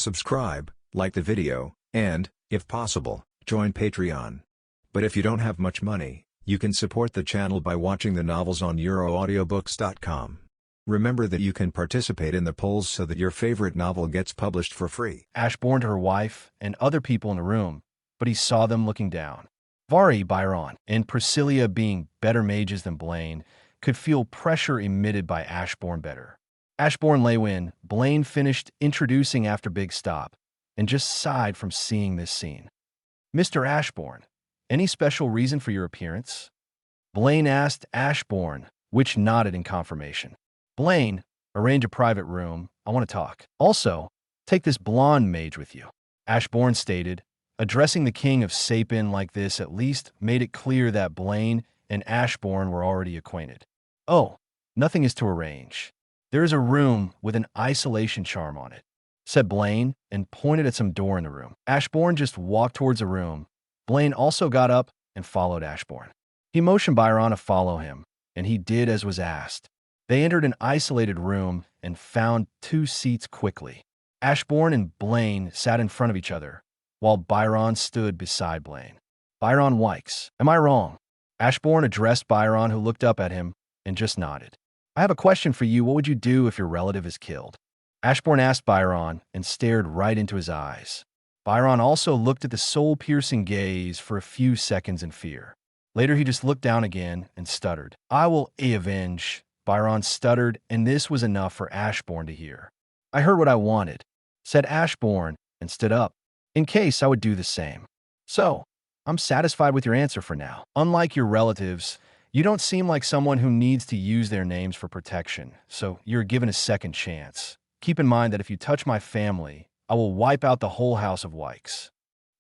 subscribe, like the video, and, if possible, join Patreon. But if you don't have much money, you can support the channel by watching the novels on euroaudiobooks.com. Remember that you can participate in the polls so that your favorite novel gets published for free. Ashborn to her wife and other people in the room, but he saw them looking down. Vari, Byron, and Priscilla, being better mages than Blaine, could feel pressure emitted by Ashborn better. Ashborn lay when Blaine finished introducing after Big Stop, and just sighed from seeing this scene. "Mr. Ashborn, any special reason for your appearance?" Blaine asked Ashborn, which nodded in confirmation. "Blaine, arrange a private room. I want to talk. Also, take this blonde mage with you," Ashborn stated. Addressing the king of Sapin like this at least made it clear that Blaine and Ashborn were already acquainted. "Oh, nothing is to arrange. There is a room with an isolation charm on it," said Blaine and pointed at some door in the room. Ashborn just walked towards the room. Blaine also got up and followed Ashborn. He motioned Byron to follow him, and he did as was asked. They entered an isolated room and found 2 seats quickly. Ashborn and Blaine sat in front of each other, while Byron stood beside Blaine. "Byron Wykes, am I wrong?" Ashborn addressed Byron, who looked up at him and just nodded. "I have a question for you. What would you do if your relative is killed?" Ashborn asked Byron and stared right into his eyes. Byron also looked at the soul-piercing gaze for a few seconds in fear. Later, he just looked down again and stuttered. "I will avenge," Byron stuttered, and this was enough for Ashborn to hear. "I heard what I wanted," said Ashborn, and stood up. "In case, I would do the same. So, I'm satisfied with your answer for now. Unlike your relatives, you don't seem like someone who needs to use their names for protection, so you're given a second chance. Keep in mind that if you touch my family, I will wipe out the whole house of Wykes."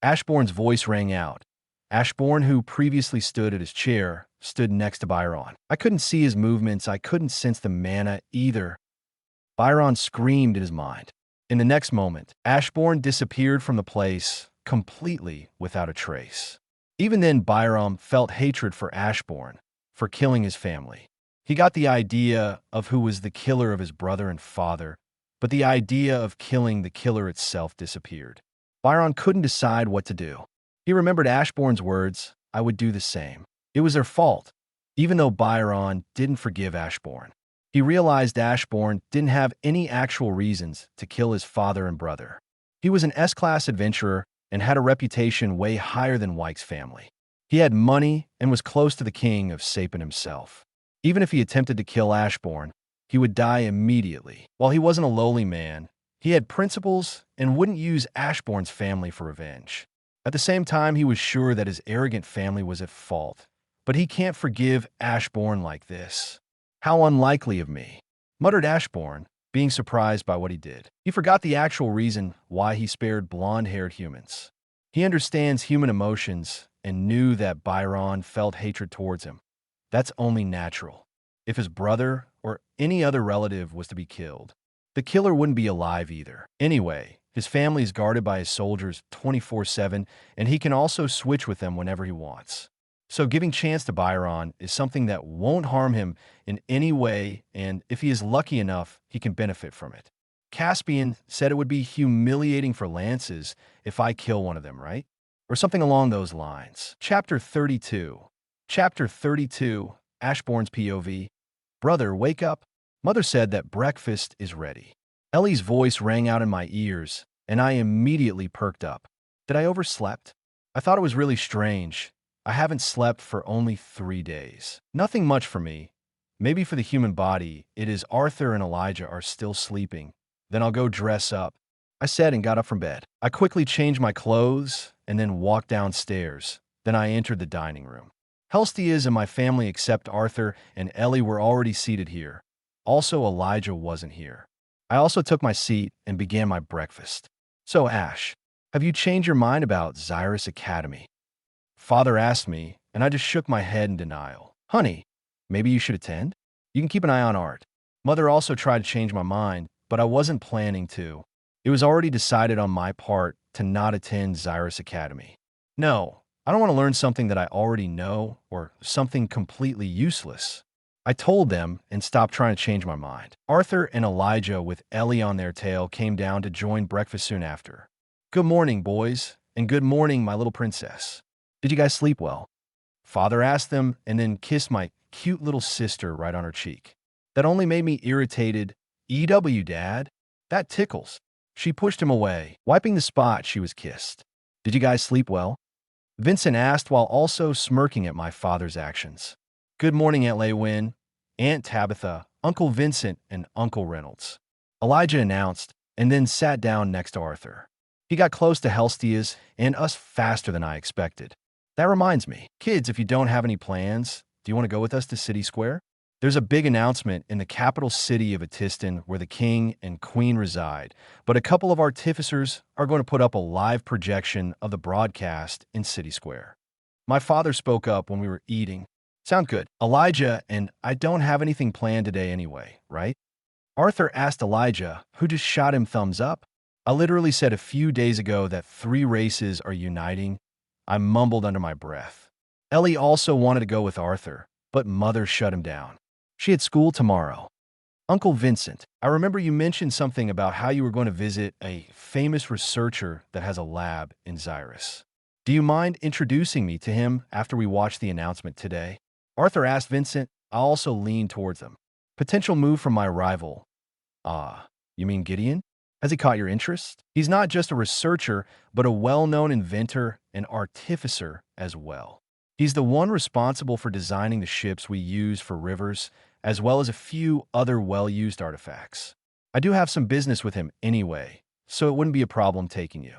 Ashborn's voice rang out. Ashborn, who previously stood at his chair, stood next to Byron. I couldn't see his movements. I couldn't sense the mana either. Byron screamed in his mind. In the next moment, Ashborn disappeared from the place, completely without a trace. Even then, Byron felt hatred for Ashborn for killing his family. He got the idea of who was the killer of his brother and father, but the idea of killing the killer itself disappeared. Byron couldn't decide what to do. He remembered Ashborn's words, "I would do the same." It was their fault, even though Byron didn't forgive Ashborn. He realized Ashborn didn't have any actual reasons to kill his father and brother. He was an S-class adventurer and had a reputation way higher than Wykes' family. He had money and was close to the king of Sapin himself. Even if he attempted to kill Ashborn, he would die immediately. While he wasn't a lowly man, he had principles and wouldn't use Ashborn's family for revenge. At the same time, he was sure that his arrogant family was at fault, but he can't forgive Ashborn like this. "How unlikely of me," muttered Ashborn, being surprised by what he did. He forgot the actual reason why he spared blonde-haired humans. He understands human emotions and knew that Byron felt hatred towards him. That's only natural. If his brother or any other relative was to be killed, the killer wouldn't be alive either. Anyway, his family is guarded by his soldiers 24/7, and he can also switch with them whenever he wants. So giving chance to Byron is something that won't harm him in any way, and if he is lucky enough, he can benefit from it. Caspian said it would be humiliating for lances if I kill one of them, right? Or something along those lines. Chapter 32. Chapter 32, Ashborn's POV. "Brother, wake up." Mother said that breakfast is ready. Ellie's voice rang out in my ears, and I immediately perked up. Did I overslept? I thought it was really strange. I haven't slept for only 3 days. Nothing much for me. Maybe for the human body, it is Arthur and Elijah are still sleeping. Then I'll go dress up, I said, and got up from bed. I quickly changed my clothes and then walked downstairs. Then I entered the dining room. Helstias and my family except Arthur and Ellie were already seated here. Also, Elijah wasn't here. I also took my seat and began my breakfast. "So, Ash, have you changed your mind about Xyrus Academy?" Father asked me, and I just shook my head in denial. "Honey, maybe you should attend? You can keep an eye on Art." Mother also tried to change my mind, but I wasn't planning to. It was already decided on my part to not attend Xyrus Academy. No, I don't want to learn something that I already know or something completely useless. I told them and stopped trying to change my mind. Arthur and Elijah, with Ellie on their tail, came down to join breakfast soon after. Good morning, boys, and good morning, my little princess. Did you guys sleep well? Father asked them and then kissed my cute little sister right on her cheek. That only made me irritated. EW, Dad? That tickles. She pushed him away, wiping the spot she was kissed. Did you guys sleep well? Vincent asked while also smirking at my father's actions. Good morning, Aunt Leywin, Aunt Tabitha, Uncle Vincent, and Uncle Reynolds. Elijah announced, and then sat down next to Arthur. He got close to Helstias and us faster than I expected. That reminds me, kids, if you don't have any plans, do you want to go with us to City Square? There's a big announcement in the capital city of Atiston where the king and queen reside, but a couple of artificers are going to put up a live projection of the broadcast in City Square. My father spoke up when we were eating. Sound good. Elijah, and I don't have anything planned today anyway, right? Arthur asked Elijah, who just shot him thumbs up. I literally said a few days ago that 3 races are uniting. I mumbled under my breath. Ellie also wanted to go with Arthur, but Mother shut him down. She had school tomorrow. Uncle Vincent, I remember you mentioned something about how you were going to visit a famous researcher that has a lab in Xyrus. Do you mind introducing me to him after we watch the announcement today? Arthur asked Vincent. I also leaned towards him. Potential move from my rival. Ah, you mean Gideon? Has he caught your interest? He's not just a researcher, but a well-known inventor and artificer as well. He's the one responsible for designing the ships we use for rivers, as well as a few other well-used artifacts. I do have some business with him anyway, so it wouldn't be a problem taking you.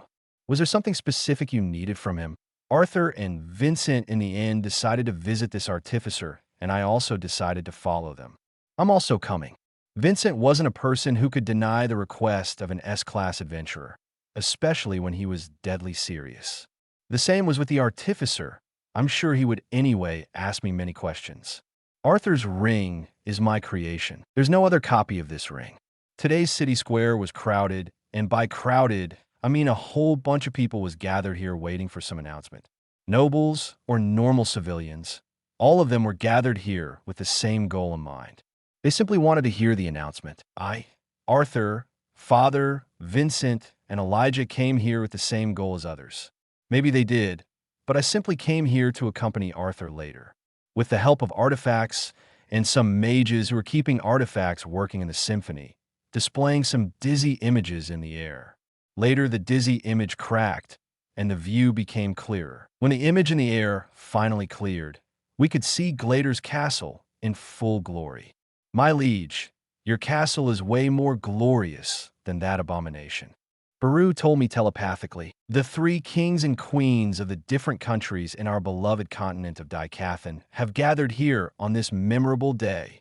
Was there something specific you needed from him? Arthur and Vincent in the end decided to visit this artificer, and I also decided to follow them. I'm also coming. Vincent wasn't a person who could deny the request of an S-class adventurer, especially when he was deadly serious. The same was with the artificer. I'm sure he would anyway ask me many questions. Arthur's ring is my creation. There's no other copy of this ring. Today's city square was crowded, and by crowded, I mean a whole bunch of people was gathered here waiting for some announcement. Nobles or normal civilians, all of them were gathered here with the same goal in mind. They simply wanted to hear the announcement. I, Arthur, Father, Vincent, and Elijah came here with the same goal as others. Maybe they did, but I simply came here to accompany Arthur later. With the help of artifacts and some mages who were keeping artifacts working in the symphony, displaying some dizzy images in the air. Later, the dizzy image cracked, and the view became clearer. When the image in the air finally cleared, we could see Glader's castle in full glory. My liege, your castle is way more glorious than that abomination. Baru told me telepathically, the 3 kings and queens of the different countries in our beloved continent of Dicathan have gathered here on this memorable day.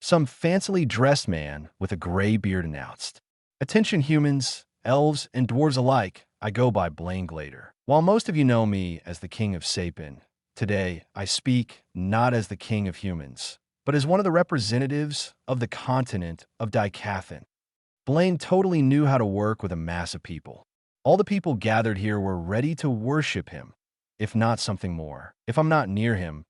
Some fancily dressed man with a gray beard announced, attention humans, elves, and dwarves alike, I go by Blaine Glader. While most of you know me as the King of Sapin, today I speak not as the King of Humans, but as one of the representatives of the continent of Dicathan. Blaine totally knew how to work with a mass of people. All the people gathered here were ready to worship him, if not something more. If I'm not near him,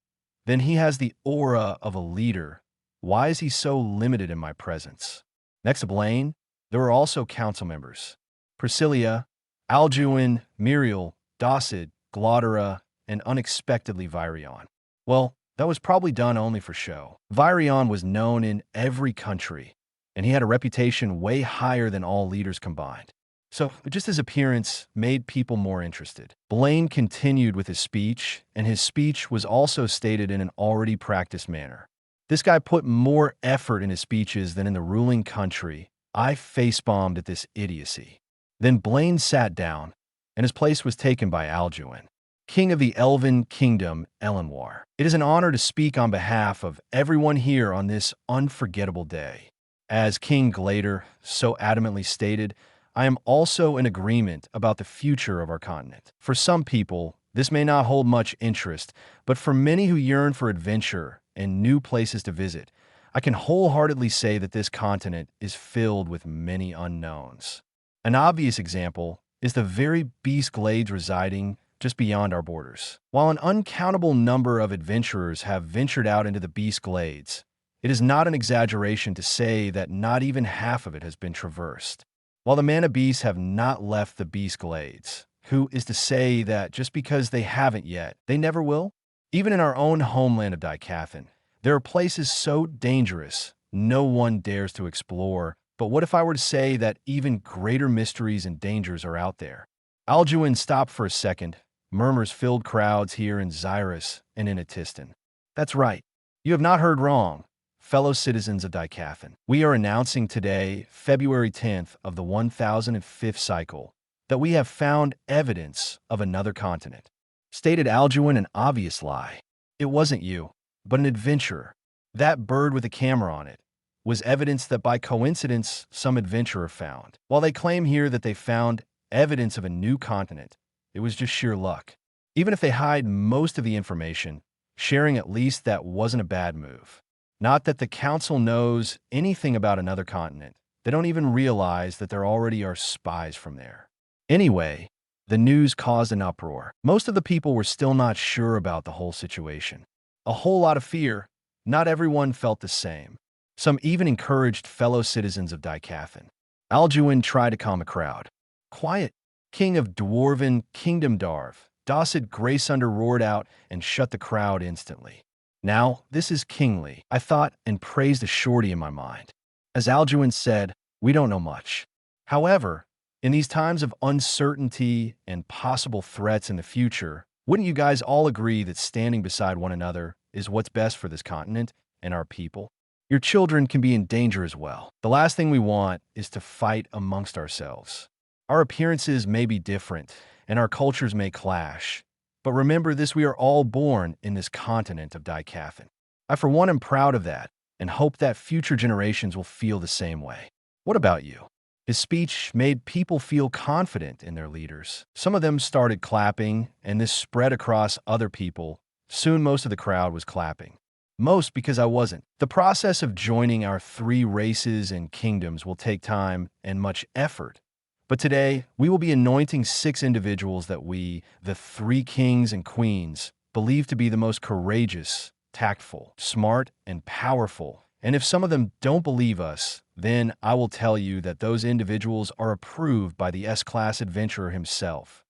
then he has the aura of a leader. Why is he so limited in my presence? Next to Blaine, there were also council members. Priscilla, Alduin, Muriel, Dossid, Glaudera, and unexpectedly Virion. Well, that was probably done only for show. Virion was known in every country, and he had a reputation way higher than all leaders combined. So just his appearance made people more interested. Blaine continued with his speech, and his speech was also stated in an already practiced manner. This guy put more effort in his speeches than in the ruling country. I face-bombed at this idiocy. Then Blaine sat down, and his place was taken by Alduin, King of the Elven Kingdom, Elenwar. It is an honor to speak on behalf of everyone here on this unforgettable day. As King Glader so adamantly stated, I am also in agreement about the future of our continent. For some people, this may not hold much interest, but for many who yearn for adventure and new places to visit, I can wholeheartedly say that this continent is filled with many unknowns. An obvious example is the very beast glades residing just beyond our borders. While an uncountable number of adventurers have ventured out into the beast glades, It is not an exaggeration to say that not even half of it has been traversed. While the mana beasts have not left the beast glades, who is to say that just because they haven't yet, they never will? Even in our own homeland of Dicathan, there are places so dangerous no one dares to explore. But what if I were to say that even greater mysteries and dangers are out there? Alduin stopped for a second. Murmurs filled crowds here in Xyrus and in Atiston. That's right. You have not heard wrong, fellow citizens of Dicathan. We are announcing today, February 10th of the 1005th cycle, that we have found evidence of another continent. Stated Alduin an obvious lie. It wasn't you, but an adventurer. That bird with a camera on it was evidence that by coincidence some adventurer found. While they claim here that they found evidence of a new continent, it was just sheer luck. Even if they hide most of the information, sharing at least that wasn't a bad move. Not that the council knows anything about another continent. They don't even realize that there already are spies from there. Anyway, the news caused an uproar. Most of the people were still not sure about the whole situation. A whole lot of fear. Not everyone felt the same. Some even encouraged fellow citizens of Dicathan. Alduin tried to calm a crowd. Quiet, king of Dwarven Kingdom Darv. Dossid Graysunder roared out and shut the crowd instantly. Now, this is kingly, I thought, and praised a shorty in my mind. As Alduin said, we don't know much. However, in these times of uncertainty and possible threats in the future, wouldn't you guys all agree that standing beside one another is what's best for this continent and our people? Your children can be in danger as well. The last thing we want is to fight amongst ourselves. Our appearances may be different, and our cultures may clash. But remember this, we are all born in this continent of Dicathan. I for one am proud of that, and hope that future generations will feel the same way. What about you? His speech made people feel confident in their leaders. Some of them started clapping, and this spread across other people. Soon most of the crowd was clapping. Most because I wasn't. The process of joining our 3 races and kingdoms will take time and much effort. But today, we will be anointing 6 individuals that we, the 3 kings and queens, believe to be the most courageous, tactful, smart, and powerful. And if some of them don't believe us, then I will tell you that those individuals are approved by the S-Class adventurer himself.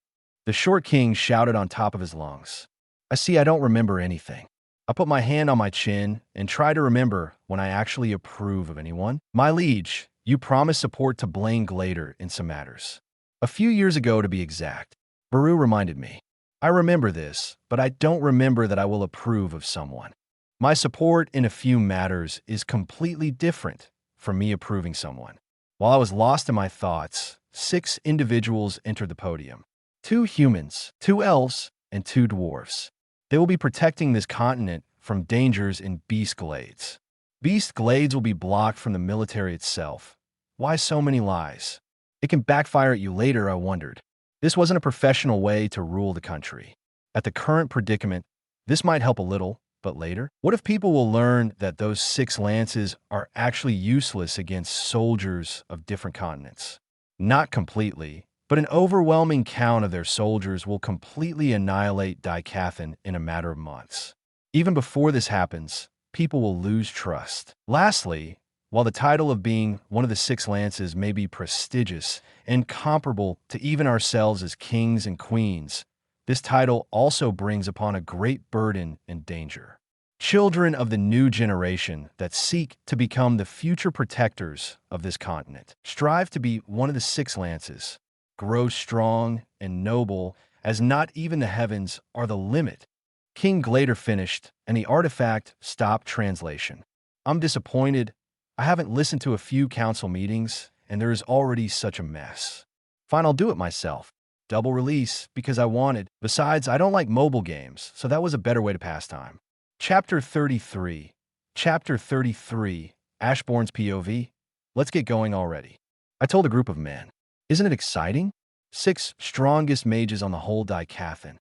The short king shouted on top of his lungs. I see I don't remember anything. I put my hand on my chin and try to remember when I actually approve of anyone. My liege, you promised support to Blaine Glader in some matters. A few years ago, to be exact. Baru reminded me. I remember this, but I don't remember that I will approve of someone. My support in a few matters is completely different from me approving someone. While I was lost in my thoughts, 6 individuals entered the podium. 2 humans, 2 elves, and 2 dwarves. They will be protecting this continent from dangers in beast glades. Beast glades will be blocked from the military itself. Why so many lies? It can backfire at you later, I wondered. This wasn't a professional way to rule the country. At the current predicament, this might help a little, but later? What if people will learn that those 6 lances are actually useless against soldiers of different continents? Not completely, but an overwhelming count of their soldiers will completely annihilate Dicathan in a matter of months. Even before this happens, people will lose trust. Lastly, while the title of being one of the 6 lances may be prestigious and comparable to even ourselves as kings and queens, this title also brings upon a great burden and danger. Children of the new generation that seek to become the future protectors of this continent strive to be one of the 6 lances. Grow strong and noble, as not even the heavens are the limit. King Glader finished, and the artifact stopped translation. I'm disappointed. I haven't listened to a few council meetings, and there is already such a mess. Fine, I'll do it myself. Double release, because I wanted. Besides, I don't like mobile games, so that was a better way to pass time. Chapter 33. Chapter 33. Ashborn's POV. Let's get going already. I told a group of men. Isn't it exciting? 6 strongest mages on the whole Dicathan.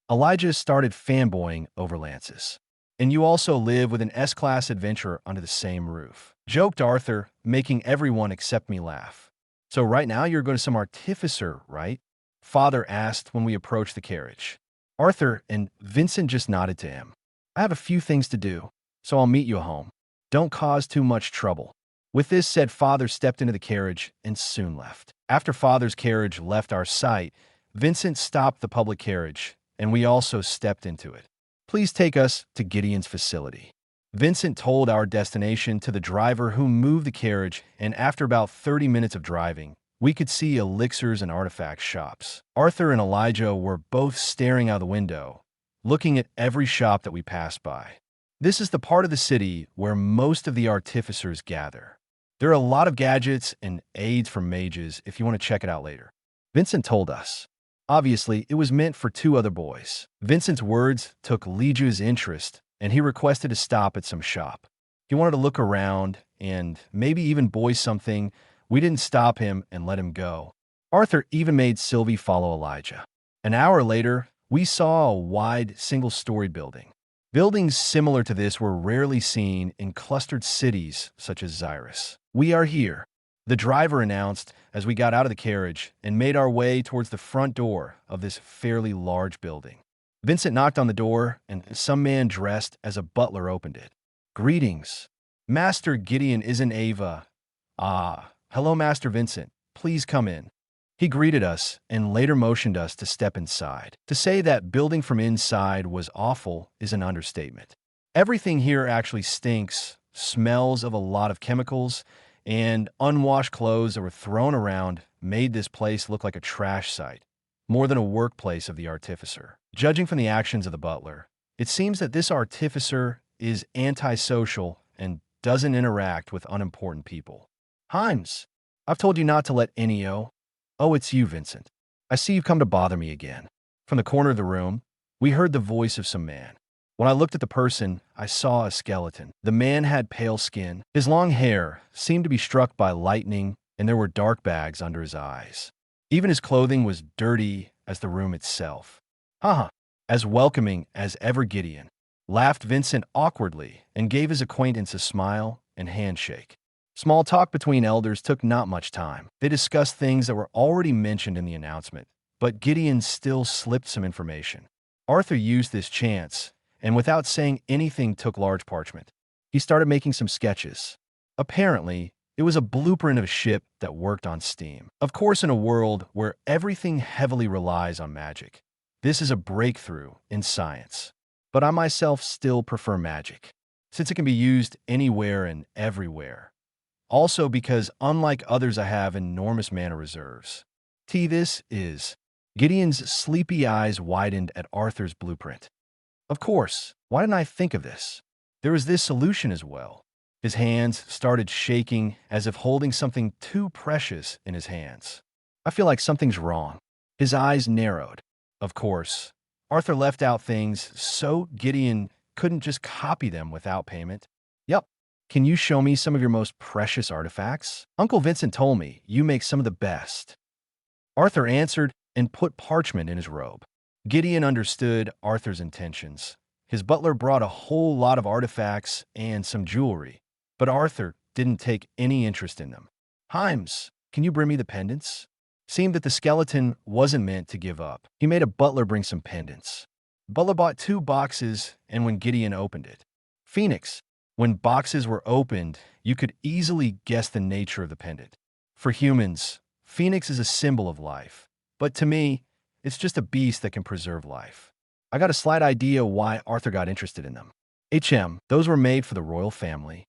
Elijah started fanboying over lances. And you also live with an S-Class adventurer under the same roof. Joked Arthur, making everyone except me laugh. So right now you're going to some artificer, right? Father asked when we approached the carriage. Arthur and Vincent just nodded to him. I have a few things to do, so I'll meet you home. Don't cause too much trouble." With this said, Father stepped into the carriage and soon left. After Father's carriage left our sight, Vincent stopped the public carriage, and we also stepped into it. "Please take us to Gideon's facility." Vincent told our destination to the driver, who moved the carriage, and after about 30 minutes of driving, we could see elixirs and artifact shops. Arthur and Elijah were both staring out the window, looking at every shop that we passed by. This is the part of the city where most of the artificers gather. There are a lot of gadgets and aids for mages if you want to check it out later. Vincent told us. Obviously, it was meant for 2 other boys. Vincent's words took Liju's interest, and he requested to stop at some shop. He wanted to look around and maybe even buy something. We didn't stop him and let him go. Arthur even made Sylvie follow Elijah. An hour later, we saw a wide, single-story building. Buildings similar to this were rarely seen in clustered cities such as Xyrus. "We are here," the driver announced as we got out of the carriage and made our way towards the front door of this fairly large building. Vincent knocked on the door, and some man dressed as a butler opened it. "Greetings. Master Gideon isn't Ava." "Ah, hello, Master Vincent. Please come in." He greeted us and later motioned us to step inside. To say that building from inside was awful is an understatement. Everything here actually stinks, smells of a lot of chemicals, and unwashed clothes that were thrown around made this place look like a trash site, more than a workplace of the artificer. Judging from the actions of the butler, it seems that this artificer is antisocial and doesn't interact with unimportant people. "Himes, I've told you not to let Ennio." "Oh, it's you, Vincent. I see you've come to bother me again." From the corner of the room, we heard the voice of some man. When I looked at the person, I saw a skeleton. The man had pale skin. His long hair seemed to be struck by lightning, and there were dark bags under his eyes. Even his clothing was dirty as the room itself. "Haha, as welcoming as ever, Gideon," laughed Vincent awkwardly and gave his acquaintance a smile and handshake. Small talk between elders took not much time. They discussed things that were already mentioned in the announcement, but Gideon still slipped some information. Arthur used this chance, and without saying anything took large parchment. He started making some sketches. Apparently, it was a blueprint of a ship that worked on steam. Of course, in a world where everything heavily relies on magic, this is a breakthrough in science. But I myself still prefer magic, since it can be used anywhere and everywhere. Also because, unlike others, I have enormous mana reserves. This is. Gideon's sleepy eyes widened at Arthur's blueprint. Of course, why didn't I think of this? There was this solution as well. His hands started shaking as if holding something too precious in his hands. I feel like something's wrong. His eyes narrowed. Of course, Arthur left out things so Gideon couldn't just copy them without payment. "Yup. Can you show me some of your most precious artifacts? Uncle Vincent told me you make some of the best." Arthur answered and put parchment in his robe. Gideon understood Arthur's intentions. His butler brought a whole lot of artifacts and some jewelry, but Arthur didn't take any interest in them. "Himes, can you bring me the pendants?" Seemed that the skeleton wasn't meant to give up. He made a butler bring some pendants. Butler bought 2 boxes, and when Gideon opened it, Phoenix. When boxes were opened, you could easily guess the nature of the pendant. For humans, Phoenix is a symbol of life. But to me, it's just a beast that can preserve life. I got a slight idea why Arthur got interested in them. Those were made for the royal family.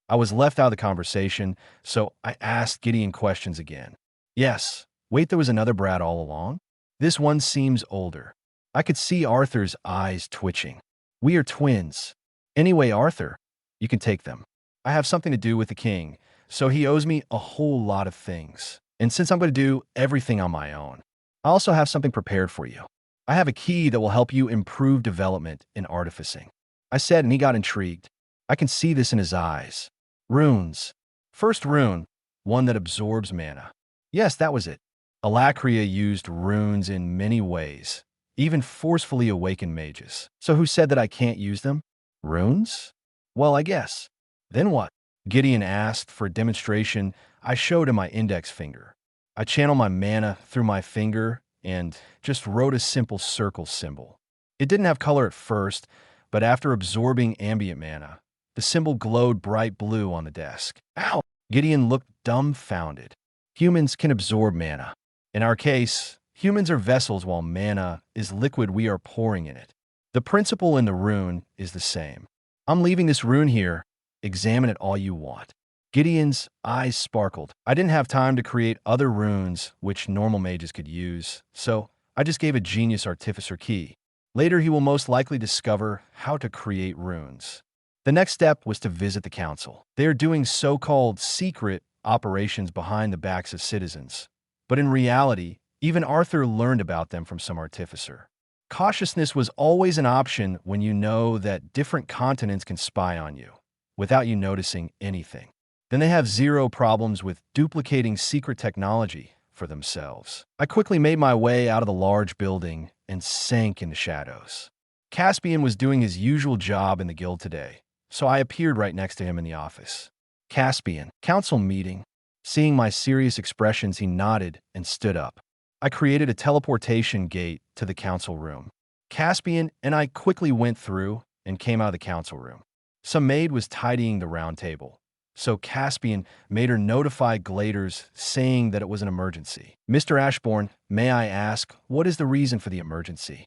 I was left out of the conversation, so I asked Gideon questions again. "Yes, wait, there was another brat all along? This one seems older." I could see Arthur's eyes twitching. "We are twins. Anyway, Arthur, you can take them. I have something to do with the king, so he owes me a whole lot of things. And since I'm going to do everything on my own, I also have something prepared for you. I have a key that will help you improve development in artificing." I said, and he got intrigued. I can see this in his eyes. "Runes. First rune, one that absorbs mana." Yes, that was it. Alacria used runes in many ways, even forcefully awakened mages. So who said that I can't use them? Runes? Well, I guess. Then what? Gideon asked for a demonstration. I showed him my index finger. I channeled my mana through my finger and just wrote a simple circle symbol. It didn't have color at first, but after absorbing ambient mana, The symbol glowed bright blue on the desk. Ow! Gideon looked dumbfounded. Humans can absorb mana. In our case, humans are vessels while mana is liquid we are pouring in it. The principle in the rune is the same. I'm leaving this rune here. Examine it all you want. Gideon's eyes sparkled. I didn't have time to create other runes which normal mages could use, so I just gave a genius artificer key. Later, he will most likely discover how to create runes. The next step was to visit the council. They are doing so-called secret operations behind the backs of citizens. But in reality, even Arthur learned about them from some artificer. Cautiousness was always an option when you know that different continents can spy on you, without you noticing anything. Then they have zero problems with duplicating secret technology for themselves. I quickly made my way out of the large building and sank into shadows. Caspian was doing his usual job in the guild today, so I appeared right next to him in the office. Caspian, council meeting. Seeing my serious expressions, he nodded and stood up. I created a teleportation gate to the council room. Caspian and I quickly went through and came out of the council room. Some maid was tidying the round table, so Caspian made her notify Gladers saying that it was an emergency. Mr. Ashborn, may I ask, what is the reason for the emergency?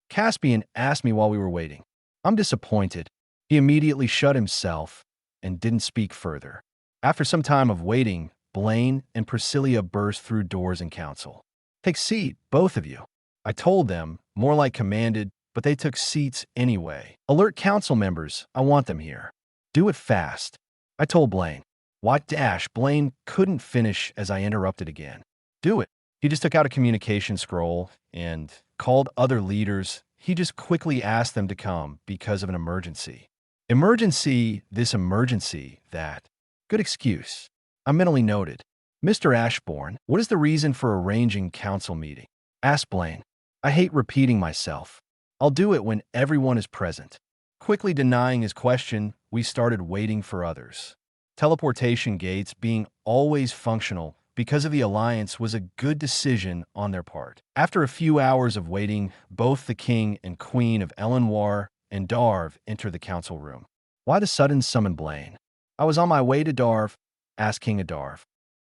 Caspian asked me while we were waiting. I'm disappointed. He immediately shut himself and didn't speak further. After some time of waiting, Blaine and Priscilla burst through doors in council. Take seat, both of you. I told them, more like commanded, but they took seats anyway. Alert council members, I want them here. Do it fast. I told Blaine. What dash? Blaine couldn't finish as I interrupted again. Do it. He just took out a communication scroll and called other leaders. He just quickly asked them to come because of an emergency. Emergency, this emergency, that. Good excuse. I mentally noted. Mr. Ashborn, what is the reason for arranging council meeting? Asked Blaine. I hate repeating myself. I'll do it when everyone is present. Quickly denying his question, we started waiting for others. Teleportation gates being always functional because of the alliance was a good decision on their part. After a few hours of waiting, both the king and queen of Elenwar and Darv entered the council room. Why the sudden summon Blaine? I was on my way to Darv, asked King of Darv.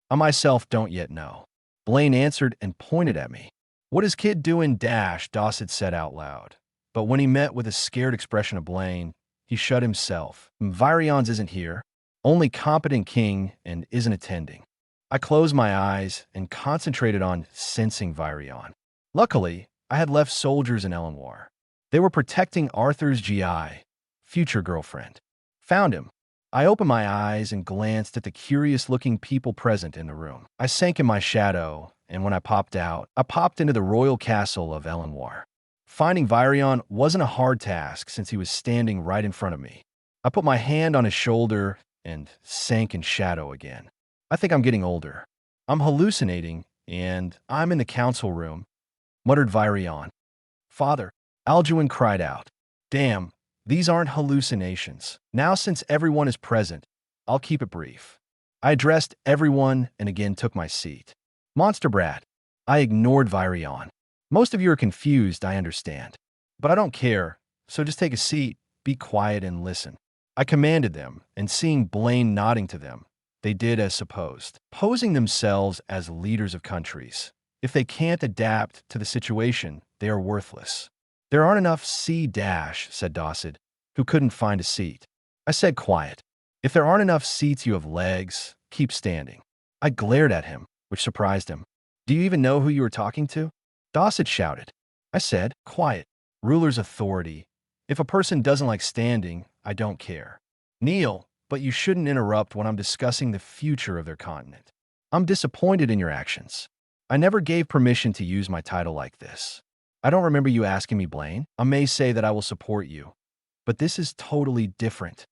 I myself don't yet know. Blaine answered and pointed at me. What is kid doing dash? Dawson said out loud. But when he met with a scared expression of Blaine, he shut himself. Virions isn't here. Only competent king and isn't attending. I closed my eyes and concentrated on sensing Virion. Luckily, I had left soldiers in Elenwar. They were protecting Arthur's GI, future girlfriend. Found him. I opened my eyes and glanced at the curious-looking people present in the room. I sank in my shadow, and when I popped out, I popped into the royal castle of Elenwar. Finding Virion wasn't a hard task since he was standing right in front of me. I put my hand on his shoulder and sank in shadow again. I think I'm getting older. I'm hallucinating, and I'm in the council room, muttered Virion. Father, Alduin cried out. Damn, these aren't hallucinations. Now since everyone is present, I'll keep it brief. I addressed everyone and again took my seat. Monster brat. I ignored Virion. Most of you are confused, I understand. But I don't care, so just take a seat, be quiet, and listen. I commanded them, and seeing Blaine nodding to them, they did as supposed, posing themselves as leaders of countries. If they can't adapt to the situation, they are worthless. There aren't enough C-dash, said Dawson, who couldn't find a seat. I said quiet. If there aren't enough seats you have legs, keep standing. I glared at him, which surprised him. Do you even know who you were talking to? Dawson shouted. I said, quiet. Ruler's authority. If a person doesn't like standing, I don't care. Kneel, but you shouldn't interrupt when I'm discussing the future of their continent. I'm disappointed in your actions. I never gave permission to use my title like this. I don't remember you asking me, Blaine. I may say that I will support you, but this is totally different.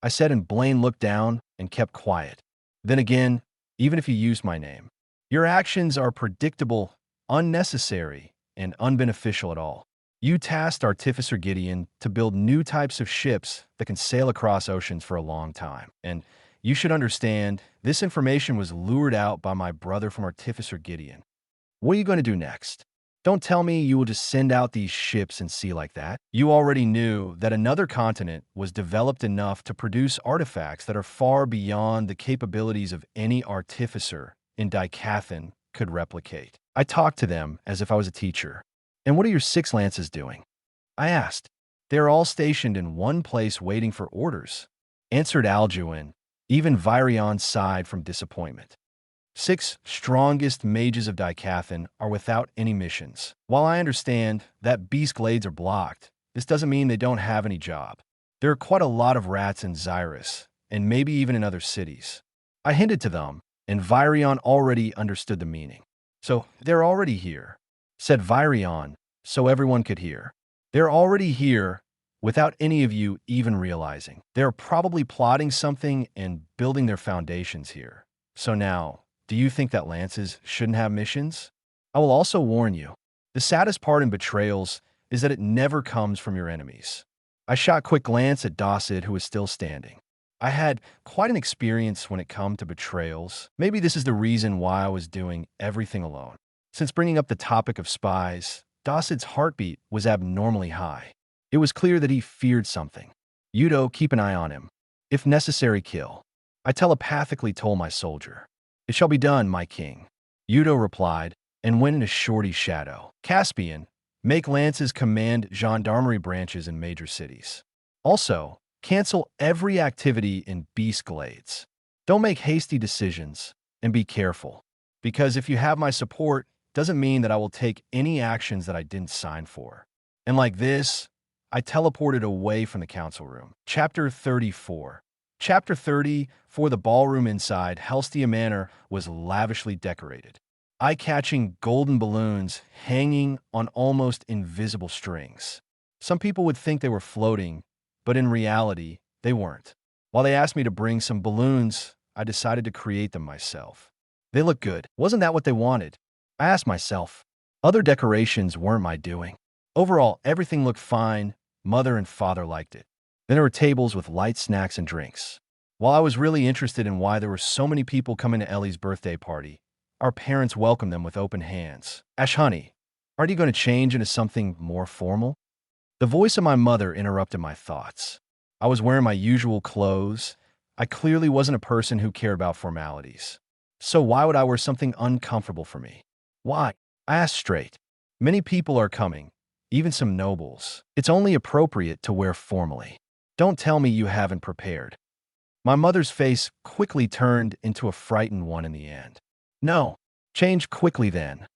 I said, and Blaine looked down and kept quiet. Then again, even if you used my name, your actions are predictable, unnecessary, and unbeneficial at all. You tasked Artificer Gideon to build new types of ships that can sail across oceans for a long time. And you should understand, this information was lured out by my brother from Artificer Gideon. What are you going to do next? Don't tell me you will just send out these ships and see like that. You already knew that another continent was developed enough to produce artifacts that are far beyond the capabilities of any artificer in Dicathan could replicate. I talked to them as if I was a teacher. And what are your 6 lances doing? I asked. They're all stationed in one place waiting for orders, answered Alduin. Even Virion sighed from disappointment. 6 strongest mages of Dicathan are without any missions. While I understand that beast glades are blocked, this doesn't mean they don't have any job. There are quite a lot of rats in Xyrus, and maybe even in other cities. I hinted to them, and Virion already understood the meaning. So, they're already here, said Virion, so everyone could hear. They're already here without any of you even realizing. They're probably plotting something and building their foundations here. So now, do you think that lances shouldn't have missions? I will also warn you, the saddest part in betrayals is that it never comes from your enemies. I shot a quick glance at Dossid, who was still standing. I had quite an experience when it came to betrayals. Maybe this is the reason why I was doing everything alone. Since bringing up the topic of spies, Dossid's heartbeat was abnormally high. It was clear that he feared something. Yudo, keep an eye on him. If necessary, kill. I telepathically told my soldier. It shall be done, my king. Yudo replied, and went into Shorty's shadow. Caspian, make lances command gendarmerie branches in major cities. Also, cancel every activity in beast glades. Don't make hasty decisions, and be careful. Because if you have my support, doesn't mean that I will take any actions that I didn't sign for. And like this, I teleported away from the council room. Chapter 34. Chapter 30, for the ballroom inside, Helstia Manor was lavishly decorated. Eye-catching golden balloons hanging on almost invisible strings. Some people would think they were floating, but in reality, they weren't. While they asked me to bring some balloons, I decided to create them myself. They look good. Wasn't that what they wanted? I asked myself. Other decorations weren't my doing. Overall, everything looked fine. Mother and father liked it. Then there were tables with light snacks and drinks. While I was really interested in why there were so many people coming to Ellie's birthday party, our parents welcomed them with open hands. Ash, honey, aren't you going to change into something more formal? The voice of my mother interrupted my thoughts. I was wearing my usual clothes. I clearly wasn't a person who cared about formalities. So why would I wear something uncomfortable for me? Why? I asked straight. Many people are coming, even some nobles. It's only appropriate to wear formally. Don't tell me you haven't prepared. My mother's face quickly turned into a frightened one in the end. No, change quickly then.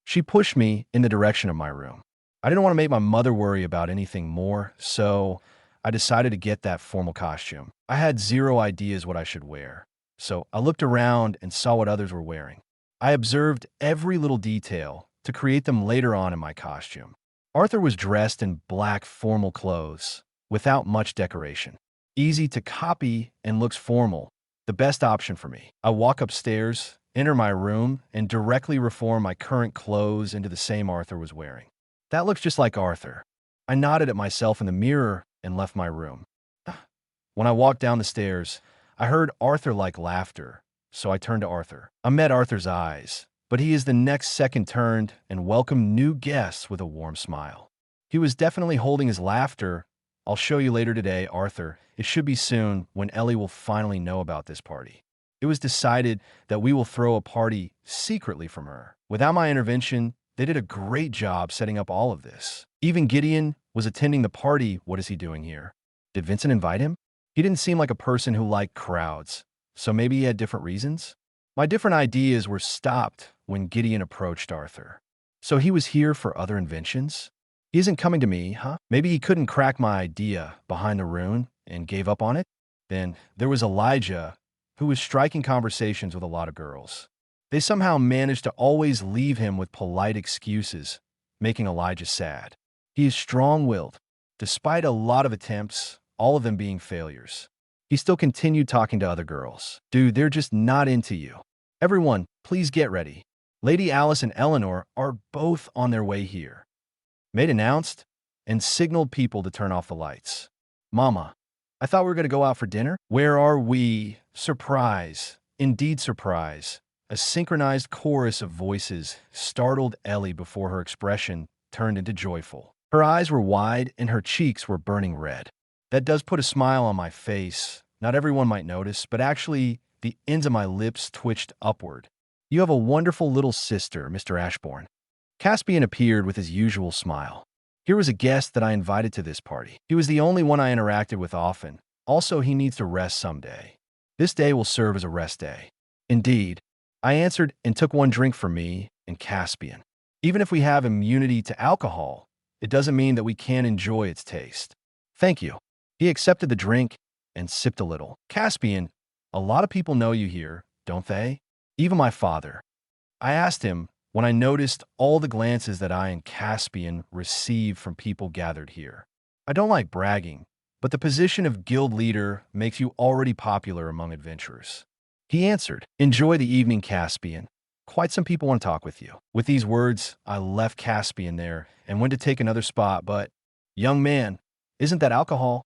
She pushed me in the direction of my room. I didn't want to make my mother worry about anything more, so I decided to get that formal costume. I had zero ideas what I should wear, so I looked around and saw what others were wearing. I observed every little detail to create them later on in my costume. Arthur was dressed in black formal clothes, without much decoration. Easy to copy and looks formal, the best option for me. I walk upstairs, enter my room, and directly reform my current clothes into the same Arthur was wearing. That looks just like Arthur. I nodded at myself in the mirror and left my room. When I walked down the stairs, I heard Arthur-like laughter, so I turned to Arthur. I met Arthur's eyes, but he is the next second turned and welcomed new guests with a warm smile. He was definitely holding his laughter. I'll show you later today, Arthur. It should be soon when Ellie will finally know about this party. It was decided that we will throw a party secretly from her. Without my intervention, they did a great job setting up all of this. Even Gideon was attending the party. What is he doing here? Did Vincent invite him? He didn't seem like a person who liked crowds, so maybe he had different reasons? My different ideas were stopped when Gideon approached Arthur. So he was here for other inventions? He isn't coming to me, huh? Maybe he couldn't crack my idea behind the rune and gave up on it? Then there was Elijah, who was striking conversations with a lot of girls. They somehow managed to always leave him with polite excuses, making Elijah sad. He is strong-willed. Despite a lot of attempts, all of them being failures, he still continued talking to other girls. Dude, they're just not into you. Everyone, please get ready. Lady Alice and Eleanor are both on their way here. Maid announced and signaled people to turn off the lights. Mama, I thought we were going to go out for dinner. Where are we? Surprise. Indeed surprise. A synchronized chorus of voices startled Ellie before her expression turned into joyful. Her eyes were wide and her cheeks were burning red. That does put a smile on my face. Not everyone might notice, but actually, the ends of my lips twitched upward. You have a wonderful little sister, Mr. Ashborn. Caspian appeared with his usual smile. Here was a guest that I invited to this party. He was the only one I interacted with often. Also, he needs to rest someday. This day will serve as a rest day. Indeed, I answered and took one drink for me and Caspian. Even if we have immunity to alcohol, it doesn't mean that we can't enjoy its taste. Thank you. He accepted the drink and sipped a little. Caspian, a lot of people know you here, don't they? Even my father. I asked him when I noticed all the glances that I and Caspian received from people gathered here. I don't like bragging, but the position of guild leader makes you already popular among adventurers. He answered, enjoy the evening, Caspian. Quite some people want to talk with you. With these words, I left Caspian there and went to take another spot, but, young man, isn't that alcohol?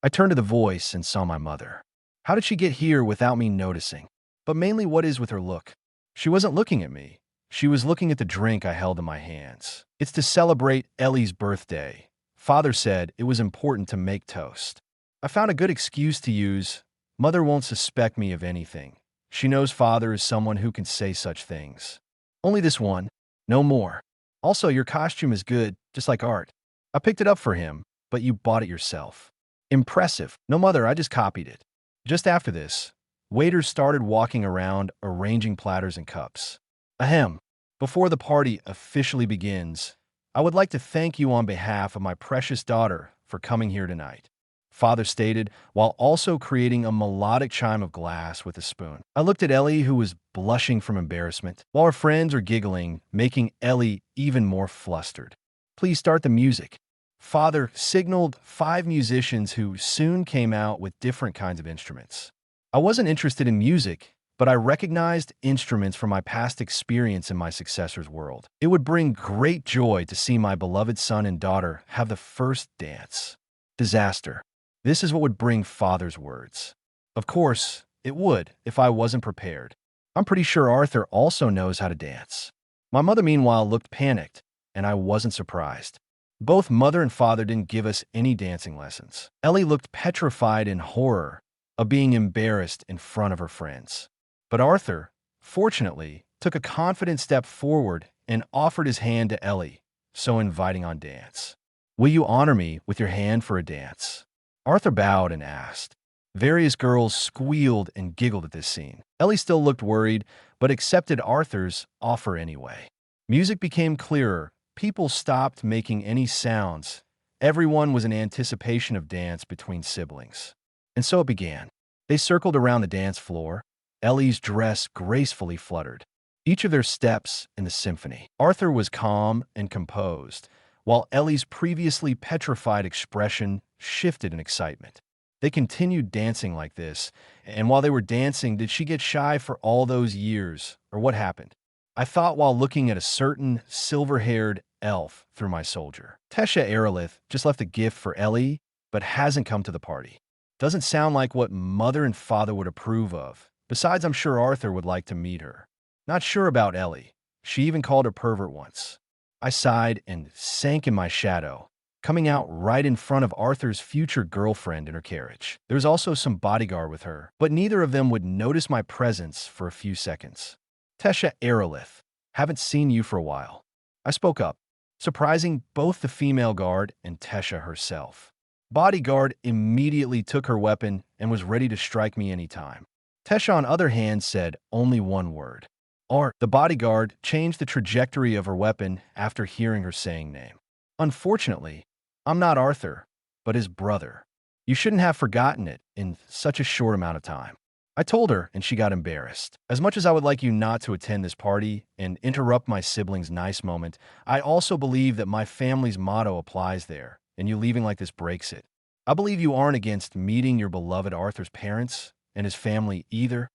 I turned to the voice and saw my mother. How did she get here without me noticing? But mainly, what is with her look? She wasn't looking at me. She was looking at the drink I held in my hands. It's to celebrate Ellie's birthday. Father said it was important to make toast. I found a good excuse to use. Mother won't suspect me of anything. She knows father is someone who can say such things. Only this one, no more. Also, your costume is good, just like art. I picked it up for him, but you bought it yourself. Impressive. No, mother, I just copied it. Just after this, waiters started walking around, arranging platters and cups. Ahem. Before the party officially begins, I would like to thank you on behalf of my precious daughter for coming here tonight, Father stated, while also creating a melodic chime of glass with a spoon. I looked at Ellie, who was blushing from embarrassment, while her friends were giggling, making Ellie even more flustered. Please start the music. Father signaled 5 musicians who soon came out with different kinds of instruments. I wasn't interested in music, but I recognized instruments from my past experience in my successor's world. It would bring great joy to see my beloved son and daughter have the first dance. Disaster. This is what would bring Father's words. Of course, it would if I wasn't prepared. I'm pretty sure Arthur also knows how to dance. My mother, meanwhile, looked panicked, and I wasn't surprised. Both mother and father didn't give us any dancing lessons. Ellie looked petrified in horror of being embarrassed in front of her friends. But Arthur, fortunately, took a confident step forward and offered his hand to Ellie, so inviting on dance. Will you honor me with your hand for a dance? Arthur bowed and asked. Various girls squealed and giggled at this scene. Ellie still looked worried, but accepted Arthur's offer anyway. Music became clearer. People stopped making any sounds. Everyone was in anticipation of dance between siblings. And so it began. They circled around the dance floor. Ellie's dress gracefully fluttered, each of their steps in the symphony. Arthur was calm and composed, while Ellie's previously petrified expression shifted in excitement. They continued dancing like this, and while they were dancing, did she get shy for all those years, or what happened? I thought while looking at a certain silver-haired elf through my soldier. Tesha Aerolith just left a gift for Ellie, but hasn't come to the party. Doesn't sound like what mother and father would approve of. Besides, I'm sure Arthur would like to meet her. Not sure about Ellie. She even called her pervert once. I sighed and sank in my shadow, coming out right in front of Arthur's future girlfriend in her carriage. There was also some bodyguard with her, but neither of them would notice my presence for a few seconds. Tesha Aerolith, haven't seen you for a while. I spoke up, surprising both the female guard and Tesha herself. Bodyguard immediately took her weapon and was ready to strike me anytime. Tesha, on the other hand, said only one word. Art. The bodyguard changed the trajectory of her weapon after hearing her saying name. Unfortunately, I'm not Arthur, but his brother. You shouldn't have forgotten it in such a short amount of time. I told her, and she got embarrassed. As much as I would like you not to attend this party and interrupt my siblings' nice moment, I also believe that my family's motto applies there, and you leaving like this breaks it. I believe you aren't against meeting your beloved Arthur's parents and his family either.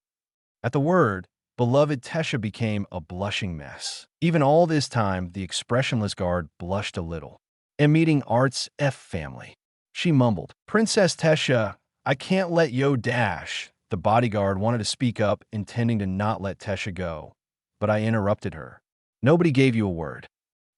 At the word, beloved Tesha became a blushing mess. Even all this time, the expressionless guard blushed a little. And meeting Art's F family. She mumbled, Princess Tesha, I can't let yo dash. The bodyguard wanted to speak up, intending to not let Tesha go, but I interrupted her. Nobody gave you a word.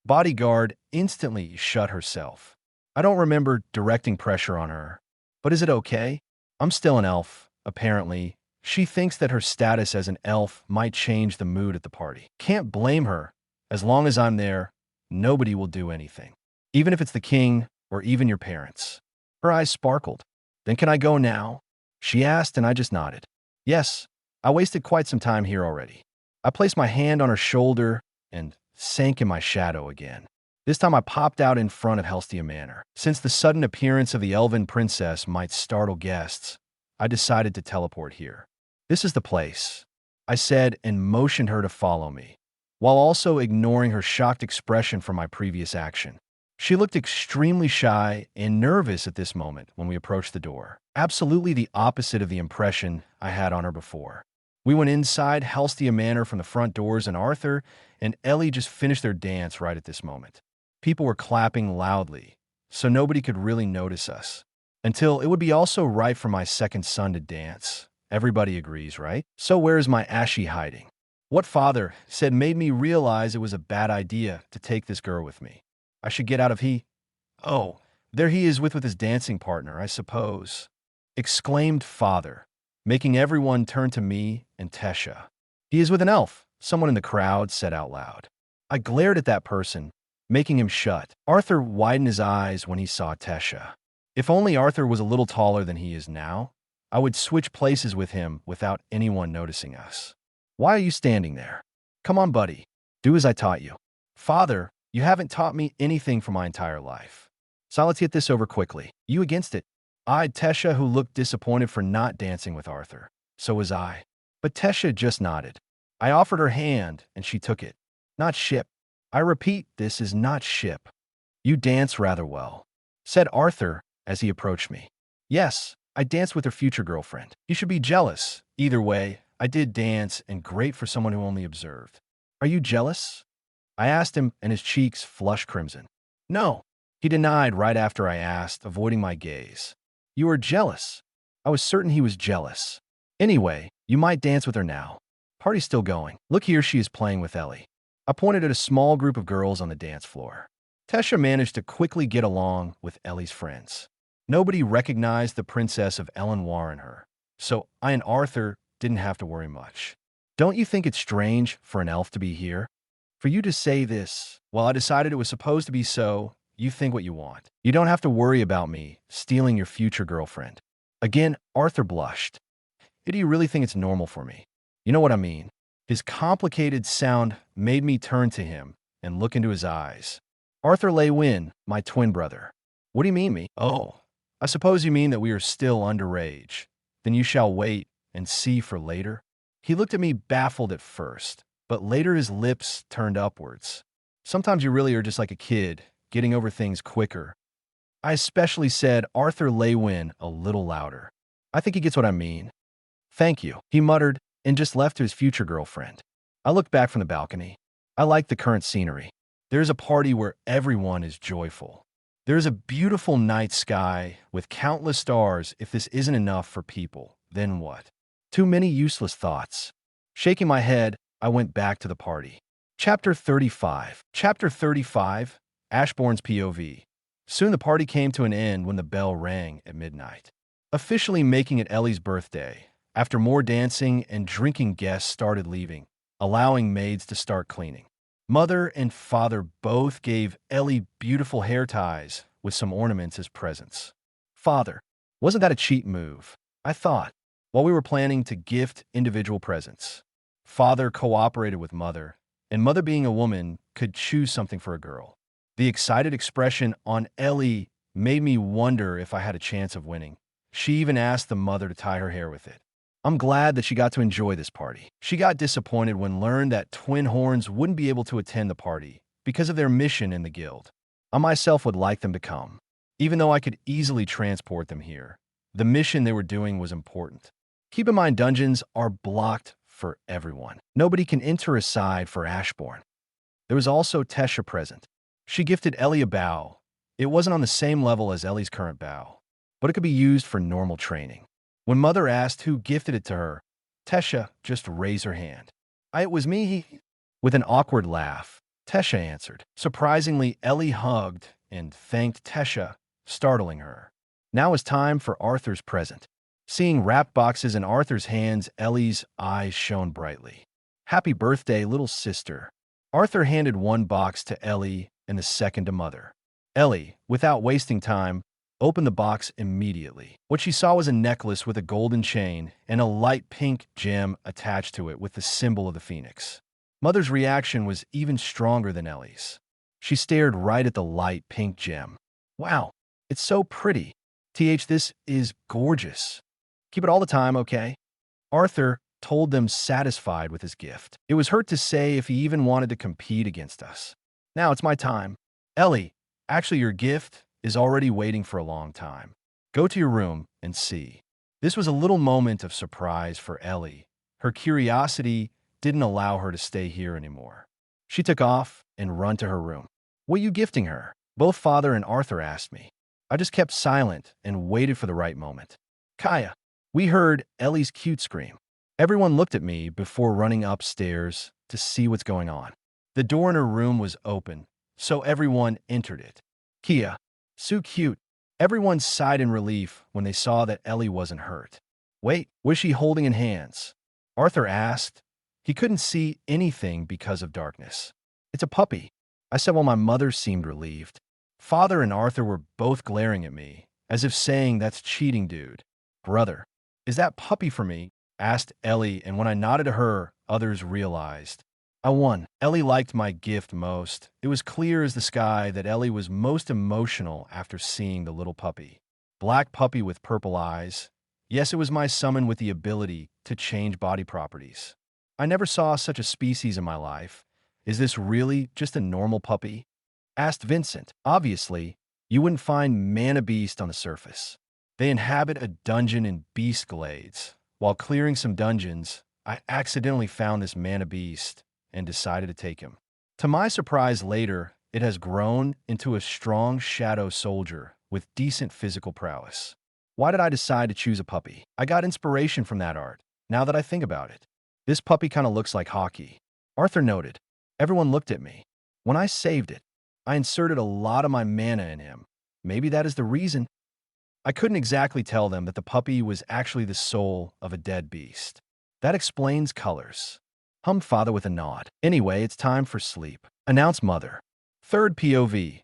Bodyguard instantly shut herself. I don't remember directing pressure on her. But is it okay? I'm still an elf, apparently. She thinks that her status as an elf might change the mood at the party. Can't blame her. As long as I'm there, nobody will do anything. Even if it's the king or even your parents. Her eyes sparkled. Then can I go now? She asked, and I just nodded. Yes, I wasted quite some time here already. I placed my hand on her shoulder and sank in my shadow again. This time I popped out in front of Helstia Manor. Since the sudden appearance of the elven princess might startle guests, I decided to teleport here. This is the place, I said and motioned her to follow me, while also ignoring her shocked expression from my previous action. She looked extremely shy and nervous at this moment when we approached the door. Absolutely the opposite of the impression I had on her before. We went inside Helstia Manor from the front doors, and Arthur and Ellie just finished their dance right at this moment. People were clapping loudly, so nobody could really notice us. Until it would be also right for my second son to dance. Everybody agrees, right? So where is my Ashy hiding? What father said made me realize it was a bad idea to take this girl with me. I should get out of Oh, there he is with his dancing partner, I suppose. Exclaimed father, making everyone turn to me and Tesha. He is with an elf, someone in the crowd said out loud. I glared at that person, making him shut. Arthur widened his eyes when he saw Tesha. If only Arthur was a little taller than he is now, I would switch places with him without anyone noticing us. Why are you standing there? Come on, buddy. Do as I taught you. Father, you haven't taught me anything for my entire life. So let's get this over quickly. You against it. Eyed Tesha, who looked disappointed for not dancing with Arthur. So was I. But Tesha just nodded. I offered her hand, and she took it. Not ship. I repeat, this is not ship. You dance rather well, said Arthur as he approached me. Yes, I danced with her future girlfriend. You should be jealous. Either way, I did dance, and great for someone who only observed. Are you jealous? I asked him, and his cheeks flushed crimson. No, he denied right after I asked, avoiding my gaze. You are jealous. I was certain he was jealous. Anyway, you might dance with her now. Party's still going. Look here, she is playing with Ellie. I pointed at a small group of girls on the dance floor. Tesha managed to quickly get along with Ellie's friends. Nobody recognized the princess of Elenoir in her, so I and Arthur didn't have to worry much. Don't you think it's strange for an elf to be here? For you to say this, well, I decided it was supposed to be so, you think what you want. You don't have to worry about me stealing your future girlfriend. Again, Arthur blushed. Do you really think it's normal for me? You know what I mean. His complicated sound made me turn to him and look into his eyes. Arthur Lewin, my twin brother. What do you mean me? Oh, I suppose you mean that we are still underage. Then you shall wait and see for later. He looked at me baffled at first, but later his lips turned upwards. Sometimes you really are just like a kid, getting over things quicker. I especially said Arthur Lewin a little louder. I think he gets what I mean. Thank you, he muttered, and just left to his future girlfriend. I looked back from the balcony. I like the current scenery. There's a party where everyone is joyful. There's a beautiful night sky with countless stars. If this isn't enough for people, then what? Too many useless thoughts. Shaking my head, I went back to the party. Chapter 35. Chapter 35, Ashborn's POV. Soon the party came to an end when the bell rang at midnight, officially making it Ellie's birthday. After more dancing and drinking, guests started leaving, allowing maids to start cleaning. Mother and father both gave Ellie beautiful hair ties with some ornaments as presents. Father, wasn't that a cheap move? I thought, while we were planning to gift individual presents. Father cooperated with mother, and mother, being a woman, could choose something for a girl. The excited expression on Ellie made me wonder if I had a chance of winning. She even asked the mother to tie her hair with it. I'm glad that she got to enjoy this party. She got disappointed when learned that Twin Horns wouldn't be able to attend the party because of their mission in the guild. I myself would like them to come. Even though I could easily transport them here, the mission they were doing was important. Keep in mind, dungeons are blocked for everyone. Nobody can enter aside for Ashborn. There was also Tesha present. She gifted Ellie a bow. It wasn't on the same level as Ellie's current bow, but it could be used for normal training. When Mother asked who gifted it to her, Tesha just raised her hand. It was me. With an awkward laugh, Tesha answered. Surprisingly, Ellie hugged and thanked Tesha, startling her. Now is time for Arthur's present. Seeing wrapped boxes in Arthur's hands, Ellie's eyes shone brightly. Happy birthday, little sister. Arthur handed one box to Ellie and the second to Mother. Ellie, without wasting time, opened the box immediately. What she saw was a necklace with a golden chain and a light pink gem attached to it with the symbol of the phoenix. Mother's reaction was even stronger than Ellie's. She stared right at the light pink gem. Wow, it's so pretty. This is gorgeous. Keep it all the time, okay? Arthur told them, satisfied with his gift. It was hurt to say if he even wanted to compete against us. Now it's my time. Ellie, actually your gift is already waiting for a long time. Go to your room and see. This was a little moment of surprise for Ellie. Her curiosity didn't allow her to stay here anymore. She took off and ran to her room. What are you gifting her? Both Father and Arthur asked me. I just kept silent and waited for the right moment. Kaya. We heard Ellie's cute scream. Everyone looked at me before running upstairs to see what's going on. The door in her room was open, so everyone entered it. Kia. So cute. Everyone sighed in relief when they saw that Ellie wasn't hurt. Wait, was she holding in hands? Arthur asked. He couldn't see anything because of darkness. It's a puppy, I said while my mother seemed relieved. Father and Arthur were both glaring at me, as if saying, that's cheating, dude. Brother, is that puppy for me? Asked Ellie, and when I nodded to her, others realized. I won. Ellie liked my gift most. It was clear as the sky that Ellie was most emotional after seeing the little puppy. Black puppy with purple eyes. Yes, it was my summon with the ability to change body properties. I never saw such a species in my life. Is this really just a normal puppy? Asked Vincent. Obviously, you wouldn't find Mana Beast on the surface. They inhabit a dungeon in Beast Glades. While clearing some dungeons, I accidentally found this Mana Beast and decided to take him. To my surprise later, it has grown into a strong shadow soldier with decent physical prowess. Why did I decide to choose a puppy? I got inspiration from that art, now that I think about it. This puppy kind of looks like hockey. Arthur noted. Everyone looked at me. When I saved it, I inserted a lot of my mana in him. Maybe that is the reason. I couldn't exactly tell them that the puppy was actually the soul of a dead beast. That explains colors. Hummed Father with a nod. Anyway, it's time for sleep, announced Mother. Third POV.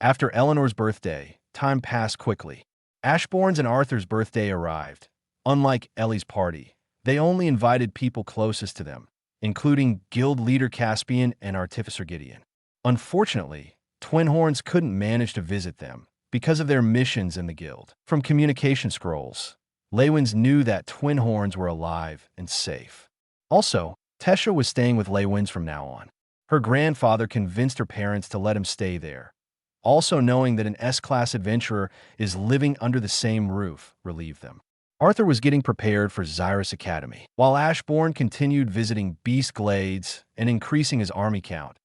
After Eleanor's birthday, time passed quickly. Ashborn's and Arthur's birthday arrived. Unlike Ellie's party, they only invited people closest to them, including guild leader Caspian and Artificer Gideon. Unfortunately, Twin Horns couldn't manage to visit them because of their missions in the guild. From communication scrolls, Leywins knew that Twin Horns were alive and safe. Also, Tesha was staying with Leywins from now on. Her grandfather convinced her parents to let him stay there. Also knowing that an S-class adventurer is living under the same roof relieved them. Arthur was getting prepared for Xyrus Academy, while Ashborn continued visiting Beast Glades and increasing his army count.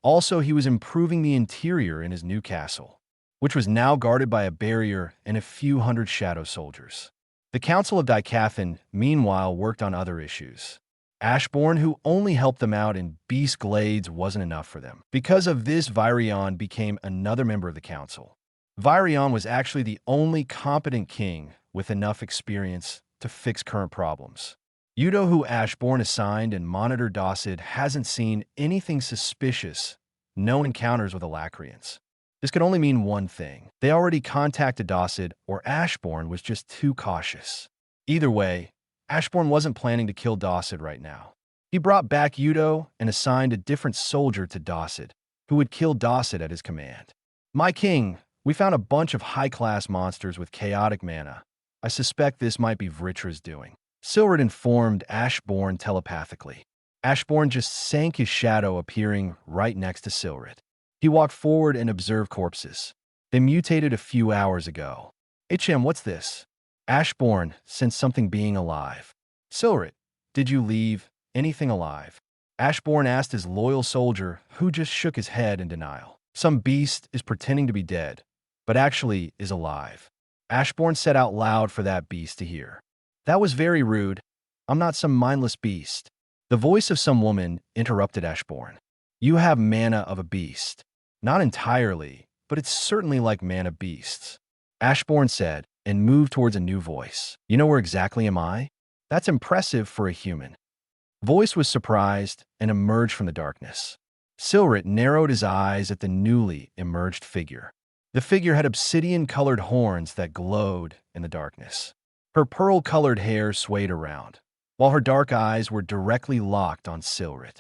Also, he was improving the interior in his new castle, which was now guarded by a barrier and a few hundred shadow soldiers. The Council of Dicathan, meanwhile, worked on other issues. Ashborn, who only helped them out in Beast Glades, wasn't enough for them. Because of this, Virion became another member of the council. Virion was actually the only competent king with enough experience to fix current problems. Udo, who Ashborn assigned and monitored Dossid, hasn't seen anything suspicious, no encounters with Alacrians. This could only mean one thing. They already contacted Dossid, or Ashborn was just too cautious. Either way, Ashborn wasn't planning to kill Dossid right now. He brought back Udo and assigned a different soldier to Dossid, who would kill Dossid at his command. My king, we found a bunch of high-class monsters with chaotic mana. I suspect this might be Vritra's doing. Silred informed Ashborn telepathically. Ashborn just sank his shadow, appearing right next to Silred. He walked forward and observed corpses. They mutated a few hours ago. HM, what's this? Ashborn sensed something being alive. Silred, did you leave anything alive? Ashborn asked his loyal soldier, who just shook his head in denial. Some beast is pretending to be dead, but actually is alive. Ashborn said out loud for that beast to hear. That was very rude. I'm not some mindless beast. The voice of some woman interrupted Ashborn. You have mana of a beast. Not entirely, but it's certainly like mana beasts. Ashborn said, and moved towards a new voice. You know where exactly am I? That's impressive for a human. Voice was surprised and emerged from the darkness. Silrit narrowed his eyes at the newly emerged figure. The figure had obsidian-colored horns that glowed in the darkness. Her pearl-colored hair swayed around, while her dark eyes were directly locked on Silrit.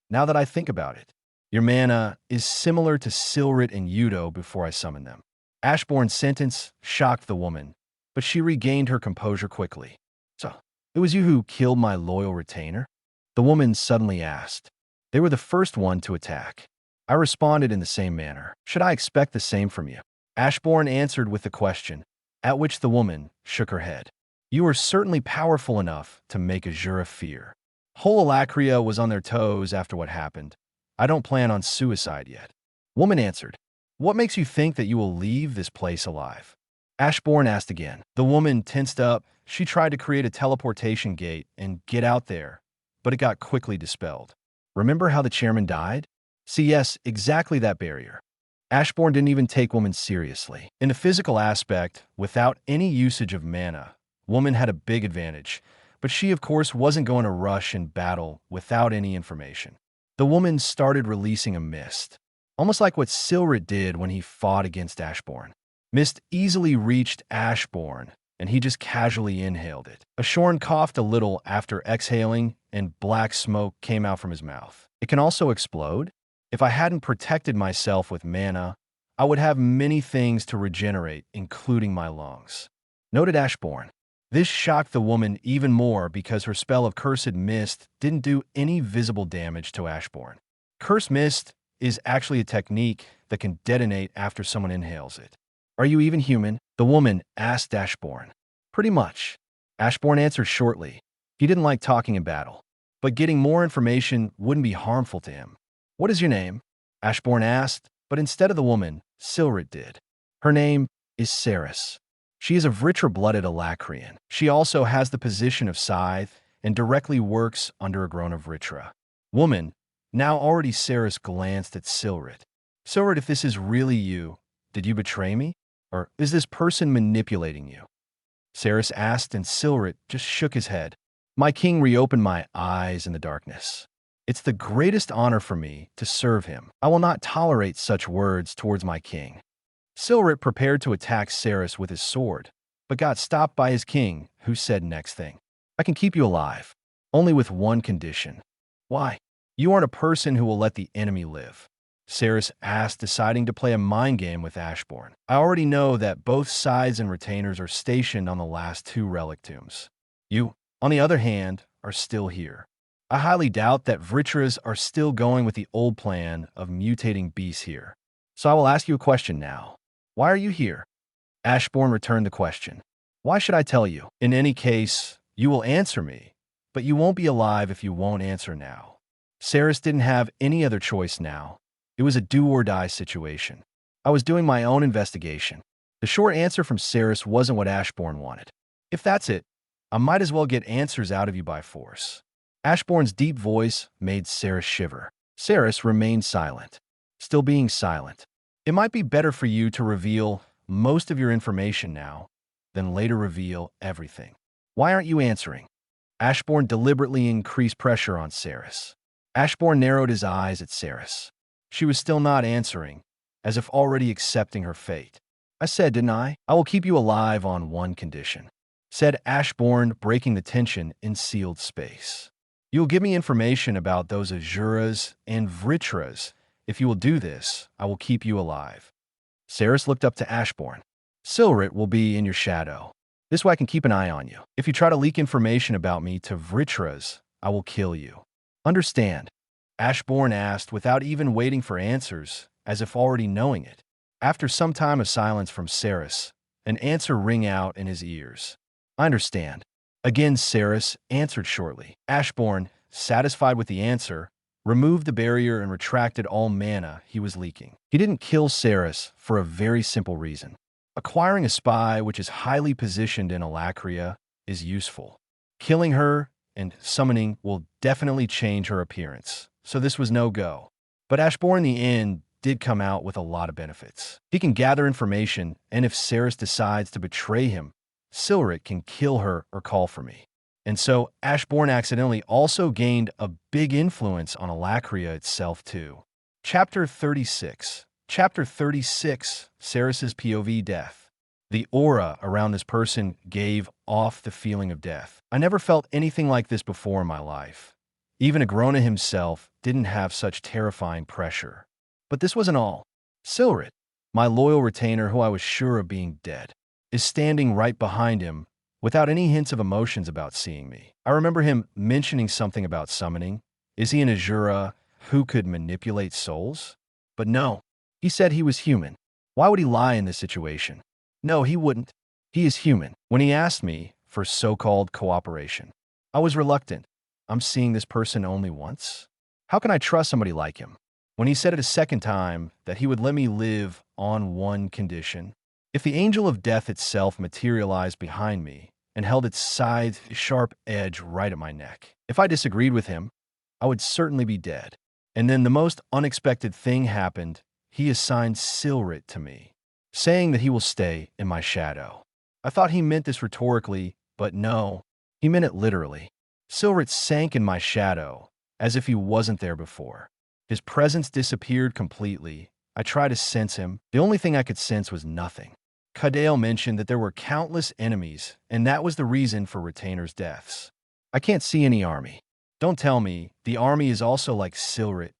Now that I think about it, your mana is similar to Silrit and Yudo before I summon them. Ashborn's sentence shocked the woman, but she regained her composure quickly. So, it was you who killed my loyal retainer? The woman suddenly asked. They were the first one to attack. I responded in the same manner. Should I expect the same from you? Ashborn answered with the question, at which the woman shook her head. You are certainly powerful enough to make Azura fear. Whole Alakria was on their toes after what happened. I don't plan on suicide yet. Woman answered, what makes you think that you will leave this place alive? Ashborn asked again. The woman tensed up. She tried to create a teleportation gate and get out there, but it got quickly dispelled. Remember how the chairman died? See, yes, exactly that barrier. Ashborn didn't even take woman seriously. In the physical aspect, without any usage of mana, woman had a big advantage, but she, of course, wasn't going to rush in battle without any information. The woman started releasing a mist, almost like what Silrit did when he fought against Ashborn. Mist easily reached Ashborn, and he just casually inhaled it. Ashborn coughed a little after exhaling, and black smoke came out from his mouth. It can also explode? If I hadn't protected myself with mana, I would have many things to regenerate, including my lungs. Noted Ashborn. This shocked the woman even more because her spell of Cursed Mist didn't do any visible damage to Ashborn. Cursed Mist is actually a technique that can detonate after someone inhales it. Are you even human? The woman asked Ashborn. Pretty much. Ashborn answered shortly. He didn't like talking in battle, but getting more information wouldn't be harmful to him. What is your name? Ashborn asked, but instead of the woman, Silrit did. Her name is Ceres. She is a Vritra-blooded Alacrian. She also has the position of Scythe and directly works under a groan of Vritra. Woman, now already Ceres glanced at Silrit. Silrit, if this is really you, did you betray me? Or is this person manipulating you? Ceres asked, and Silrit just shook his head. My king reopened my eyes in the darkness. It's the greatest honor for me to serve him. I will not tolerate such words towards my king. Silrit prepared to attack Ceres with his sword, but got stopped by his king, who said next thing. I can keep you alive, only with one condition. Why? You aren't a person who will let the enemy live. Ceres asked, deciding to play a mind game with Ashborn. I already know that both sides and retainers are stationed on the last two relic tombs. You, on the other hand, are still here. I highly doubt that Vritras are still going with the old plan of mutating beasts here. So I will ask you a question now. Why are you here? Ashborn returned the question. Why should I tell you? In any case, you will answer me, but you won't be alive if you won't answer now. Ceres didn't have any other choice now. It was a do-or-die situation. I was doing my own investigation. The short answer from Ceres wasn't what Ashborn wanted. If that's it, I might as well get answers out of you by force. Ashborn's deep voice made Ceres shiver. Ceres remained silent, still being silent. It might be better for you to reveal most of your information now, than later reveal everything. Why aren't you answering? Ashborn deliberately increased pressure on Ceres. Ashborn narrowed his eyes at Ceres. She was still not answering, as if already accepting her fate. I said, didn't I? I will keep you alive on one condition, said Ashborn, breaking the tension in sealed space. You'll give me information about those Azuras and Vritras. If you will do this, I will keep you alive. Ceres looked up to Ashborn. Silrit will be in your shadow. This way I can keep an eye on you. If you try to leak information about me to Vritras, I will kill you. Understand? Ashborn asked without even waiting for answers, as if already knowing it. After some time of silence from Ceres, an answer rang out in his ears. I understand. Again, Ceres answered shortly. Ashborn, satisfied with the answer, removed the barrier and retracted all mana he was leaking. He didn't kill Ceres for a very simple reason. Acquiring a spy which is highly positioned in Alakria is useful. Killing her and summoning will definitely change her appearance, so this was no go. But Ashborn in the end did come out with a lot of benefits. He can gather information, and if Ceres decides to betray him, Silrit can kill her or call for me. And so Ashborn accidentally also gained a big influence on Alacria itself too. Chapter 36. Chapter 36, Ceres's POV death. The aura around this person gave off the feeling of death. I never felt anything like this before in my life. Even Agrona himself didn't have such terrifying pressure. But this wasn't all. Silrit, my loyal retainer who I was sure of being dead, is standing right behind him without any hints of emotions about seeing me. I remember him mentioning something about summoning. Is he an Azura who could manipulate souls? But no, he said he was human. Why would he lie in this situation? No, he wouldn't. He is human. When he asked me for so-called cooperation, I was reluctant. I'm seeing this person only once? How can I trust somebody like him? When he said it a second time that he would let me live on one condition, if the angel of death itself materialized behind me and held its scythe-sharp edge right at my neck. If I disagreed with him, I would certainly be dead. And then the most unexpected thing happened. He assigned Silrit to me, saying that he will stay in my shadow. I thought he meant this rhetorically, but no, he meant it literally. Silrit sank in my shadow, as if he wasn't there before. His presence disappeared completely. I tried to sense him. The only thing I could sense was nothing. Kadale mentioned that there were countless enemies, and that was the reason for retainers' deaths. I can't see any army. Don't tell me the army is also like Silrit,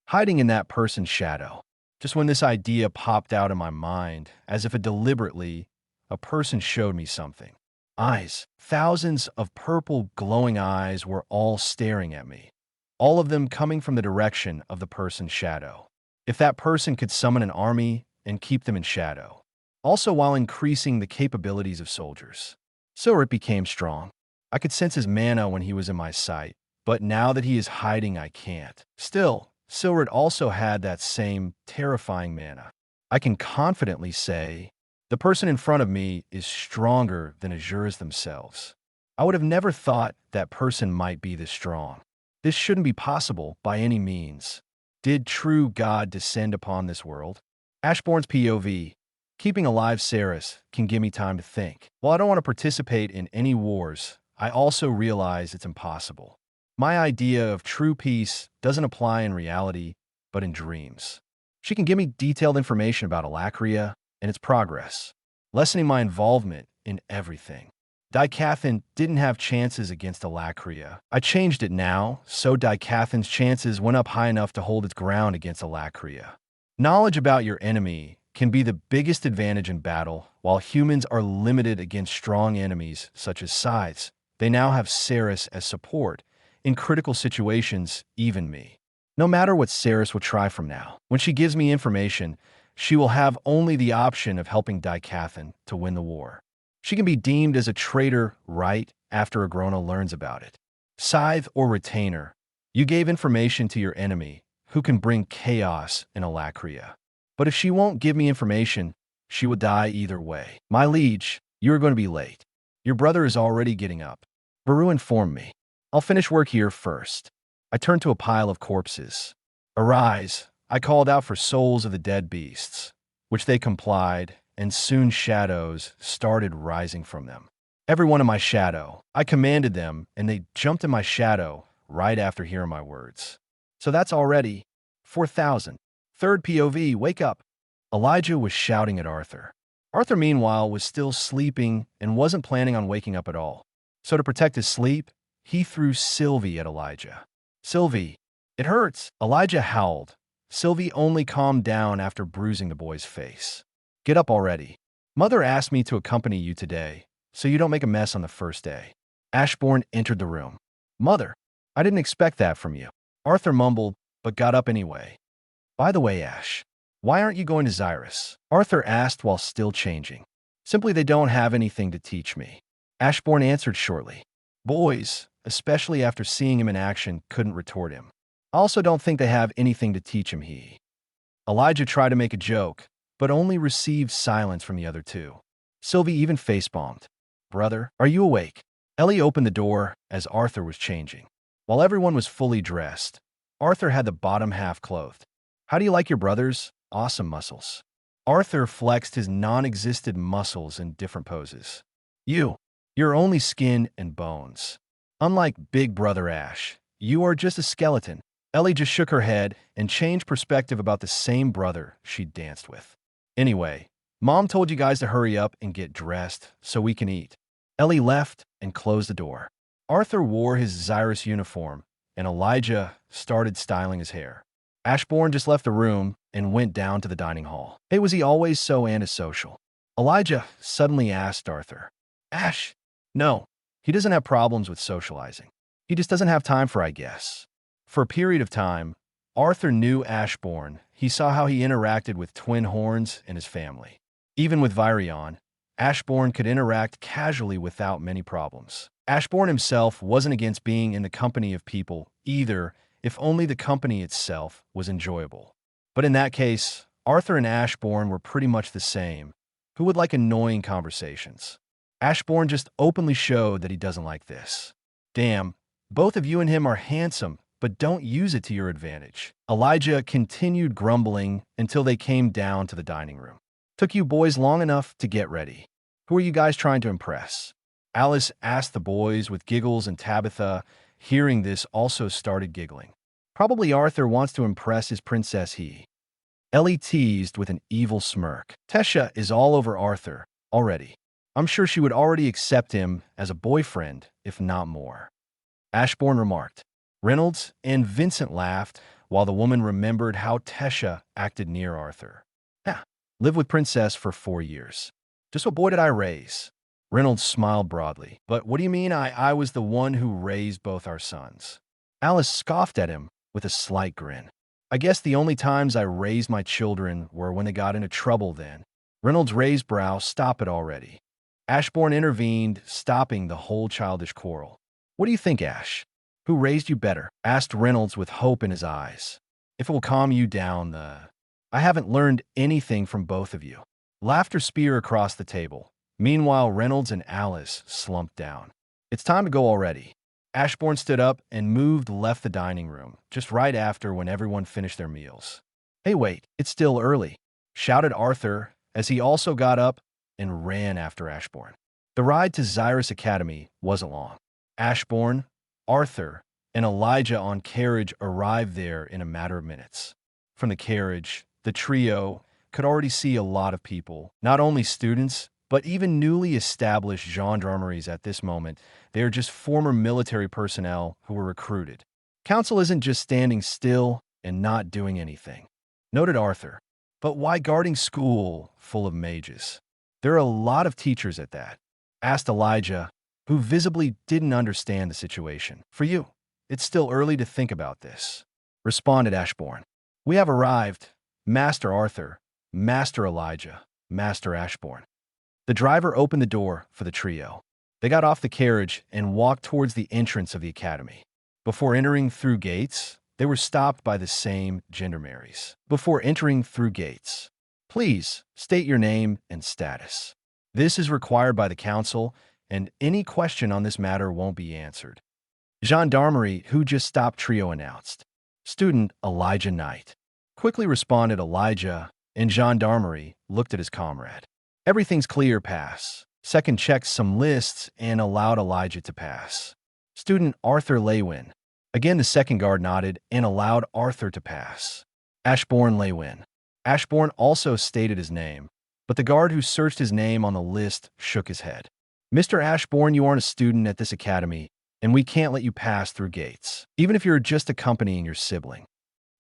hiding in that person's shadow. Just when this idea popped out in my mind, as if deliberately, a person showed me something. Eyes. Thousands of purple glowing eyes were all staring at me, all of them coming from the direction of the person's shadow. If that person could summon an army and keep them in shadow, also while increasing the capabilities of soldiers. Silrit became strong. I could sense his mana when he was in my sight, but now that he is hiding, I can't. Still, Silrit also had that same terrifying mana. I can confidently say, the person in front of me is stronger than Azuras themselves. I would have never thought that person might be this strong. This shouldn't be possible by any means. Did true God descend upon this world? Ashborn's POV. Keeping alive Ceres can give me time to think. While I don't want to participate in any wars, I also realize it's impossible. My idea of true peace doesn't apply in reality, but in dreams. She can give me detailed information about Alacria and its progress, lessening my involvement in everything. Dicathin didn't have chances against Alacria. I changed it now, so Dicathin's chances went up high enough to hold its ground against Alacria. Knowledge about your enemy can be the biggest advantage in battle. While humans are limited against strong enemies such as scythes, they now have Ceres as support. In critical situations, even me. No matter what Ceres will try from now, when she gives me information, she will have only the option of helping Dicathin to win the war. She can be deemed as a traitor right after Agrona learns about it. Scythe or retainer, you gave information to your enemy, who can bring chaos in Alacria. But if she won't give me information, she will die either way. My liege, you are going to be late. Your brother is already getting up. Varu informed me. I'll finish work here first. I turned to a pile of corpses. Arise, I called out for souls of the dead beasts, which they complied, and soon shadows started rising from them. Everyone in my shadow. I commanded them, and they jumped in my shadow right after hearing my words. So that's already 4,000. Third POV, wake up. Elijah was shouting at Arthur. Arthur, meanwhile, was still sleeping and wasn't planning on waking up at all. So to protect his sleep, he threw Sylvie at Elijah. Sylvie, it hurts. Elijah howled. Sylvie only calmed down after bruising the boy's face. Get up already. Mother asked me to accompany you today, so you don't make a mess on the first day. Ashborn entered the room. Mother, I didn't expect that from you. Arthur mumbled, but got up anyway. By the way, Ash, why aren't you going to Xyrus? Arthur asked while still changing. Simply they don't have anything to teach me. Ashborn answered shortly. Boys, especially after seeing him in action, couldn't retort him. I also don't think they have anything to teach him. Elijah tried to make a joke, but only received silence from the other two. Sylvie even face-bombed. Brother, are you awake? Ellie opened the door as Arthur was changing. While everyone was fully dressed, Arthur had the bottom half clothed. How do you like your brothers? Awesome muscles. Arthur flexed his non-existent muscles in different poses. You're only skin and bones. Unlike Big Brother Ash, you are just a skeleton. Ellie just shook her head and changed perspective about the same brother she danced with. Anyway, Mom told you guys to hurry up and get dressed so we can eat. Ellie left and closed the door. Arthur wore his Xyrus uniform, and Elijah started styling his hair. Ashborn just left the room and went down to the dining hall. Hey, was he always so antisocial? Elijah suddenly asked Arthur. Ash? No, he doesn't have problems with socializing. He just doesn't have time for, I guess. For a period of time, Arthur knew Ashborn. He saw how he interacted with Twin Horns and his family. Even with Virion, Ashborn could interact casually without many problems. Ashborn himself wasn't against being in the company of people either, if only the company itself was enjoyable. But in that case, Arthur and Ashborn were pretty much the same, who would like annoying conversations. Ashborn just openly showed that he doesn't like this. Damn, both of you and him are handsome, but don't use it to your advantage. Elijah continued grumbling until they came down to the dining room. Took you boys long enough to get ready. Who are you guys trying to impress? Alice asked the boys with giggles, and Tabitha, hearing this, also started giggling. Probably Arthur wants to impress his princess he. Ellie teased with an evil smirk. Tesha is all over Arthur already. I'm sure she would already accept him as a boyfriend, if not more. Ashborn remarked. Reynolds and Vincent laughed, while the woman remembered how Tesha acted near Arthur. Lived with Princess for 4 years. Just what boy did I raise? Reynolds smiled broadly. But what do you mean I was the one who raised both our sons? Alice scoffed at him with a slight grin. I guess the only times I raised my children were when they got into trouble then. Reynolds' raised brow. Stop it already. Ashborn intervened, stopping the whole childish quarrel. What do you think, Ash? Who raised you better? Asked Reynolds with hope in his eyes. If it will calm you down, I haven't learned anything from both of you. Laughter spear across the table. Meanwhile, Reynolds and Alice slumped down. It's time to go already. Ashborn stood up and left the dining room, just right after when everyone finished their meals. Hey, wait, it's still early, shouted Arthur as he also got up and ran after Ashborn. The ride to Xyrus Academy wasn't long. Ashborn, Arthur, and Elijah on carriage arrived there in a matter of minutes. From the carriage, the trio could already see a lot of people, not only students, but even newly established gendarmeries at this moment. They are just former military personnel who were recruited. Council isn't just standing still and not doing anything, noted Arthur. But why guarding school full of mages? There are a lot of teachers at that, asked Elijah, who visibly didn't understand the situation. For you, it's still early to think about this, responded Ashborn. We have arrived, Master Arthur, Master Elijah, Master Ashborn. The driver opened the door for the trio. They got off the carriage and walked towards the entrance of the academy. Before entering through gates, they were stopped by the same gendarmeries. Before entering through gates, please state your name and status. This is required by the council, and any question on this matter won't be answered. Gendarmerie, who just stopped trio, announced. Student Elijah Knight. Quickly responded Elijah, and Gendarmerie looked at his comrade. Everything's clear, pass. Second checked some lists and allowed Elijah to pass. Student Arthur Lewin. Again, the second guard nodded and allowed Arthur to pass. Ashborn Lewin. Ashborn also stated his name, but the guard who searched his name on the list shook his head. Mr. Ashborn, you aren't a student at this academy, and we can't let you pass through gates, even if you're just accompanying your sibling.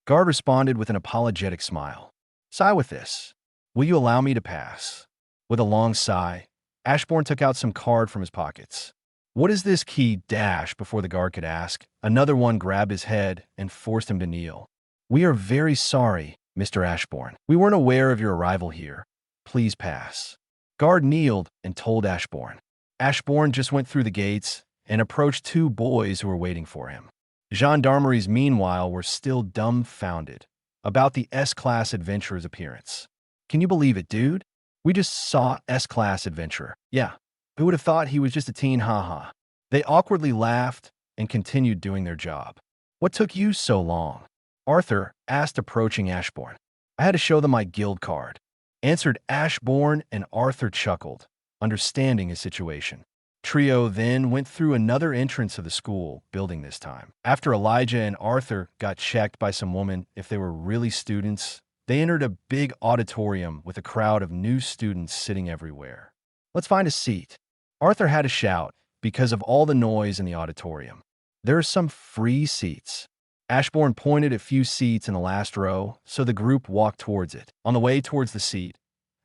Guard responded with an apologetic smile. Sigh with this. Will you allow me to pass? With a long sigh, Ashborn took out some card from his pockets. What is this key dash? Before the guard could ask, another one grabbed his head and forced him to kneel. We are very sorry, Mr. Ashborn. We weren't aware of your arrival here. Please pass. Guard kneeled and told Ashborn. Ashborn just went through the gates and approached two boys who were waiting for him. Gendarmeries, meanwhile, were still dumbfounded about the S-Class adventurer's appearance. Can you believe it, dude? We just saw S-Class adventurer. Yeah, who would have thought he was just a teen, haha. They awkwardly laughed and continued doing their job. What took you so long? Arthur asked, approaching Ashborn. I had to show them my guild card, answered Ashborn, and Arthur chuckled, understanding his situation. Trio then went through another entrance of the school building this time. After Elijah and Arthur got checked by some woman if they were really students, they entered a big auditorium with a crowd of new students sitting everywhere. Let's find a seat. Arthur had to shout because of all the noise in the auditorium. There are some free seats. Ashborn pointed at a few seats in the last row, so the group walked towards it. On the way towards the seat,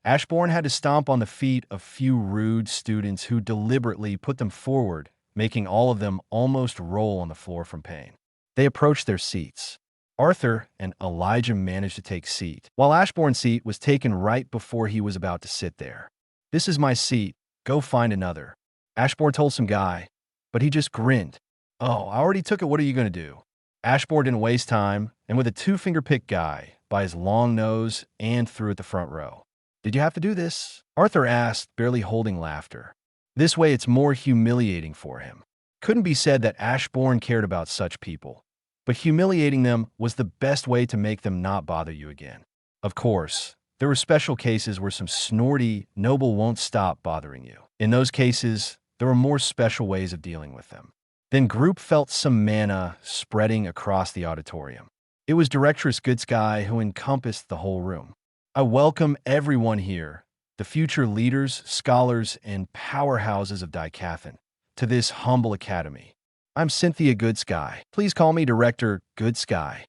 Ashborn had to stomp on the feet of few rude students who deliberately put them forward, making all of them almost roll on the floor from pain. They approached their seats. Arthur and Elijah managed to take seat, while Ashborn's seat was taken right before he was about to sit there. This is my seat. Go find another. Ashborn told some guy, but he just grinned. Oh, I already took it. What are you going to do? Ashborn didn't waste time, and with a two-finger pick guy by his long nose and threw at the front row. Did you have to do this? Arthur asked, barely holding laughter. This way it's more humiliating for him. Couldn't be said that Ashborn cared about such people, but humiliating them was the best way to make them not bother you again. Of course, there were special cases where some snorty noble won't stop bothering you. In those cases, there were more special ways of dealing with them. Then group felt some mana spreading across the auditorium. It was Directress Goodsky who encompassed the whole room. I welcome everyone here, the future leaders, scholars, and powerhouses of Dicathan, to this humble academy. I'm Cynthia Goodsky. Please call me Director Goodsky.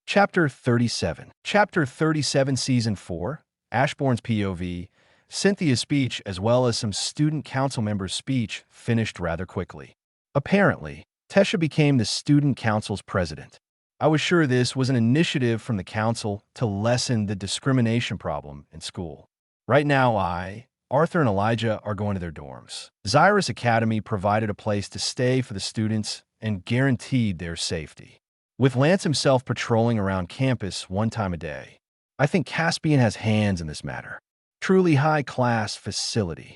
Chapter 37. Chapter 37, Season 4, Ashborn's POV. Cynthia's speech, as well as some student council members' speech, finished rather quickly. Apparently, Tesha became the student council's president. I was sure this was an initiative from the council to lessen the discrimination problem in school. Right now, Arthur and Elijah are going to their dorms. Xyrus Academy provided a place to stay for the students and guaranteed their safety, with Lance himself patrolling around campus one time a day. I think Caspian has hands in this matter. Truly high-class facility.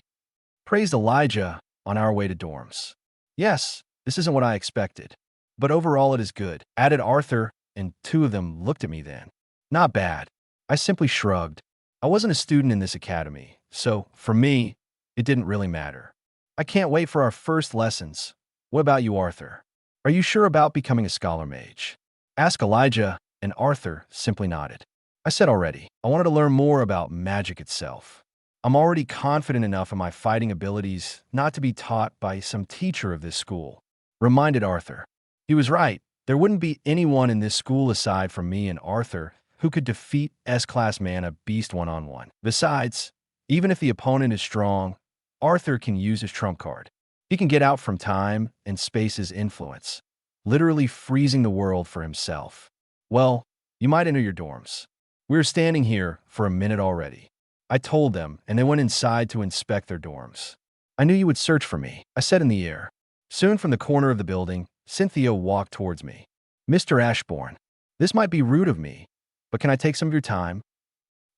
Praised Elijah on our way to dorms. Yes, this isn't what I expected, but overall it is good, added Arthur, and two of them looked at me then. Not bad. I simply shrugged. I wasn't a student in this academy, so for me, it didn't really matter. I can't wait for our first lessons. What about you, Arthur? Are you sure about becoming a scholar mage? Asked Elijah, and Arthur simply nodded. I said already, I wanted to learn more about magic itself. I'm already confident enough in my fighting abilities not to be taught by some teacher of this school, reminded Arthur. He was right. There wouldn't be anyone in this school aside from me and Arthur who could defeat S-Class Mana Beast one-on-one. Besides, even if the opponent is strong, Arthur can use his trump card. He can get out from time and space's influence, literally freezing the world for himself. Well, you might enter your dorms. We were standing here for a minute already. I told them, and they went inside to inspect their dorms. I knew you would search for me, I said in the air. Soon from the corner of the building, Cynthia walked towards me. Mr. Ashborn, this might be rude of me, but can I take some of your time?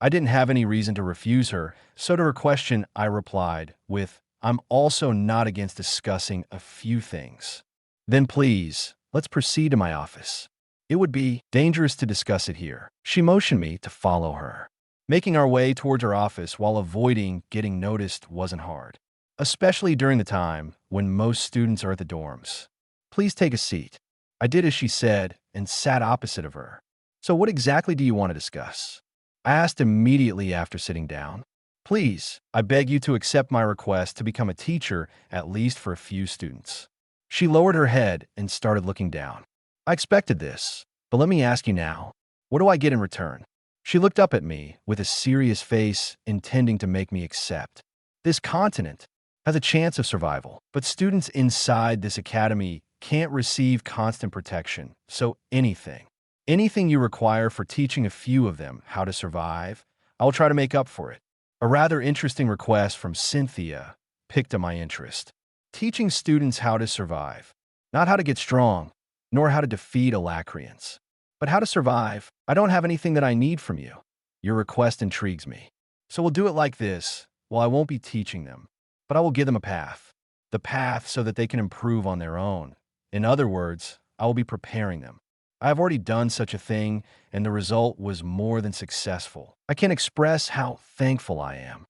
I didn't have any reason to refuse her, so to her question, I replied with, I'm also not against discussing a few things. Then please, let's proceed to my office. It would be dangerous to discuss it here. She motioned me to follow her. Making our way towards her office while avoiding getting noticed wasn't hard, especially during the time when most students are at the dorms. Please take a seat. I did as she said and sat opposite of her. So what exactly do you want to discuss? I asked immediately after sitting down. Please, I beg you to accept my request to become a teacher at least for a few students. She lowered her head and started looking down. I expected this, but let me ask you now, what do I get in return? She looked up at me with a serious face, intending to make me accept. This continent has a chance of survival, but students inside this academy can't receive constant protection, so anything you require for teaching a few of them how to survive, I'll try to make up for it. A rather interesting request from Cynthia piqued my interest. Teaching students how to survive, not how to get strong, nor how to defeat Alacrians, but how to survive. I don't have anything that I need from you. Your request intrigues me. So we'll do it like this. Well, I won't be teaching them, but I will give them a path. the path so that they can improve on their own. In other words, I will be preparing them. I have already done such a thing, and the result was more than successful. I can't express how thankful I am.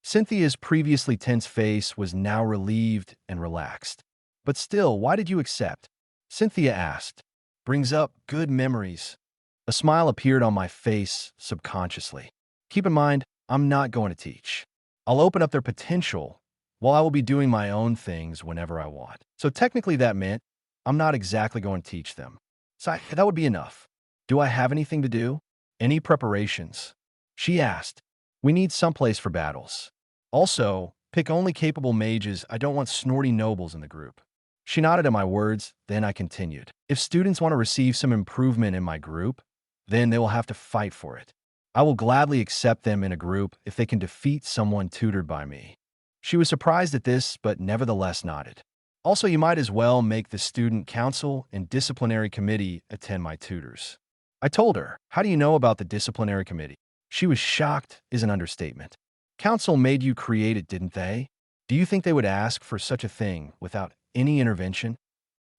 Cynthia's previously tense face was now relieved and relaxed. But still, why did you accept? Cynthia asked. Brings up good memories. A smile appeared on my face subconsciously. Keep in mind, I'm not going to teach. I'll open up their potential while I will be doing my own things whenever I want. So technically that meant I'm not exactly going to teach them. So that would be enough. Do I have anything to do? Any preparations? She asked. We need someplace for battles. Also, pick only capable mages. I don't want snorty nobles in the group. She nodded at my words, then I continued. If students want to receive some improvement in my group, then they will have to fight for it. I will gladly accept them in a group if they can defeat someone tutored by me. She was surprised at this, but nevertheless nodded. Also, you might as well make the student council and disciplinary committee attend my tutors. I told her, how do you know about the disciplinary committee? She was shocked is an understatement. Council made you create it, didn't they? Do you think they would ask for such a thing without any intervention?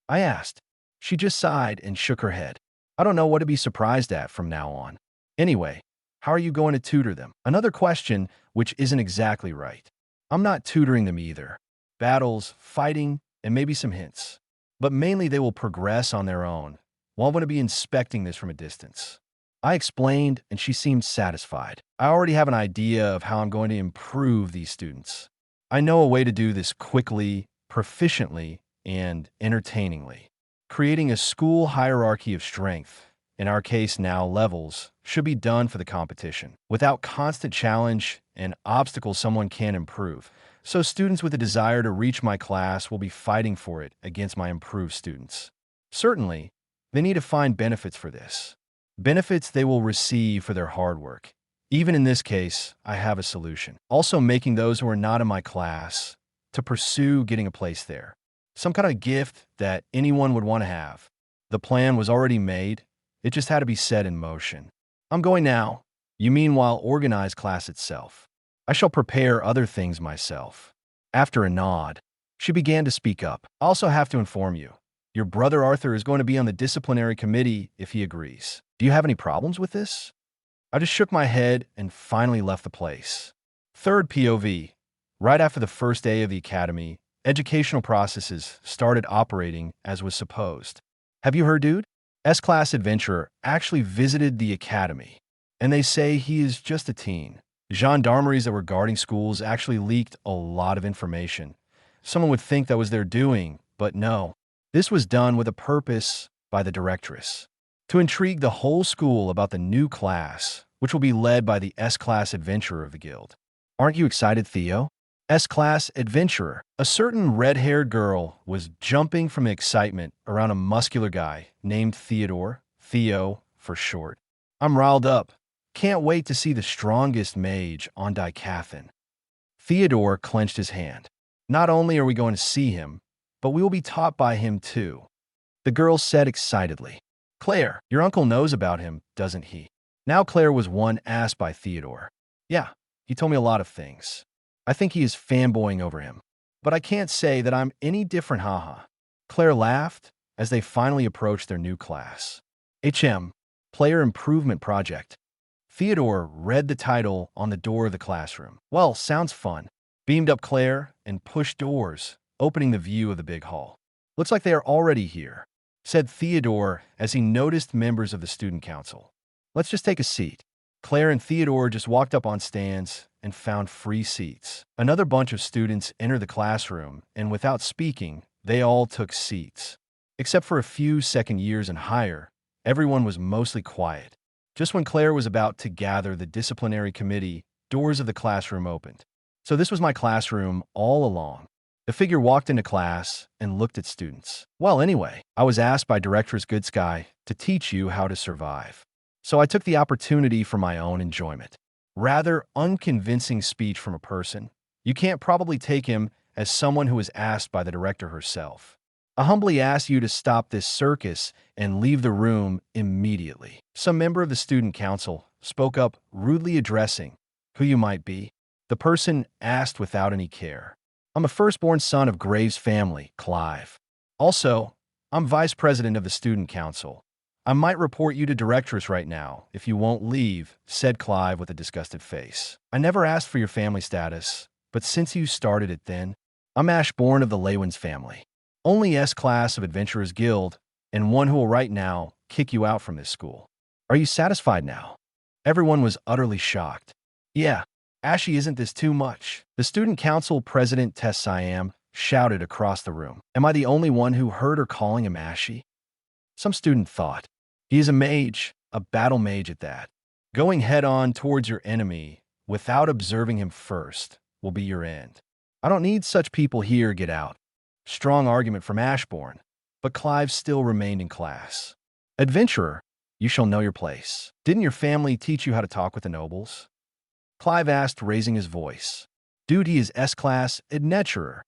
I asked. She just sighed and shook her head. I don't know what to be surprised at from now on. Anyway, how are you going to tutor them? Another question which isn't exactly right. I'm not tutoring them either. Battles, fighting, and maybe some hints. But mainly they will progress on their own, while I'm going to be inspecting this from a distance. I explained, and she seemed satisfied. I already have an idea of how I'm going to improve these students. I know a way to do this quickly, proficiently, and entertainingly. Creating a school hierarchy of strength, in our case now levels, should be done for the competition. Without constant challenge and obstacles, someone can improve. So students with a desire to reach my class will be fighting for it against my improved students. Certainly, they need to find benefits for this. Benefits they will receive for their hard work. Even in this case, I have a solution. Also making those who are not in my class to pursue getting a place there. Some kind of gift that anyone would want to have. The plan was already made. It just had to be set in motion. I'm going now. You meanwhile organize class itself. I shall prepare other things myself. After a nod, she began to speak up. I also have to inform you. Your brother Arthur is going to be on the disciplinary committee if he agrees. Do you have any problems with this? I just shook my head and finally left the place. Third POV. Right after the first day of the academy, educational processes started operating as was supposed. Have you heard, dude? S-Class Adventurer actually visited the academy, and they say he is just a teen. Gendarmeries that were guarding schools actually leaked a lot of information. Someone would think that was their doing, but no. This was done with a purpose by the directress. To intrigue the whole school about the new class, which will be led by the S-Class Adventurer of the Guild. Aren't you excited, Theo? S-Class Adventurer. A certain red-haired girl was jumping from excitement around a muscular guy named Theodore, Theo for short. I'm riled up. Can't wait to see the strongest mage on Dicathan. Theodore clenched his hand. Not only are we going to see him, but we will be taught by him too. The girl said excitedly. Claire, your uncle knows about him, doesn't he? Now Claire was one asked by Theodore. Yeah, he told me a lot of things. I think he is fanboying over him. But I can't say that I'm any different, haha. Claire laughed as they finally approached their new class. HM, Player Improvement Project. Theodore read the title on the door of the classroom. Well, sounds fun. Beamed up Claire and pushed doors, opening the view of the big hall. Looks like they are already here, said Theodore as he noticed members of the student council. Let's just take a seat. Claire and Theodore just walked up on stands and found free seats. Another bunch of students entered the classroom, and without speaking, they all took seats. Except for a few second years and higher, everyone was mostly quiet. Just when Claire was about to gather the disciplinary committee, doors of the classroom opened. So this was my classroom all along. The figure walked into class and looked at students. Well, anyway, I was asked by Directress Goodsky to teach you how to survive. So I took the opportunity for my own enjoyment. Rather unconvincing speech from a person. You can't probably take him as someone who was asked by the director herself. I humbly ask you to stop this circus and leave the room immediately. Some member of the student council spoke up, rudely addressing who you might be. The person asked without any care. I'm a firstborn son of Graves' family, Clive. Also, I'm vice president of the student council. I might report you to directress right now if you won't leave, said Clive with a disgusted face. I never asked for your family status, but since you started it then, I'm Ashborn of the Leywins family. Only S-class of Adventurers Guild, and one who will right now kick you out from this school. Are you satisfied now? Everyone was utterly shocked. Yeah, Ashy, isn't this too much? The student council president Tess Siam shouted across the room. Am I the only one who heard her calling him Ashy? Some student thought. He is a mage, a battle mage at that. Going head-on towards your enemy without observing him first will be your end. I don't need such people here, get out. Strong argument from Ashborn, but Clive still remained in class. Adventurer, you shall know your place. Didn't your family teach you how to talk with the nobles? Clive asked, raising his voice. Duty is S-class adventurer.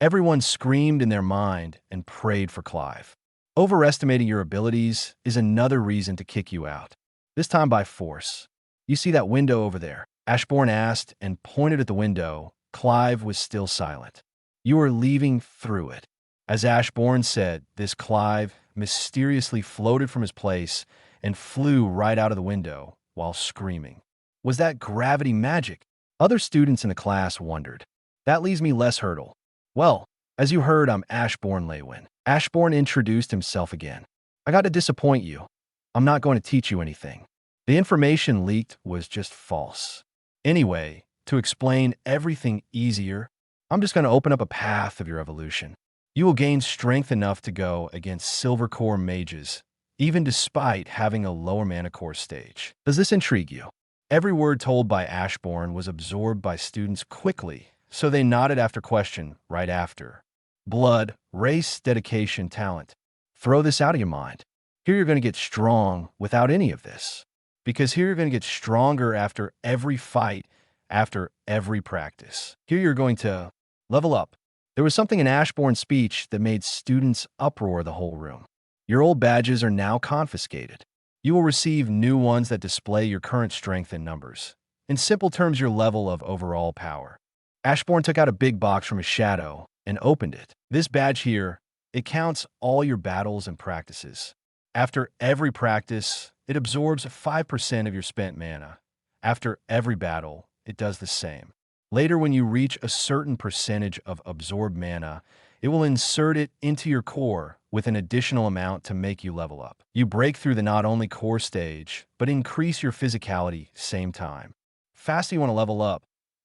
Everyone screamed in their mind and prayed for Clive. Overestimating your abilities is another reason to kick you out. This time by force. You see that window over there? Ashborn asked and pointed at the window. Clive was still silent. You are leaving through it. As Ashborn said, this Clive mysteriously floated from his place and flew right out of the window while screaming. Was that gravity magic? Other students in the class wondered. That leaves me less hurdle. Well, as you heard, I'm Ashborn Leywin. Ashborn introduced himself again. I got to disappoint you. I'm not going to teach you anything. The information leaked was just false. Anyway, to explain everything easier, I'm just going to open up a path of your evolution. You will gain strength enough to go against Silver Core mages, even despite having a lower mana core stage. Does this intrigue you? Every word told by Ashborn was absorbed by students quickly, so they nodded after question right after. Blood, race, dedication, talent. Throw this out of your mind. Here you're going to get strong without any of this. Because here you're going to get stronger after every fight, after every practice. Here you're going to level up. There was something in Ashborn's speech that made students uproar the whole room. Your old badges are now confiscated. You will receive new ones that display your current strength and numbers. In simple terms, your level of overall power. Ashborn took out a big box from his shadow and opened it. This badge here, it counts all your battles and practices. After every practice, it absorbs 5% of your spent mana. After every battle, it does the same. Later, when you reach a certain percentage of absorbed mana, it will insert it into your core with an additional amount to make you level up. You break through the not only core stage, but increase your physicality same time. Faster you want to level up,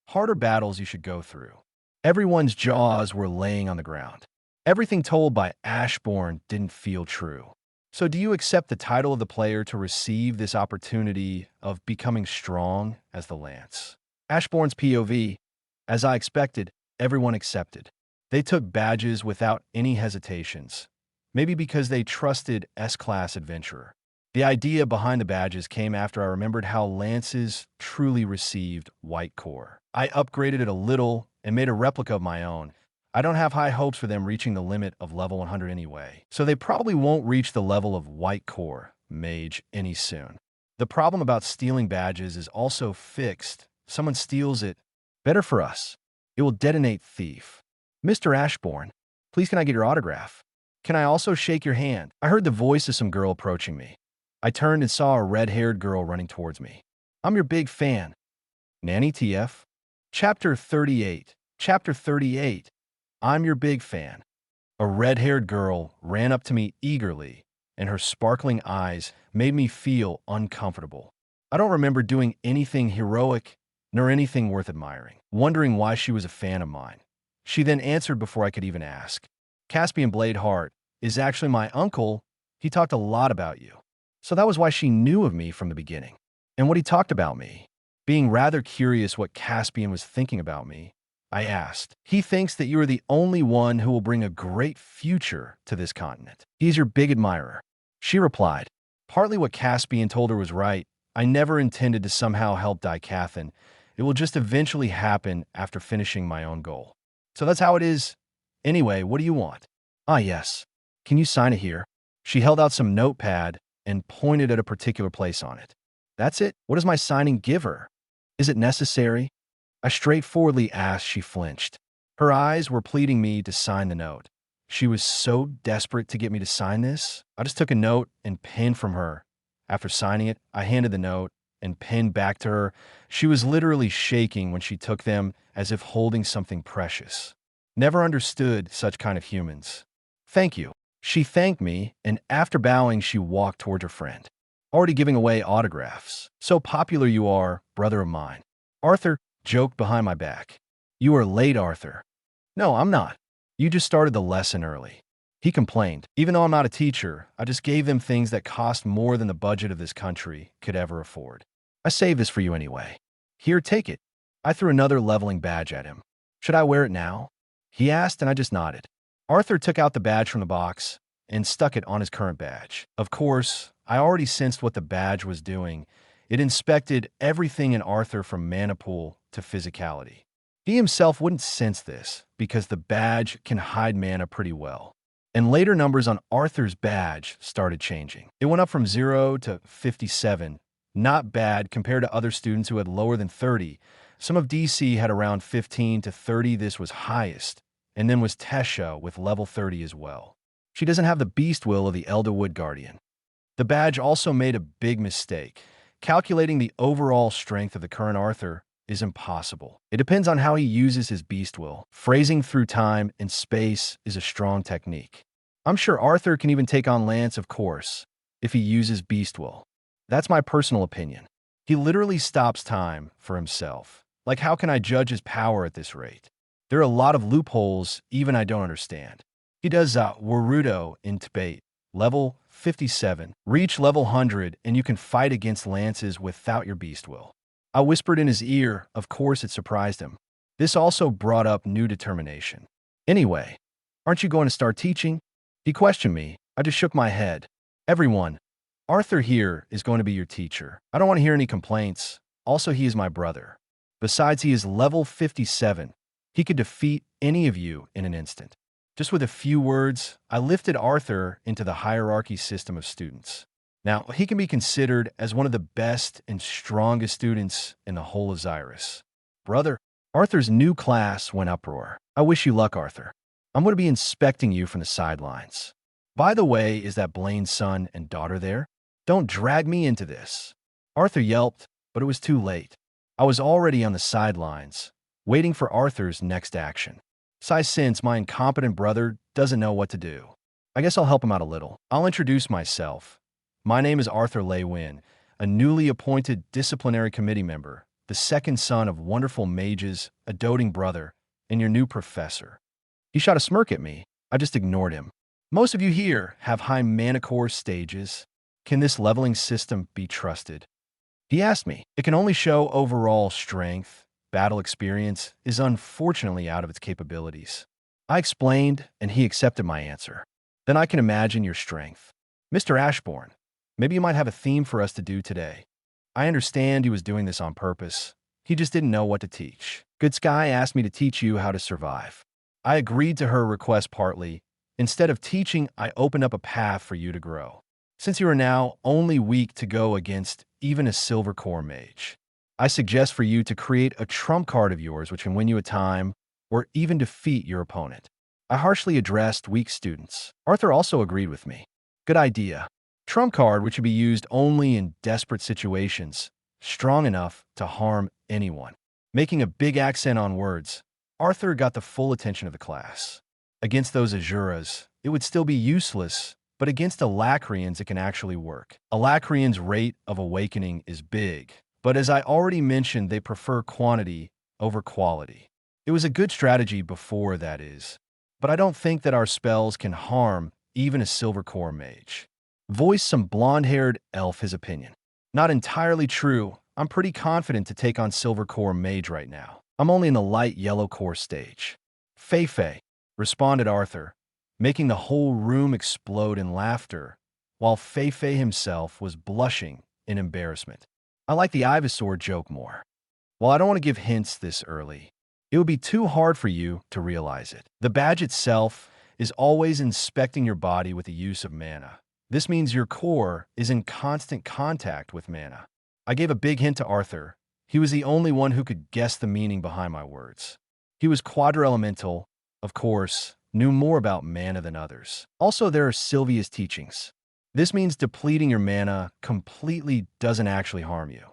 harder battles you should go through. Everyone's jaws were laying on the ground. Everything told by Ashborn didn't feel true. So do you accept the title of the player to receive this opportunity of becoming strong as the Lance? Ashborn's POV, as I expected, everyone accepted. They took badges without any hesitations, maybe because they trusted S-class adventurer. The idea behind the badges came after I remembered how Lances truly received white core. I upgraded it a little and made a replica of my own. I don't have high hopes for them reaching the limit of level 100 anyway, so they probably won't reach the level of white core mage any soon. The problem about stealing badges is also fixed. Someone steals it. Better for us. It will detonate thief. Mr. Ashborn, please can I get your autograph? Can I also shake your hand? I heard the voice of some girl approaching me. I turned and saw a red-haired girl running towards me. I'm your big fan. Nanny TF? Chapter 38. Chapter 38. I'm your big fan. A red-haired girl ran up to me eagerly, and her sparkling eyes made me feel uncomfortable. I don't remember doing anything heroic nor anything worth admiring, wondering why she was a fan of mine. She then answered before I could even ask. Caspian Bladeheart is actually my uncle. He talked a lot about you. So that was why she knew of me from the beginning. And what he talked about me. Being rather curious what Caspian was thinking about me, I asked. He thinks that you are the only one who will bring a great future to this continent. He is your big admirer. She replied. Partly what Caspian told her was right. I never intended to somehow help Dicathan. It will just eventually happen after finishing my own goal. So that's how it is. Anyway, what do you want? Ah, yes. Can you sign it here? She held out some notepad and pointed at a particular place on it. That's it? What does my signing give her? Is it necessary? I straightforwardly asked. She flinched. Her eyes were pleading me to sign the note. She was so desperate to get me to sign this. I just took a note and pen from her. After signing it, I handed the note and pen back to her. She was literally shaking when she took them, as if holding something precious. Never understood such kind of humans. Thank you. She thanked me, and after bowing, she walked toward her friend. Already giving away autographs. So popular you are, brother of mine. Arthur joked behind my back. You are late, Arthur. No, I'm not. You just started the lesson early. He complained. Even though I'm not a teacher, I just gave them things that cost more than the budget of this country could ever afford. I saved this for you anyway. Here, take it. I threw another leveling badge at him. Should I wear it now? He asked, and I just nodded. Arthur took out the badge from the box and stuck it on his current badge. Of course, I already sensed what the badge was doing. It inspected everything in Arthur from mana pool to physicality. He himself wouldn't sense this because the badge can hide mana pretty well. And later numbers on Arthur's badge started changing. It went up from 0 to 57. Not bad compared to other students who had lower than 30. Some of DC had around 15 to 30. This was highest. And then was Tesha with level 30 as well. She doesn't have the beast will of the Elderwood Guardian. The badge also made a big mistake. Calculating the overall strength of the current Arthur is impossible. It depends on how he uses his beast will. Phrasing through time and space is a strong technique. I'm sure Arthur can even take on Lance, of course, if he uses beast will. That's my personal opinion. He literally stops time for himself. Like, how can I judge his power at this rate? There are a lot of loopholes even I don't understand. He does Warudo in TBATE, level 57. Reach level 100 and you can fight against lances without your beast will. I whispered in his ear. Of course, it surprised him. This also brought up new determination. Anyway, aren't you going to start teaching? He questioned me. I just shook my head. Everyone, Arthur here is going to be your teacher. I don't want to hear any complaints. Also, he is my brother. Besides, he is level 57. He could defeat any of you in an instant. Just with a few words, I lifted Arthur into the hierarchy system of students. Now, he can be considered as one of the best and strongest students in the whole of Xyrus. Brother, Arthur's new class went uproar. I wish you luck, Arthur. I'm going to be inspecting you from the sidelines. By the way, is that Blaine's son and daughter there? Don't drag me into this. Arthur yelped, but it was too late. I was already on the sidelines, waiting for Arthur's next action. So I sense my incompetent brother doesn't know what to do. I guess I'll help him out a little. I'll introduce myself. My name is Arthur Lewin, a newly appointed disciplinary committee member, the second son of wonderful mages, a doting brother, and your new professor. He shot a smirk at me. I just ignored him. Most of you here have high mana core stages. Can this leveling system be trusted? He asked me. It can only show overall strength. Battle experience is unfortunately out of its capabilities. I explained, and he accepted my answer. Then I can imagine your strength. Mr. Ashborn, maybe you might have a theme for us to do today. I understand he was doing this on purpose. He just didn't know what to teach. Good Sky asked me to teach you how to survive. I agreed to her request partly. Instead of teaching, I opened up a path for you to grow. Since you are now only weak to go against even a silver core mage, I suggest for you to create a trump card of yours which can win you a time or even defeat your opponent. I harshly addressed weak students. Arthur also agreed with me. Good idea. Trump card which would be used only in desperate situations, strong enough to harm anyone. Making a big accent on words, Arthur got the full attention of the class. Against those Azuras, it would still be useless, but against Alacrians it can actually work. Alacrians' rate of awakening is big, but as I already mentioned, they prefer quantity over quality. It was a good strategy before, that is, but I don't think that our spells can harm even a silver core mage. Voiced some blonde-haired elf his opinion. Not entirely true. I'm pretty confident to take on silver core mage right now. I'm only in the light yellow core stage. Fei, responded Arthur, making the whole room explode in laughter, while Fei himself was blushing in embarrassment. I like the Ivysaur joke more. While I don't want to give hints this early, it would be too hard for you to realize it. The badge itself is always inspecting your body with the use of mana. This means your core is in constant contact with mana. I gave a big hint to Arthur. He was the only one who could guess the meaning behind my words. He was quadri-elemental, of course, knew more about mana than others. Also, there are Sylvia's teachings. This means depleting your mana completely doesn't actually harm you.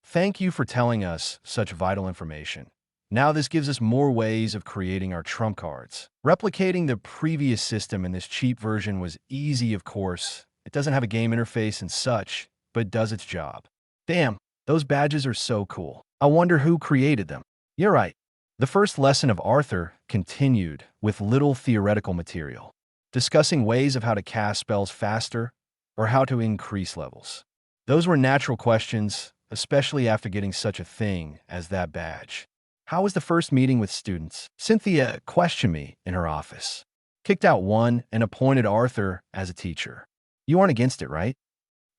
Thank you for telling us such vital information. Now this gives us more ways of creating our trump cards. Replicating the previous system in this cheap version was easy, of course. It doesn't have a game interface and such, but it does its job. Damn, those badges are so cool. I wonder who created them. You're right. The first lesson of Arthur continued with little theoretical material, discussing ways of how to cast spells faster or how to increase levels. Those were natural questions, especially after getting such a thing as that badge. How was the first meeting with students? Cynthia questioned me in her office, kicked out one, and appointed Arthur as a teacher. You aren't against it, right?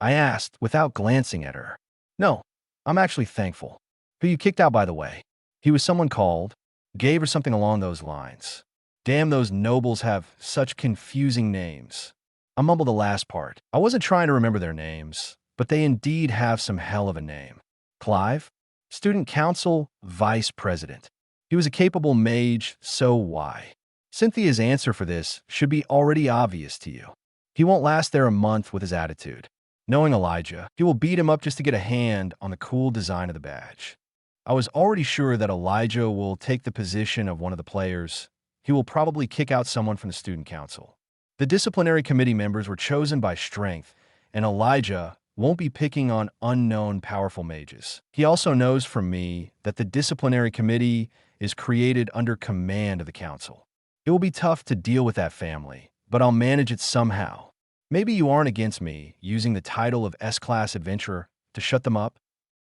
I asked without glancing at her. No, I'm actually thankful. Who you kicked out, by the way? He was someone called, Gave or something along those lines. Damn, those nobles have such confusing names. I mumbled the last part. I wasn't trying to remember their names, but they indeed have some hell of a name. Clive? Student Council Vice President. He was a capable mage, so why? Cynthia's answer for this should be already obvious to you. He won't last there a month with his attitude. Knowing Elijah, he will beat him up just to get a hand on the cool design of the badge. I was already sure that Elijah will take the position of one of the players. He will probably kick out someone from the student council. The disciplinary committee members were chosen by strength, and Elijah won't be picking on unknown powerful mages. He also knows from me that the disciplinary committee is created under command of the council. It will be tough to deal with that family, but I'll manage it somehow. Maybe you aren't against me using the title of S-Class Adventurer to shut them up?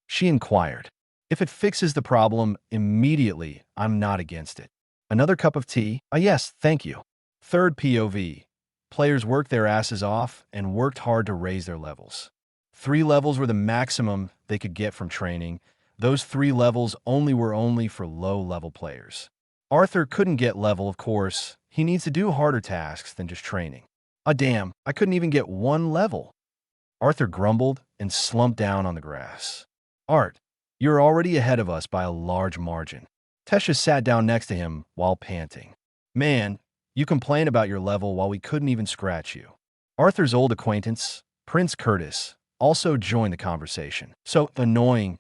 She inquired. If it fixes the problem immediately, I'm not against it. Another cup of tea? Yes, thank you. Third POV. Players worked their asses off and worked hard to raise their levels. 3 levels were the maximum they could get from training. Those 3 levels were only for low-level players. Arthur couldn't get level, of course. He needs to do harder tasks than just training. Damn, I couldn't even get 1 level. Arthur grumbled and slumped down on the grass. Art, you're already ahead of us by a large margin. Tesha sat down next to him while panting. Man, you complain about your level while we couldn't even scratch you. Arthur's old acquaintance, Prince Curtis, also joined the conversation. So annoying.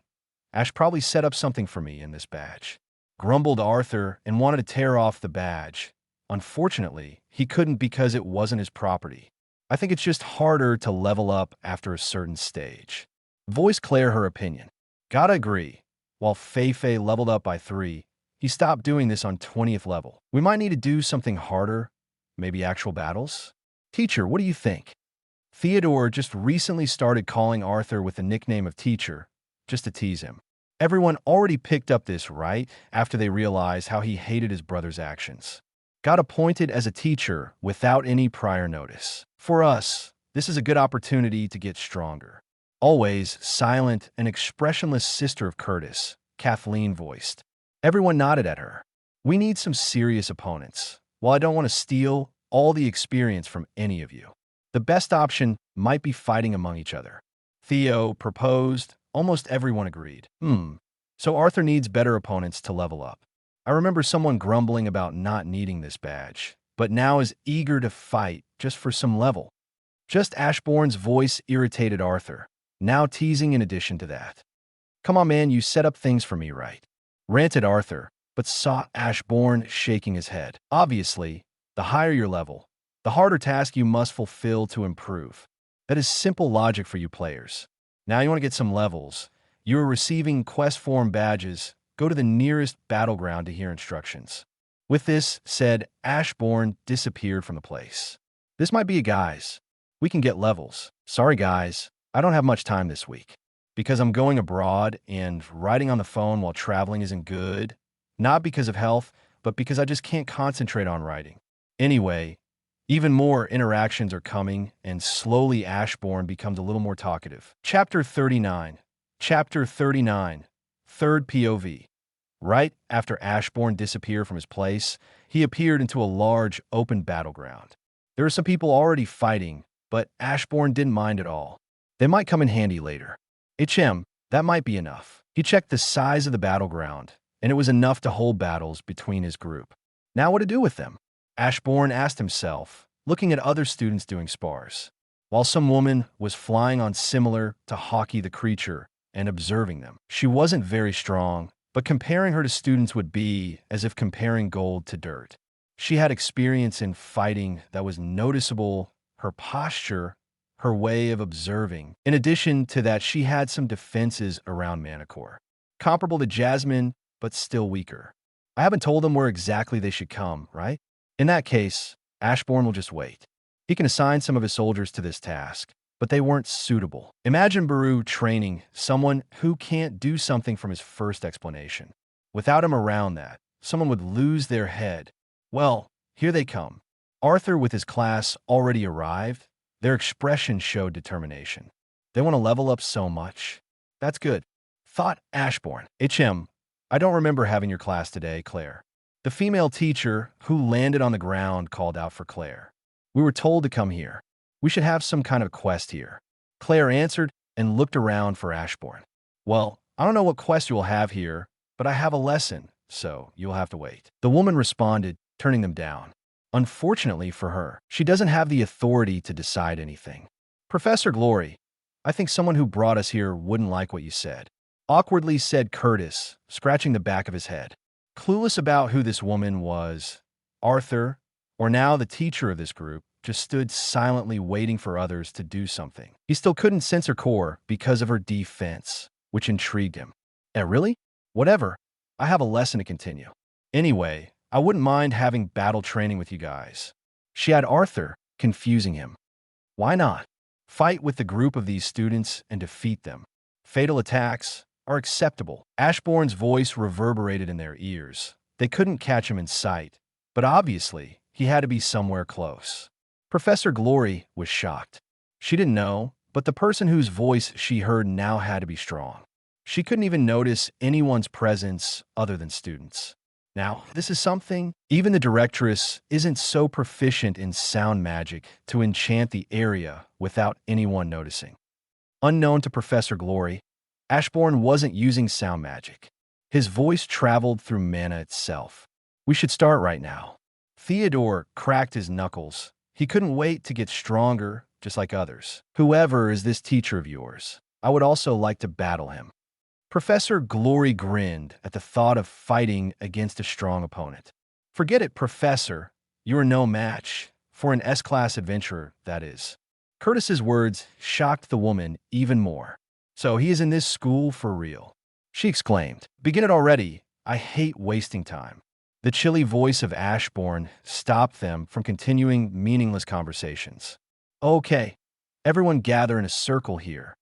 Ash probably set up something for me in this badge. Grumbled Arthur and wanted to tear off the badge. Unfortunately, he couldn't because it wasn't his property. I think it's just harder to level up after a certain stage. Voiced Claire her opinion. Gotta agree. While Fei leveled up by 3, he stopped doing this on 20th level. We might need to do something harder, maybe actual battles? Teacher, what do you think? Theodore just recently started calling Arthur with the nickname of Teacher, just to tease him. Everyone already picked up this, right, after they realized how he hated his brother's actions. Got appointed as a teacher without any prior notice. For us, this is a good opportunity to get stronger. Always silent and expressionless sister of Curtis, Kathleen voiced. Everyone nodded at her. We need some serious opponents. While I don't want to steal all the experience from any of you, the best option might be fighting among each other. Theo proposed. Almost everyone agreed. So Arthur needs better opponents to level up. I remember someone grumbling about not needing this badge, but now is eager to fight just for some level. Just Ashborn's voice irritated Arthur, now teasing in addition to that. Come on, man, you set up things for me, right? Ranted Arthur, but saw Ashborn shaking his head. Obviously, the higher your level, the harder task you must fulfill to improve. That is simple logic for you players. Now you want to get some levels. You are receiving quest form badges. Go to the nearest battleground to hear instructions. With this said, Ashborn disappeared from the place. This might be a guys. We can get levels. Sorry guys, I don't have much time this week. Because I'm going abroad and writing on the phone while traveling isn't good. Not because of health, but because I just can't concentrate on writing. Anyway, even more interactions are coming, and slowly Ashborn becomes a little more talkative. Chapter 39. Chapter 39. Third POV. Right after Ashborn disappeared from his place, he appeared into a large, open battleground. There were some people already fighting, but Ashborn didn't mind at all. They might come in handy later. HM, that might be enough. He checked the size of the battleground, and it was enough to hold battles between his group. Now what to do with them? Ashborn asked himself, looking at other students doing spars, while some woman was flying on similar to Hawkeye the creature and observing them. She wasn't very strong, but comparing her to students would be as if comparing gold to dirt. She had experience in fighting that was noticeable, her posture, her way of observing. In addition to that, she had some defenses around Manicore, comparable to Jasmine, but still weaker. I haven't told them where exactly they should come, right? In that case, Ashborn will just wait. He can assign some of his soldiers to this task, but they weren't suitable. Imagine Baru training someone who can't do something from his first explanation. Without him around that, someone would lose their head. Well, here they come. Arthur with his class already arrived. Their expression showed determination. They want to level up so much. That's good. Thought Ashborn. HM, I don't remember having your class today, Claire. The female teacher who landed on the ground called out for Claire. We were told to come here. We should have some kind of quest here. Claire answered and looked around for Ashborn. Well, I don't know what quest you will have here, but I have a lesson, so you'll have to wait. The woman responded, turning them down. Unfortunately for her, she doesn't have the authority to decide anything. Professor Glory, I think someone who brought us here wouldn't like what you said. Awkwardly said Curtis, scratching the back of his head. Clueless about who this woman was, Arthur, or now the teacher of this group, just stood silently waiting for others to do something. He still couldn't sense her core because of her defense, which intrigued him. Really? Whatever. I have a lesson to continue. Anyway, I wouldn't mind having battle training with you guys. She had Arthur, confusing him. Why not? Fight with the group of these students and defeat them. Fatal attacks are acceptable. Ashborn's voice reverberated in their ears. They couldn't catch him in sight, but obviously, he had to be somewhere close. Professor Glory was shocked. She didn't know, but the person whose voice she heard now had to be strong. She couldn't even notice anyone's presence other than students. Now, this is something, even the directress isn't so proficient in sound magic to enchant the area without anyone noticing. Unknown to Professor Glory, Ashborn wasn't using sound magic. His voice traveled through mana itself. We should start right now. Theodore cracked his knuckles. He couldn't wait to get stronger, just like others. Whoever is this teacher of yours, I would also like to battle him. Professor Glory grinned at the thought of fighting against a strong opponent. Forget it, Professor. You are no match. For an S-class adventurer, that is. Curtis's words shocked the woman even more. So he is in this school for real. She exclaimed, "Begin it already. I hate wasting time." The chilly voice of Ashborn stopped them from continuing meaningless conversations. Okay, everyone gather in a circle here.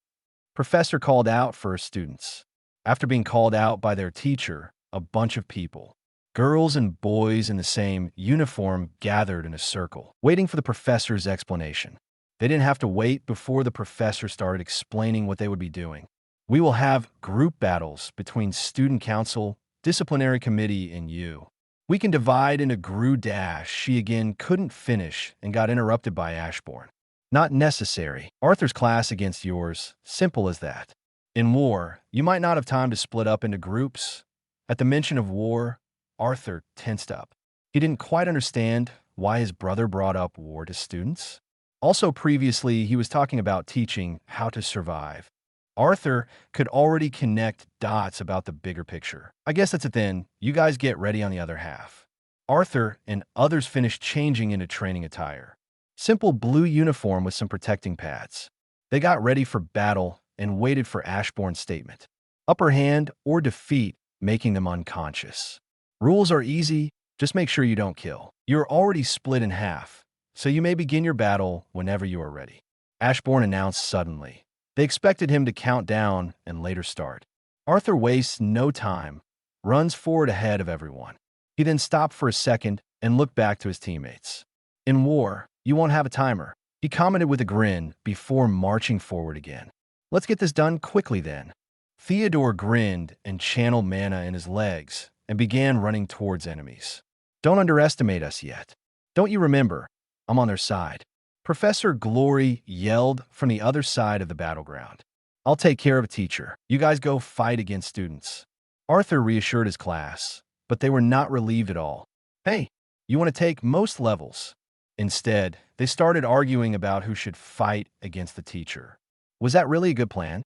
Professor called out for her students. After being called out by their teacher, a bunch of people, girls and boys in the same uniform, gathered in a circle, waiting for the professor's explanation. They didn't have to wait before the professor started explaining what they would be doing. We will have group battles between student council, disciplinary committee, and you. We can divide into Gru Dash. She again couldn't finish and got interrupted by Ashborn. Not necessary. Arthur's class against yours. Simple as that. In war, you might not have time to split up into groups. At the mention of war, Arthur tensed up. He didn't quite understand why his brother brought up war to students. Also previously, he was talking about teaching how to survive. Arthur could already connect dots about the bigger picture. I guess that's it then. You guys get ready on the other half. Arthur and others finished changing into training attire. Simple blue uniform with some protecting pads. They got ready for battle and waited for Ashborn's statement. Upper hand or defeat, making them unconscious. Rules are easy, just make sure you don't kill. You're already split in half, so you may begin your battle whenever you are ready. Ashborn announced suddenly. They expected him to count down and later start. Arthur wastes no time, runs forward ahead of everyone. He then stopped for a second and looked back to his teammates. In war, you won't have a timer, he commented with a grin before marching forward again. Let's get this done quickly then. Theodore grinned and channeled mana in his legs and began running towards enemies. Don't underestimate us yet. Don't you remember, I'm on their side. Professor Glory yelled from the other side of the battleground. I'll take care of a teacher. You guys go fight against students. Arthur reassured his class, but they were not relieved at all. Hey, you want to take most levels? Instead, they started arguing about who should fight against the teacher. Was that really a good plan?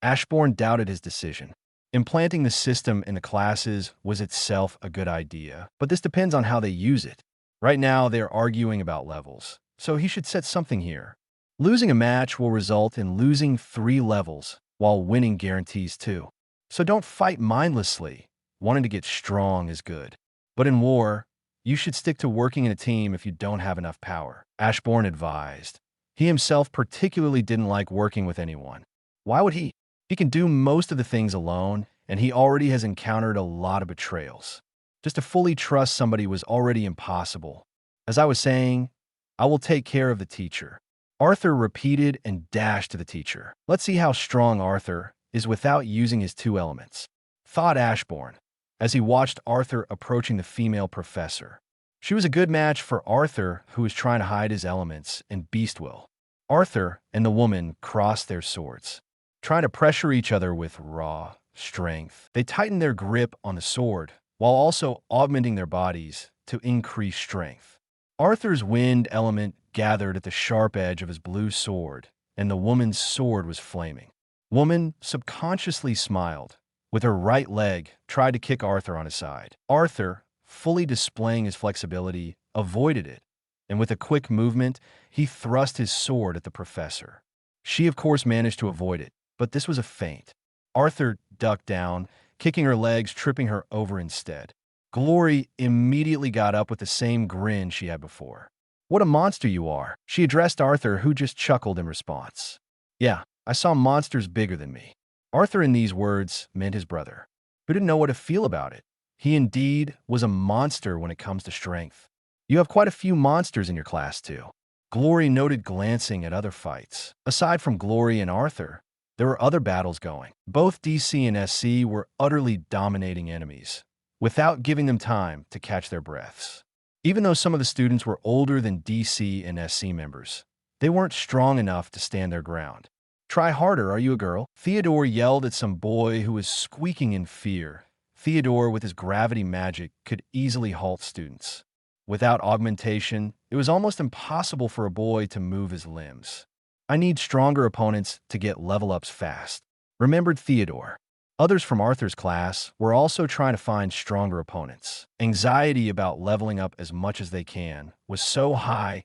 Ashborn doubted his decision. Implanting the system in the classes was itself a good idea, but this depends on how they use it. Right now, they are arguing about levels, so he should set something here. Losing a match will result in losing 3 levels, while winning guarantees 2. So don't fight mindlessly. Wanting to get strong is good. But in war, you should stick to working in a team if you don't have enough power, Ashborn advised. He himself particularly didn't like working with anyone. Why would he? He can do most of the things alone, and he already has encountered a lot of betrayals. Just to fully trust somebody was already impossible. As I was saying, I will take care of the teacher. Arthur repeated and dashed to the teacher. Let's see how strong Arthur is without using his 2 elements, thought Ashborn, as he watched Arthur approaching the female professor. She was a good match for Arthur, who was trying to hide his elements and beast will. Arthur and the woman crossed their swords, trying to pressure each other with raw strength. They tightened their grip on the sword, while also augmenting their bodies to increase strength. Arthur's wind element gathered at the sharp edge of his blue sword, and the woman's sword was flaming. Woman subconsciously smiled. With her right leg, tried to kick Arthur on his side. Arthur, fully displaying his flexibility, avoided it, and with a quick movement, he thrust his sword at the professor. She, of course, managed to avoid it, but this was a feint. Arthur ducked down, kicking her legs, tripping her over instead. Glory immediately got up with the same grin she had before. What a monster you are, she addressed Arthur, who just chuckled in response. Yeah, I saw monsters bigger than me. Arthur, in these words, meant his brother, who didn't know what to feel about it. He indeed was a monster when it comes to strength. You have quite a few monsters in your class, too. Glory noted, glancing at other fights. Aside from Glory and Arthur, there were other battles going. Both DC and SC were utterly dominating enemies, without giving them time to catch their breaths. Even though some of the students were older than DC and SC members, they weren't strong enough to stand their ground. Try harder, are you a girl? Theodore yelled at some boy who was squeaking in fear. Theodore, with his gravity magic, could easily halt students. Without augmentation, it was almost impossible for a boy to move his limbs. I need stronger opponents to get level-ups fast, remembered Theodore. Others from Arthur's class were also trying to find stronger opponents. Anxiety about leveling up as much as they can was so high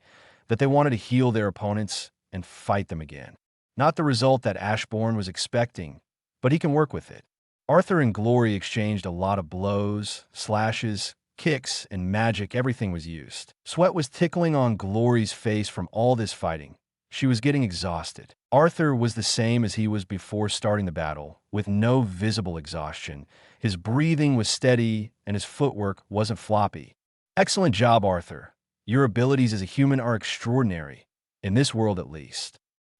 that they wanted to heal their opponents and fight them again. Not the result that Ashborn was expecting, but he can work with it. Arthur and Glory exchanged a lot of blows, slashes, kicks, and magic. Everything was used. Sweat was tickling on Glory's face from all this fighting. She was getting exhausted. Arthur was the same as he was before starting the battle, with no visible exhaustion. His breathing was steady, and his footwork wasn't floppy. Excellent job, Arthur. Your abilities as a human are extraordinary, in this world at least.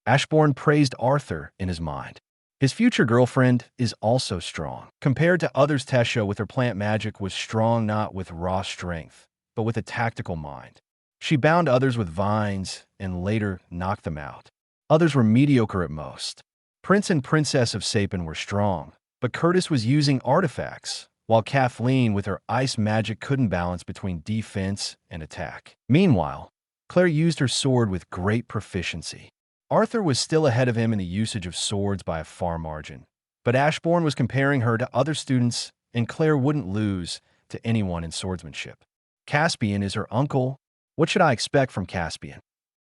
Ashborn praised Arthur in his mind. His future girlfriend is also strong. Compared to others, Tesha with her plant magic was strong not with raw strength, but with a tactical mind. She bound others with vines and later knocked them out. Others were mediocre at most. Prince and Princess of Sapin were strong, but Curtis was using artifacts, while Kathleen with her ice magic couldn't balance between defense and attack. Meanwhile, Claire used her sword with great proficiency. Arthur was still ahead of him in the usage of swords by a far margin, but Ashborn was comparing her to other students, and Claire wouldn't lose to anyone in swordsmanship. Caspian is her uncle. What should I expect from Caspian?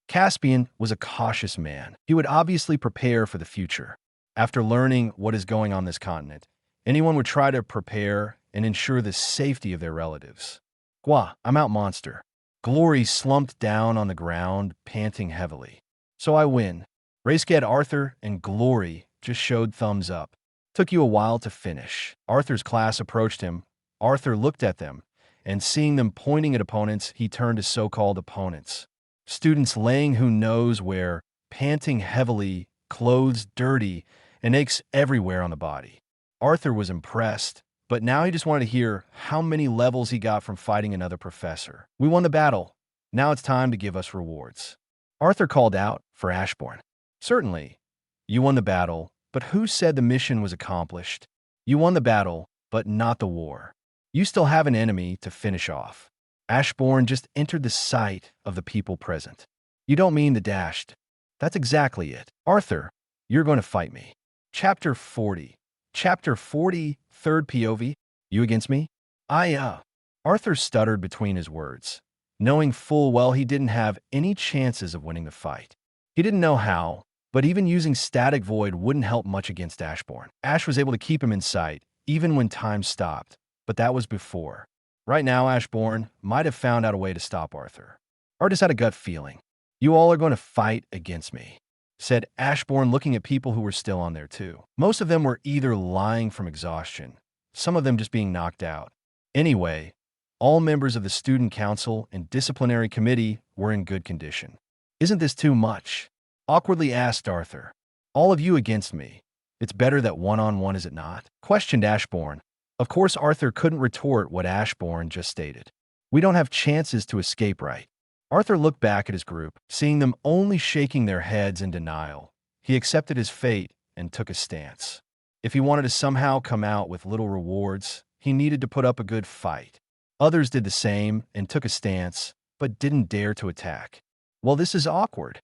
Caspian was a cautious man. He would obviously prepare for the future. After learning what is going on this continent, anyone would try to prepare and ensure the safety of their relatives. Gwa, I'm out, monster. Glory slumped down on the ground, panting heavily. So I win. Rayscad, Arthur, and Glory just showed thumbs up. Took you a while to finish. Arthur's class approached him. Arthur looked at them, and seeing them pointing at opponents, he turned to so-called opponents. Students laying who knows where, panting heavily, clothes dirty, and aches everywhere on the body. Arthur was impressed, but now he just wanted to hear how many levels he got from fighting another professor. We won the battle. Now it's time to give us rewards. Arthur called out for Ashborn. Certainly. You won the battle, but who said the mission was accomplished? You won the battle, but not the war. You still have an enemy to finish off. Ashborn just entered the sight of the people present. You don't mean the dashed. That's exactly it. Arthur, you're going to fight me. Chapter 40. Chapter 40, third POV. You against me? Arthur stuttered between his words, knowing full well he didn't have any chances of winning the fight. He didn't know how, but even using static void wouldn't help much against Ashborn. Ash was able to keep him in sight, even when time stopped, but that was before. Right now, Ashborn might have found out a way to stop Arthur. Or just had a gut feeling. You all are going to fight against me, said Ashborn, looking at people who were still on there too. Most of them were either lying from exhaustion, some of them just being knocked out. Anyway, all members of the student council and disciplinary committee were in good condition. Isn't this too much? Awkwardly asked Arthur. All of you against me. It's better that one-on-one, is it not? Questioned Ashborn. Of course, Arthur couldn't retort what Ashborn just stated. We don't have chances to escape, right? Arthur looked back at his group, seeing them only shaking their heads in denial. He accepted his fate and took a stance. If he wanted to somehow come out with little rewards, he needed to put up a good fight. Others did the same and took a stance, but didn't dare to attack. Well, this is awkward,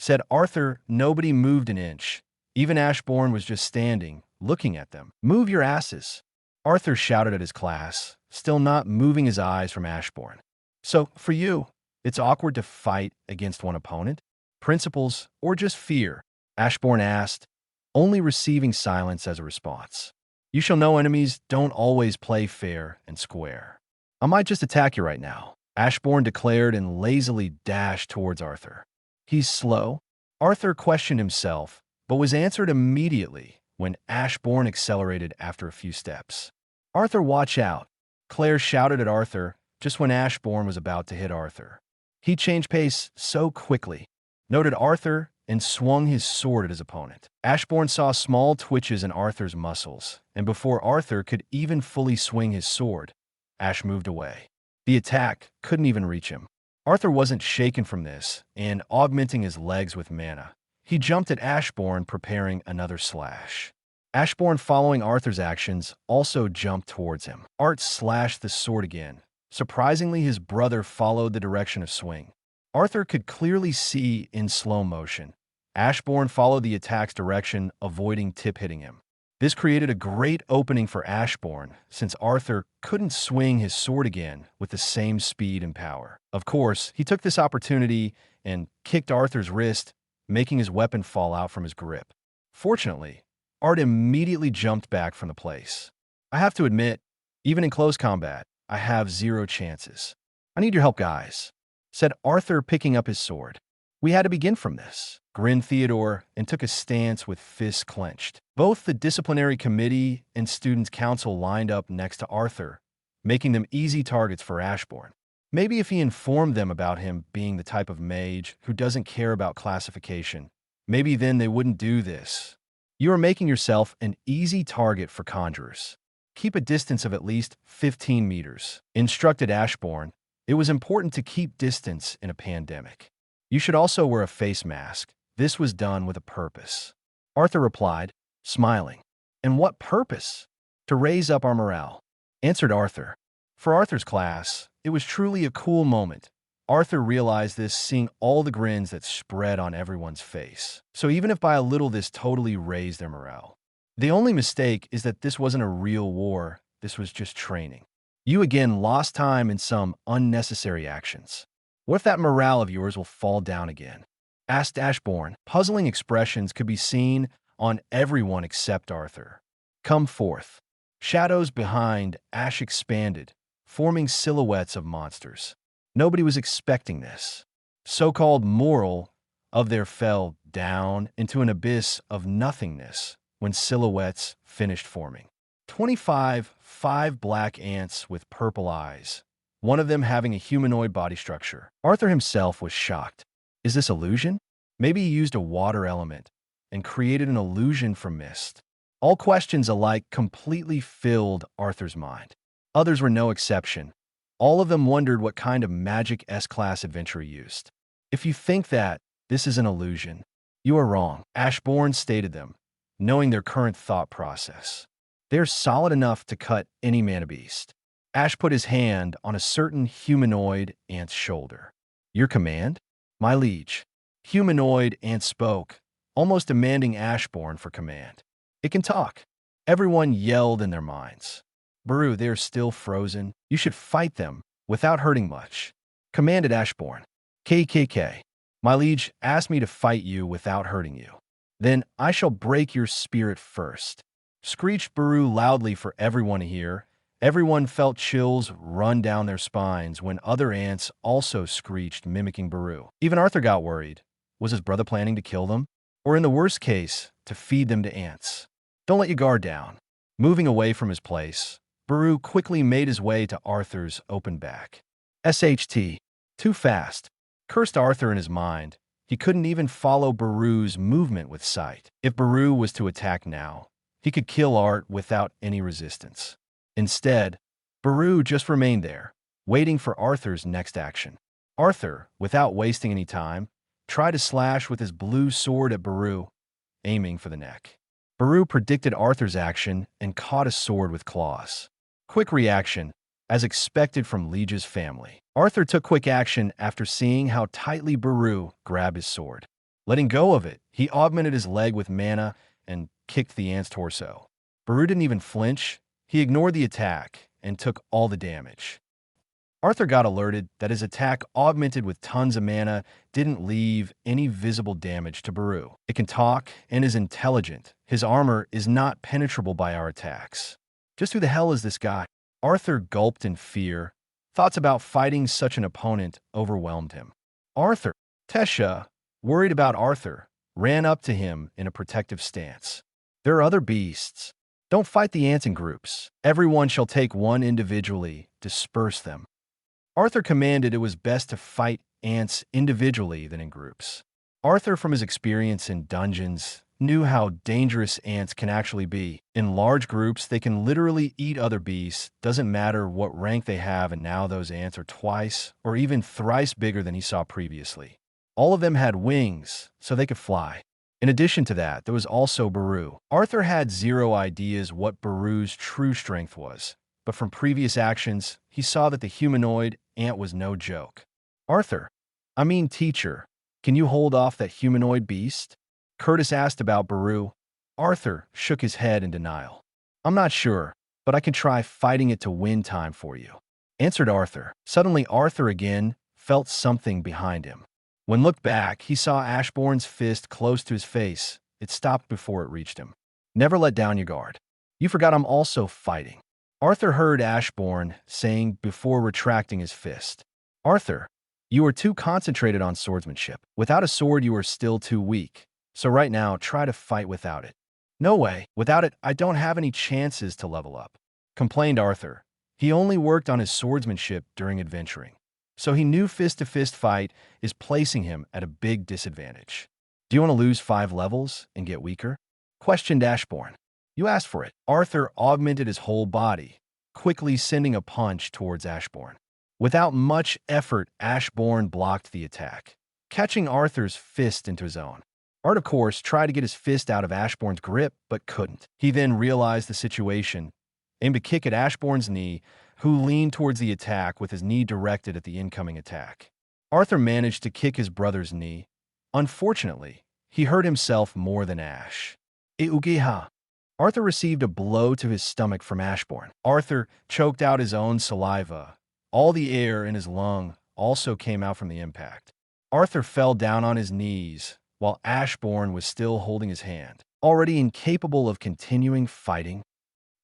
said Arthur. Nobody moved an inch. Even Ashborn was just standing, looking at them. Move your asses, Arthur shouted at his class, still not moving his eyes from Ashborn. So, for you, it's awkward to fight against one opponent? Principles or just fear? Ashborn asked, only receiving silence as a response. You shall know enemies don't always play fair and square. I might just attack you right now, Ashborn declared and lazily dashed towards Arthur. He's slow? Arthur questioned himself, but was answered immediately when Ashborn accelerated after a few steps. Arthur, watch out, Claire shouted at Arthur just when Ashborn was about to hit Arthur. He changed pace so quickly, noted Arthur, and swung his sword at his opponent. Ashborn saw small twitches in Arthur's muscles, and before Arthur could even fully swing his sword, Ash moved away. The attack couldn't even reach him. Arthur wasn't shaken from this, and augmenting his legs with mana, he jumped at Ashborn, preparing another slash. Ashborn, following Arthur's actions, also jumped towards him. Art slashed the sword again. Surprisingly, his brother followed the direction of swing. Arthur could clearly see in slow motion. Ashborn followed the attack's direction, avoiding tip hitting him. This created a great opening for Ashborn, since Arthur couldn't swing his sword again with the same speed and power. Of course, he took this opportunity and kicked Arthur's wrist, making his weapon fall out from his grip. Fortunately, Art immediately jumped back from the place. I have to admit, even in close combat, I have zero chances. I need your help, guys, said Arthur, picking up his sword. We had to begin from this, grinned Theodore, and took a stance with fists clenched. Both the disciplinary committee and students' council lined up next to Arthur, making them easy targets for Ashborn. Maybe if he informed them about him being the type of mage who doesn't care about classification, maybe then they wouldn't do this. You are making yourself an easy target for conjurers. Keep a distance of at least 15 meters, instructed Ashborn. It was important to keep distance in a pandemic. You should also wear a face mask. This was done with a purpose. Arthur replied, smiling. And what purpose? To raise up our morale, answered Arthur. For Arthur's class, it was truly a cool moment. Arthur realized this, seeing all the grins that spread on everyone's face. So even if by a little, this totally raised their morale. The only mistake is that this wasn't a real war. This was just training. You again lost time in some unnecessary actions. What if that morale of yours will fall down again? Asked Ashborn. Puzzling expressions could be seen on everyone except Arthur. Come forth. Shadows behind Ash expanded, forming silhouettes of monsters. Nobody was expecting this. So-called moral of there fell down into an abyss of nothingness when silhouettes finished forming. 5 black ants with purple eyes, one of them having a humanoid body structure. Arthur himself was shocked. Is this illusion? Maybe he used a water element and created an illusion from mist. All questions alike completely filled Arthur's mind. Others were no exception. All of them wondered what kind of magic S-class adventure he used. If you think that this is an illusion, you are wrong, Ashborn stated them, knowing their current thought process. They're solid enough to cut any mana beast. Ash put his hand on a certain humanoid ant's shoulder. Your command? My liege. Humanoid ant spoke, almost demanding Ashborn for command. It can talk. Everyone yelled in their minds. Baru, they're still frozen. You should fight them without hurting much. Commanded Ashborn. KKK. My liege asked me to fight you without hurting you. Then I shall break your spirit first. Screeched Baru loudly for everyone to hear. Everyone felt chills run down their spines when other ants also screeched, mimicking Baru. Even Arthur got worried. Was his brother planning to kill them? Or in the worst case, to feed them to ants? Don't let your guard down. Moving away from his place, Baru quickly made his way to Arthur's open back. SHT. Too fast. Cursed Arthur in his mind. He couldn't even follow Baru's movement with sight. If Baru was to attack now, he could kill Art without any resistance. Instead, Baru just remained there, waiting for Arthur's next action. Arthur, without wasting any time, tried to slash with his blue sword at Baru, aiming for the neck. Baru predicted Arthur's action and caught his sword with claws. Quick reaction, as expected from Liege's family. Arthur took quick action after seeing how tightly Baru grabbed his sword. Letting go of it, he augmented his leg with mana and kicked the ant's torso. Baru didn't even flinch. He ignored the attack and took all the damage. Arthur got alerted that his attack, augmented with tons of mana, didn't leave any visible damage to Baru. It can talk and is intelligent. His armor is not penetrable by our attacks. Just who the hell is this guy? Arthur gulped in fear. Thoughts about fighting such an opponent overwhelmed him. Arthur. Tesha, worried about Arthur, ran up to him in a protective stance. There are other beasts. Don't fight the ants in groups. Everyone shall take one individually. Disperse them. Arthur commanded it was best to fight ants individually than in groups. Arthur, from his experience in dungeons, knew how dangerous ants can actually be. In large groups, they can literally eat other beasts. Doesn't matter what rank they have, and now those ants are twice or even thrice bigger than he saw previously. All of them had wings, so they could fly. In addition to that, there was also Baru. Arthur had zero ideas what Baru's true strength was, but from previous actions, he saw that the humanoid ant was no joke. Arthur, teacher, can you hold off that humanoid beast? Curtis asked about Baru. Arthur shook his head in denial. I'm not sure, but I can try fighting it to win time for you, answered Arthur. Suddenly, Arthur again felt something behind him. When looked back, he saw Ashborn's fist close to his face. It stopped before it reached him. Never let down your guard. You forgot I'm also fighting, Arthur heard Ashborn saying before retracting his fist. Arthur, you are too concentrated on swordsmanship. Without a sword, you are still too weak. So right now, try to fight without it. No way. Without it, I don't have any chances to level up, complained Arthur. He only worked on his swordsmanship during adventuring, so he knew fist-to-fist fight is placing him at a big disadvantage. Do you want to lose 5 levels and get weaker? Questioned Ashborn. You asked for it. Arthur augmented his whole body, quickly sending a punch towards Ashborn. Without much effort, Ashborn blocked the attack, catching Arthur's fist into his own. Art, of course, tried to get his fist out of Ashborn's grip, but couldn't. He then realized the situation, aimed a kick at Ashborn's knee, who leaned towards the attack with his knee directed at the incoming attack. Arthur managed to kick his brother's knee. Unfortunately, he hurt himself more than Ash. Eugeha. Arthur received a blow to his stomach from Ashborn. Arthur choked out his own saliva. All the air in his lung also came out from the impact. Arthur fell down on his knees, while Ashborn was still holding his hand, already incapable of continuing fighting.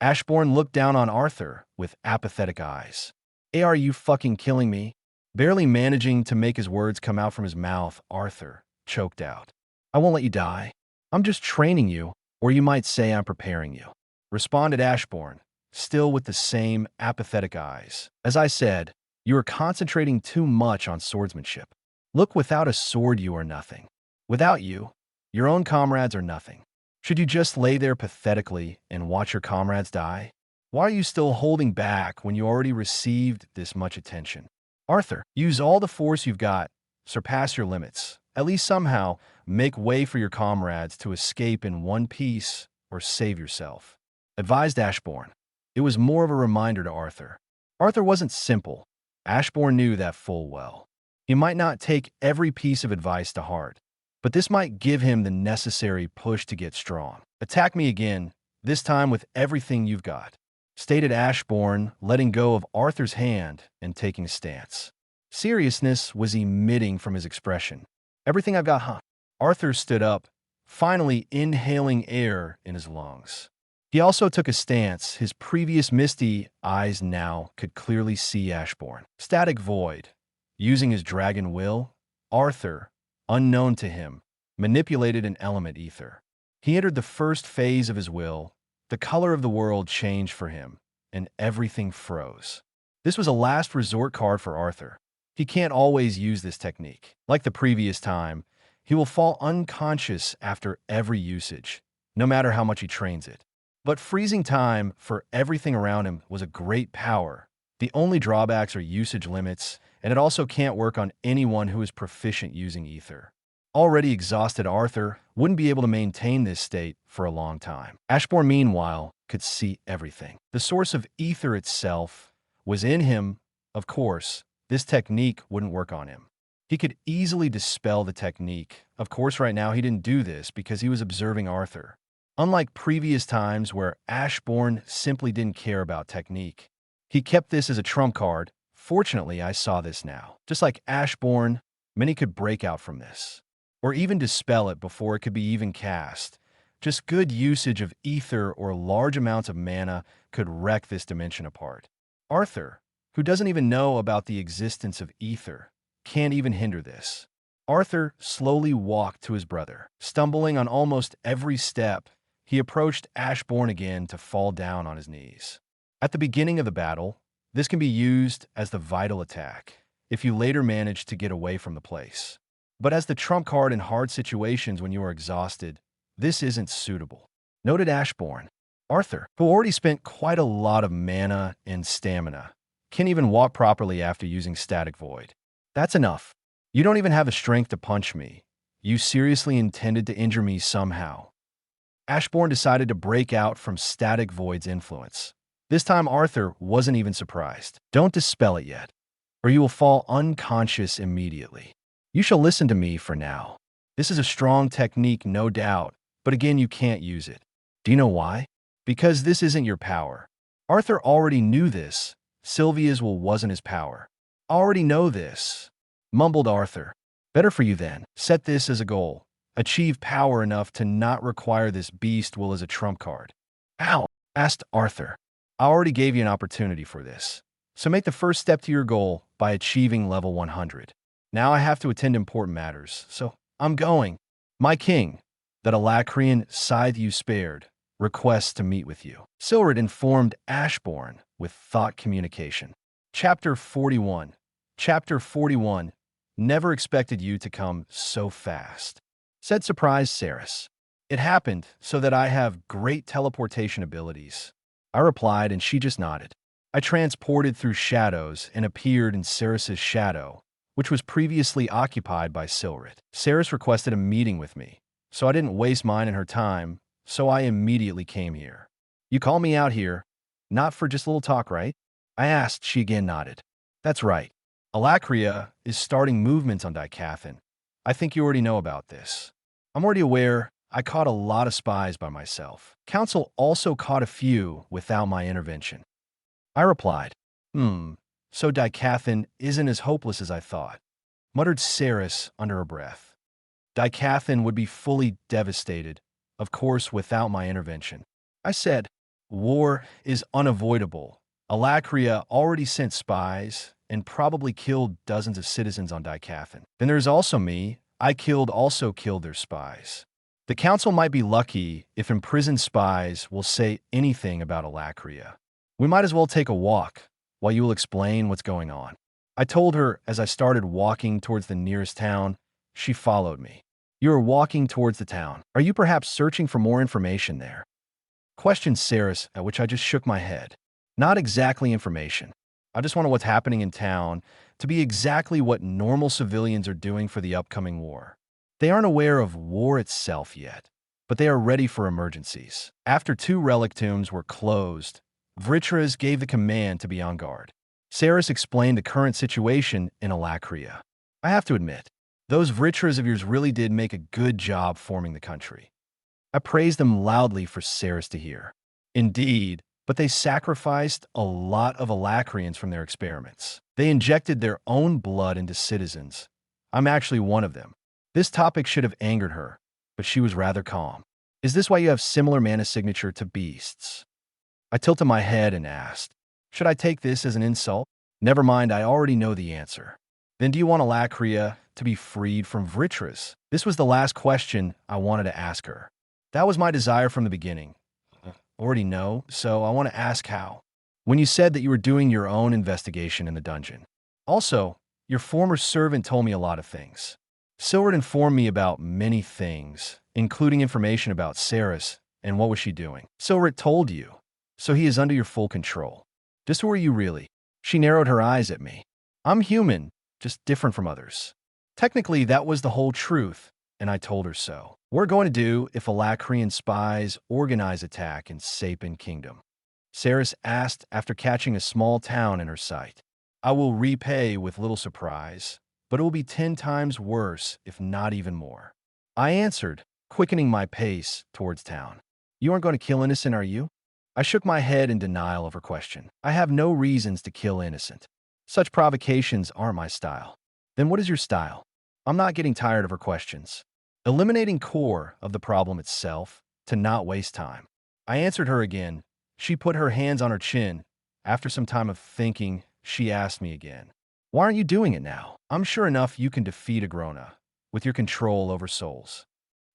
Ashborn looked down on Arthur with apathetic eyes. Hey, are you fucking killing me? Barely managing to make his words come out from his mouth, Arthur choked out. I won't let you die. I'm just training you, or you might say I'm preparing you, responded Ashborn, still with the same apathetic eyes. As I said, you are concentrating too much on swordsmanship. Look, without a sword, you are nothing. Without you, your own comrades are nothing. Should you just lay there pathetically and watch your comrades die? Why are you still holding back when you already received this much attention? Arthur, use all the force you've got. Surpass your limits. At least somehow make way for your comrades to escape in one piece or save yourself. advised Ashborn. It was more of a reminder to Arthur. Arthur wasn't simple. Ashborn knew that full well. He might not take every piece of advice to heart, but this might give him the necessary push to get strong. Attack me again, this time with everything you've got, stated Ashborn, letting go of Arthur's hand and taking a stance. Seriousness was emitting from his expression. Everything I've got, huh? Arthur stood up, finally inhaling air in his lungs. He also took a stance. His previous misty eyes now could clearly see Ashborn. Static void. Using his dragon will, Arthur, unknown to him, manipulated an element ether. He entered the first phase of his will. The color of the world changed for him, and everything froze. This was a last resort card for Arthur. He can't always use this technique. Like the previous time, he will fall unconscious after every usage, no matter how much he trains it. But freezing time for everything around him was a great power. The only drawbacks are usage limits, and it also can't work on anyone who is proficient using ether. Already exhausted Arthur wouldn't be able to maintain this state for a long time. Ashborn, meanwhile, could see everything. The source of ether itself was in him. Of course, this technique wouldn't work on him. He could easily dispel the technique. Of course, right now he didn't do this because he was observing Arthur. Unlike previous times where Ashborn simply didn't care about technique, he kept this as a trump card. Fortunately, I saw this now. Just like Ashborn, many could break out from this, or even dispel it before it could be even cast. Just good usage of ether or large amounts of mana could wreck this dimension apart. Arthur, who doesn't even know about the existence of ether, can't even hinder this. Arthur slowly walked to his brother. Stumbling on almost every step, he approached Ashborn again to fall down on his knees. At the beginning of the battle, this can be used as the vital attack, if you later manage to get away from the place. But as the trump card in hard situations when you are exhausted, this isn't suitable. Noted Ashborn. Arthur, who already spent quite a lot of mana and stamina, can't even walk properly after using Static Void. That's enough. You don't even have the strength to punch me. You seriously intended to injure me somehow. Ashborn decided to break out from Static Void's influence. This time Arthur wasn't even surprised. Don't dispel it yet, or you will fall unconscious immediately. You shall listen to me for now. This is a strong technique, no doubt, but again, you can't use it. Do you know why? Because this isn't your power. Arthur already knew this. Sylvia's will wasn't his power. Already know this, mumbled Arthur. Better for you then. Set this as a goal. Achieve power enough to not require this beast will as a trump card. How? Asked Arthur. I already gave you an opportunity for this. So make the first step to your goal by achieving level 100. Now I have to attend important matters, so I'm going. My king, that Alacrian scythe you spared, requests to meet with you. Silred informed Ashborn with thought communication. Chapter 41. Chapter 41. Never expected you to come so fast, said surprised Ceres. It happened so that I have great teleportation abilities. I replied and she just nodded. I transported through shadows and appeared in Ceres's shadow, which was previously occupied by Silred. Ceres requested a meeting with me, so I didn't waste mine and her time, so I immediately came here. You call me out here, not for just a little talk, right? I asked. She again nodded. That's right. Alacria is starting movements on Dicathan. I think you already know about this. I'm already aware. I caught a lot of spies by myself. Council also caught a few without my intervention. I replied, so Dicathan isn't as hopeless as I thought, muttered Ceres under her breath. Dicathan would be fully devastated, of course, without my intervention. I said, war is unavoidable. Alacria already sent spies and probably killed dozens of citizens on Dicathan. Then there's also me. I also killed their spies. The council might be lucky if imprisoned spies will say anything about Alacria. We might as well take a walk while you will explain what's going on. I told her as I started walking towards the nearest town. She followed me. You are walking towards the town. Are you perhaps searching for more information there? Questioned Ceres, at which I just shook my head. Not exactly information. I just want to know what's happening in town to be exactly what normal civilians are doing for the upcoming war. They aren't aware of war itself yet. but they are ready for emergencies. After 2 relic tombs were closed, Vrithras gave the command to be on guard. Saris explained the current situation in Alakria. I have to admit, those Vrithras of yours really did make a good job forming the country. I praised them loudly for Saris to hear. Indeed, but they sacrificed a lot of Alacrians from their experiments. They injected their own blood into citizens. I'm actually one of them. This topic should have angered her, but she was rather calm. Is this why you have similar mana signature to beasts? I tilted my head and asked, should I take this as an insult? Never mind, I already know the answer. Then do you want Alakria to be freed from Vrithras? This was the last question I wanted to ask her. That was my desire from the beginning. Already know, so I want to ask how. When you said that you were doing your own investigation in the dungeon. Also, your former servant told me a lot of things. Silward informed me about many things, including information about Saris and what was she doing. Silward told you, so he is under your full control. Just who are you really? She narrowed her eyes at me. I'm human, just different from others. Technically, that was the whole truth, and I told her so. We're going to do if Alacrian spies organize attack in Sapin Kingdom. Saris asked after catching a small town in her sight. I will repay with little surprise, but it will be 10 times worse, if not even more. I answered, quickening my pace towards town. You aren't going to kill innocent, are you? I shook my head in denial of her question. I have no reasons to kill innocent. Such provocations aren't my style. Then what is your style? I'm not getting tired of her questions. Eliminating core of the problem itself, to not waste time. I answered her again. She put her hands on her chin. After some time of thinking, she asked me again. Why aren't you doing it now? I'm sure enough you can defeat Agrona, with your control over souls.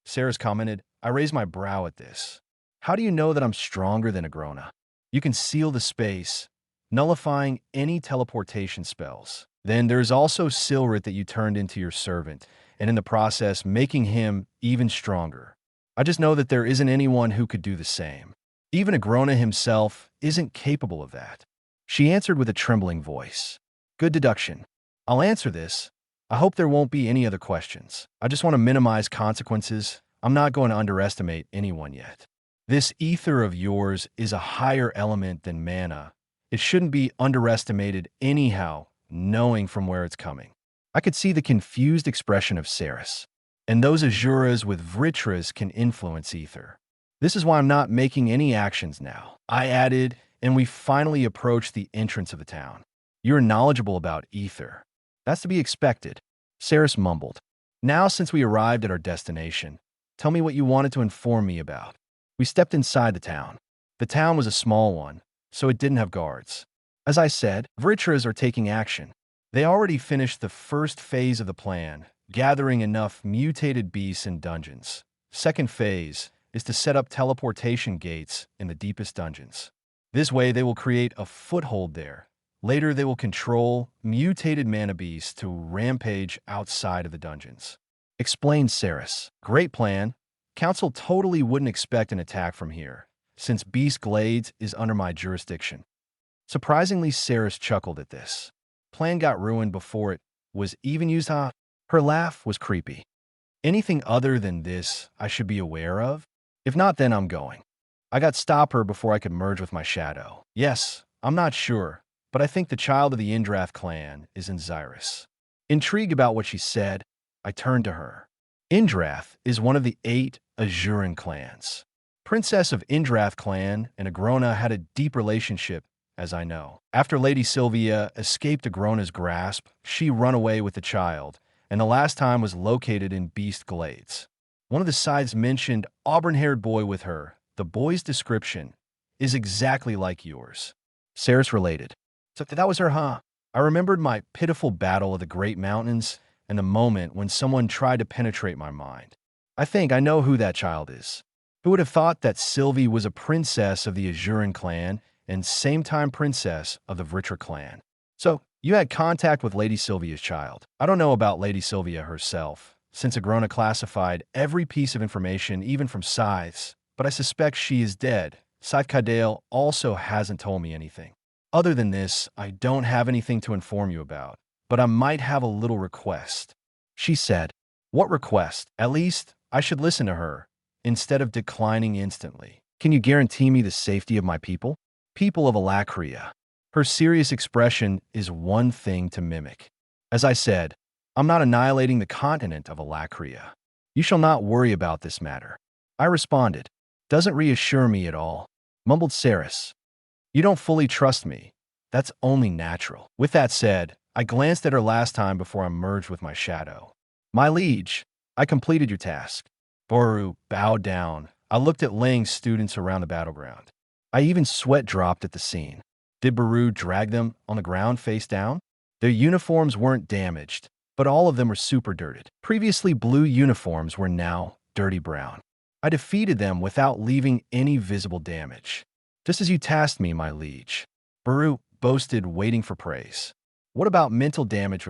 Saris commented. I raised my brow at this. How do you know that I'm stronger than Agrona? You can seal the space, nullifying any teleportation spells. Then there's also Silrit that you turned into your servant, and in the process making him even stronger. I just know that there isn't anyone who could do the same. Even Agrona himself isn't capable of that. She answered with a trembling voice. Good deduction. I'll answer this. I hope there won't be any other questions. I just want to minimize consequences. I'm not going to underestimate anyone yet. This ether of yours is a higher element than mana. It shouldn't be underestimated anyhow, knowing from where it's coming. I could see the confused expression of Saris. And those Azuras with Vrithras can influence ether. This is why I'm not making any actions now. I added, and we finally approached the entrance of the town. You're knowledgeable about ether. That's to be expected. Saris mumbled. Now, since we arrived at our destination, tell me what you wanted to inform me about. We stepped inside the town. The town was a small one, so it didn't have guards. As I said, Vrithras are taking action. They already finished the first phase of the plan, gathering enough mutated beasts in dungeons. Second phase is to set up teleportation gates in the deepest dungeons. This way they will create a foothold there. Later they will control mutated mana beasts to rampage outside of the dungeons. Explained Saris. Great plan. Council totally wouldn't expect an attack from here, since Beast Glades is under my jurisdiction. Surprisingly, Saris chuckled at this. Plan got ruined before it was even used. Her laugh was creepy. Anything other than this I should be aware of? If not, then I'm going. I got stop her before I could merge with my shadow. Yes, I'm not sure, but I think the child of the Indrath clan is in Xyrus. Intrigued about what she said, I turned to her. Indrath is one of the 8 Azuran clans. Princess of Indrath clan and Agrona had a deep relationship, as I know. After Lady Sylvia escaped Agrona's grasp, she ran away with the child, and the last time was located in Beast Glades. One of the sides mentioned auburn-haired boy with her. The boy's description is exactly like yours. Saris related. So that was her, huh? I remembered my pitiful battle of the Great Mountains and the moment when someone tried to penetrate my mind. I think I know who that child is. Who would have thought that Sylvie was a princess of the Azuran clan and same-time princess of the Vrithra clan? So, you had contact with Lady Sylvia's child. I don't know about Lady Sylvia herself, since Agrona classified every piece of information, even from Scythes, but I suspect she is dead. Scythe Cadale also hasn't told me anything. Other than this, I don't have anything to inform you about, but I might have a little request. She said, what request? At least, I should listen to her. instead of declining instantly. Can you guarantee me the safety of my people? People of Alakria. Her serious expression is one thing to mimic. As I said, I'm not annihilating the continent of Alakria. You shall not worry about this matter. I responded. Doesn't reassure me at all, mumbled Saris. You don't fully trust me. That's only natural. With that said, I glanced at her last time before I merged with my shadow. My liege, I completed your task. Boru bowed down. I looked at Lang's students around the battleground. I even sweat dropped at the scene. Did Baru drag them on the ground face down? Their uniforms weren't damaged, but all of them were super dirted. Previously blue uniforms were now dirty brown. I defeated them without leaving any visible damage. Just as you tasked me, my liege. Baru boasted, waiting for praise. What about mental damage?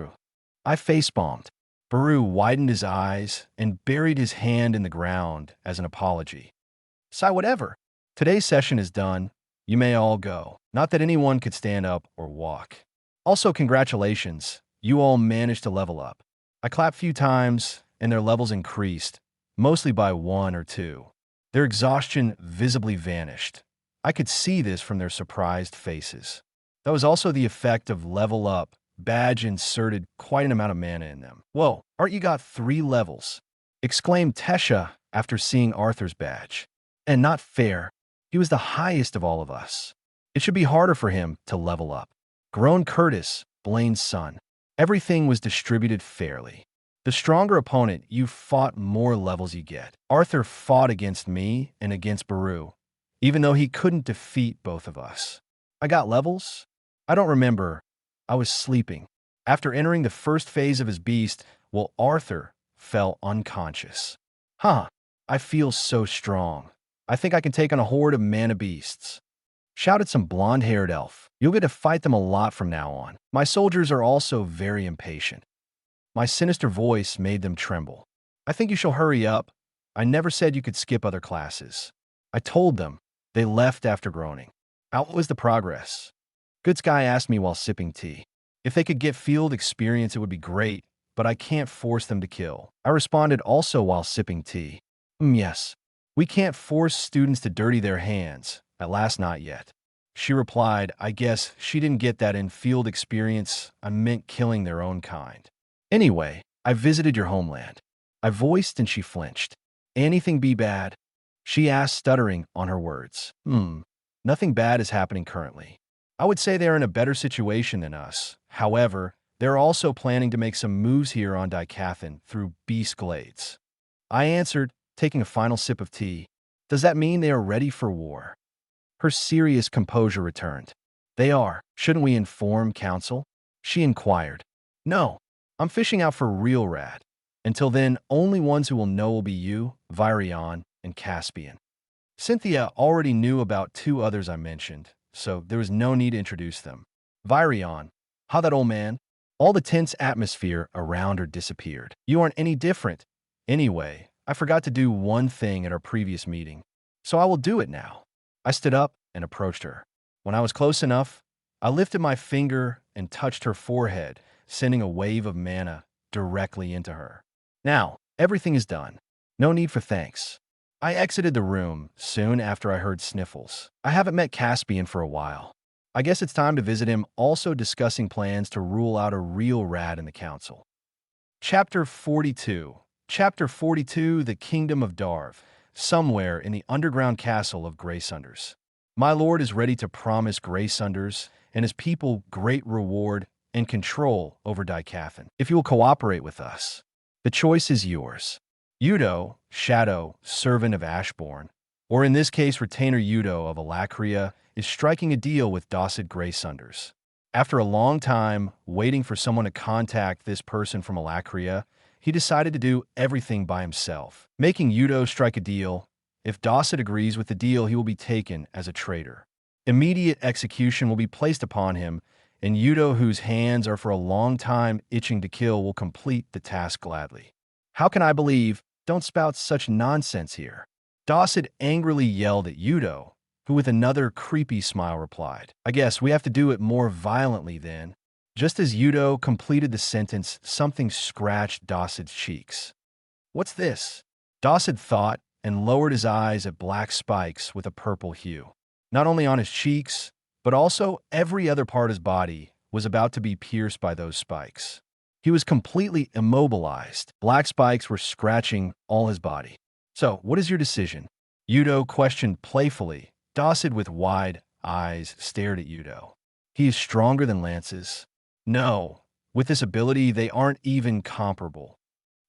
I facepalmed. Baru widened his eyes and buried his hand in the ground as an apology. Sigh, whatever. Today's session is done. You may all go. Not that anyone could stand up or walk. Also, congratulations. You all managed to level up. I clapped a few times, and their levels increased, mostly by 1 or 2. Their exhaustion visibly vanished. I could see this from their surprised faces. That was also the effect of level up. Badge inserted quite an amount of mana in them. Whoa, Art, you got 3 levels, exclaimed Tesha after seeing Arthur's badge. And not fair. He was the highest of all of us. It should be harder for him to level up, groaned Curtis, Blaine's son. Everything was distributed fairly. The stronger opponent you fought, more levels you get. Arthur fought against me and against Baru, even though he couldn't defeat both of us. I got levels? I don't remember. I was sleeping. After entering the first phase of his beast, Arthur fell unconscious. I feel so strong. I think I can take on a horde of mana beasts, shouted some blonde-haired elf. You'll get to fight them a lot from now on. My soldiers are also very impatient. My sinister voice made them tremble. I think you shall hurry up. I never said you could skip other classes. I told them. They left after groaning. How was the progress? Good Sky asked me while sipping tea. If they could get field experience, it would be great, but I can't force them to kill. I responded also while sipping tea. Yes. We can't force students to dirty their hands. At last, not yet. She replied, I guess she didn't get that in field experience. I meant killing their own kind. Anyway, I visited your homeland. I voiced and she flinched. Anything be bad? She asked, stuttering on her words. Nothing bad is happening currently. I would say they're in a better situation than us. However, they're also planning to make some moves here on Dicathan through Beast Glades. I answered, taking a final sip of tea. Does that mean they are ready for war? Her serious composure returned. They are. Shouldn't we inform council? She inquired. No, I'm fishing out for real rat. Until then, only ones who will know will be you, Virion, and Caspian. Cynthia already knew about 2 others I mentioned, so there was no need to introduce them. Virion, how that old man? All the tense atmosphere around her disappeared. You aren't any different. Anyway, I forgot to do one thing at our previous meeting, so I will do it now. I stood up and approached her. When I was close enough, I lifted my finger and touched her forehead, sending a wave of mana directly into her. Now, everything is done. No need for thanks. I exited the room soon after I heard sniffles. I haven't met Caspian for a while. I guess it's time to visit him, also discussing plans to rule out a real rat in the council. Chapter 42. Chapter 42, The Kingdom of Darv, somewhere in the underground castle of Greysunders. My lord is ready to promise Greysunders and his people great reward and control over Dicathan, if you will cooperate with us. The choice is yours. Udo, Shadow, servant of Ashborn, or in this case retainer Udo of Alakria, is striking a deal with Docid Greysunders. After a long time waiting for someone to contact this person from Alakria, he decided to do everything by himself, making Udo strike a deal. If Docid agrees with the deal, he will be taken as a traitor. Immediate execution will be placed upon him, and Udo, whose hands are for a long time itching to kill, will complete the task gladly. How can I believe? Don't spout such nonsense here. Docid angrily yelled at Udo, who with another creepy smile replied, I guess we have to do it more violently then. Just as Udo completed the sentence, something scratched Docid's cheeks. What's this? Docid thought and lowered his eyes at black spikes with a purple hue. Not only on his cheeks, but also every other part of his body was about to be pierced by those spikes. He was completely immobilized. Black spikes were scratching all his body. "So, what is your decision?" Yudo questioned playfully. Dawsid, with wide eyes, stared at Yudo. "He is stronger than lances." "No. With this ability, they aren't even comparable."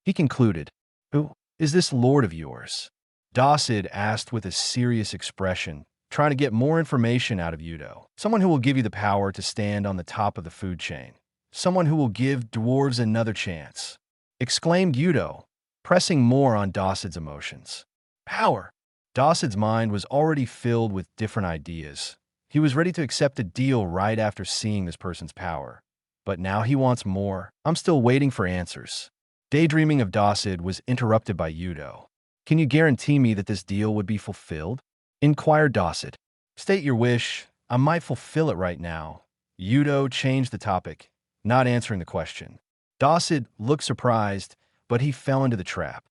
He concluded. "Who is this lord of yours?" Dawsid asked with a serious expression, trying to get more information out of Yudo. "Someone who will give you the power to stand on the top of the food chain. Someone who will give dwarves another chance," exclaimed Yudo, pressing more on Dawsid's emotions. "Power!" Dawsid's mind was already filled with different ideas. He was ready to accept a deal right after seeing this person's power. But now he wants more. "I'm still waiting for answers." Daydreaming of Dawsid was interrupted by Yudo. "Can you guarantee me that this deal would be fulfilled?" inquired Dawsid. "State your wish. I might fulfill it right now." Yudo changed the topic, not answering the question. Dawsid looked surprised, but he fell into the trap.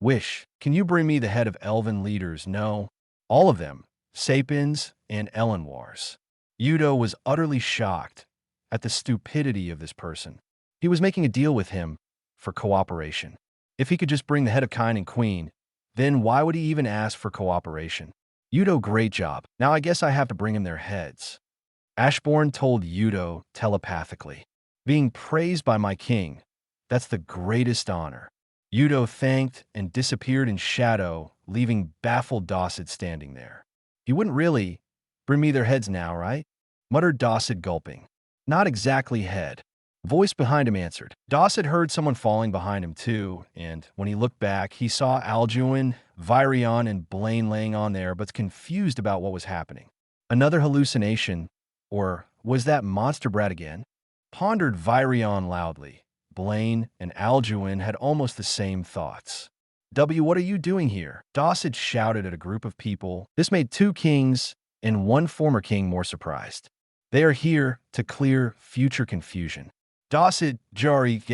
"Wish, can you bring me the head of elven leaders?" "No. All of them, Sapiens and Elenwars." Yudo was utterly shocked at the stupidity of this person. He was making a deal with him for cooperation. If he could just bring the head of Kine and Queen, then why would he even ask for cooperation? "Yudo, great job. Now I guess I have to bring him their heads." Ashborn told Yudo telepathically. "Being praised by my king, that's the greatest honor." Yudo thanked and disappeared in shadow, leaving baffled Dawsid standing there. "You wouldn't really bring me their heads now, right?" muttered Dawsid, gulping. "Not exactly head." Voice behind him answered. Dawsid heard someone falling behind him too, and when he looked back, he saw Alduin, Virion, and Blaine laying on there, but confused about what was happening. Another hallucination, or was that monster brat again? Pondered Virion loudly. Blaine and Alduin had almost the same thoughts. What are you doing here?" Dawsid shouted at a group of people. This made two kings and one former king more surprised. "They are here to clear future confusion." Dawsid, Jari,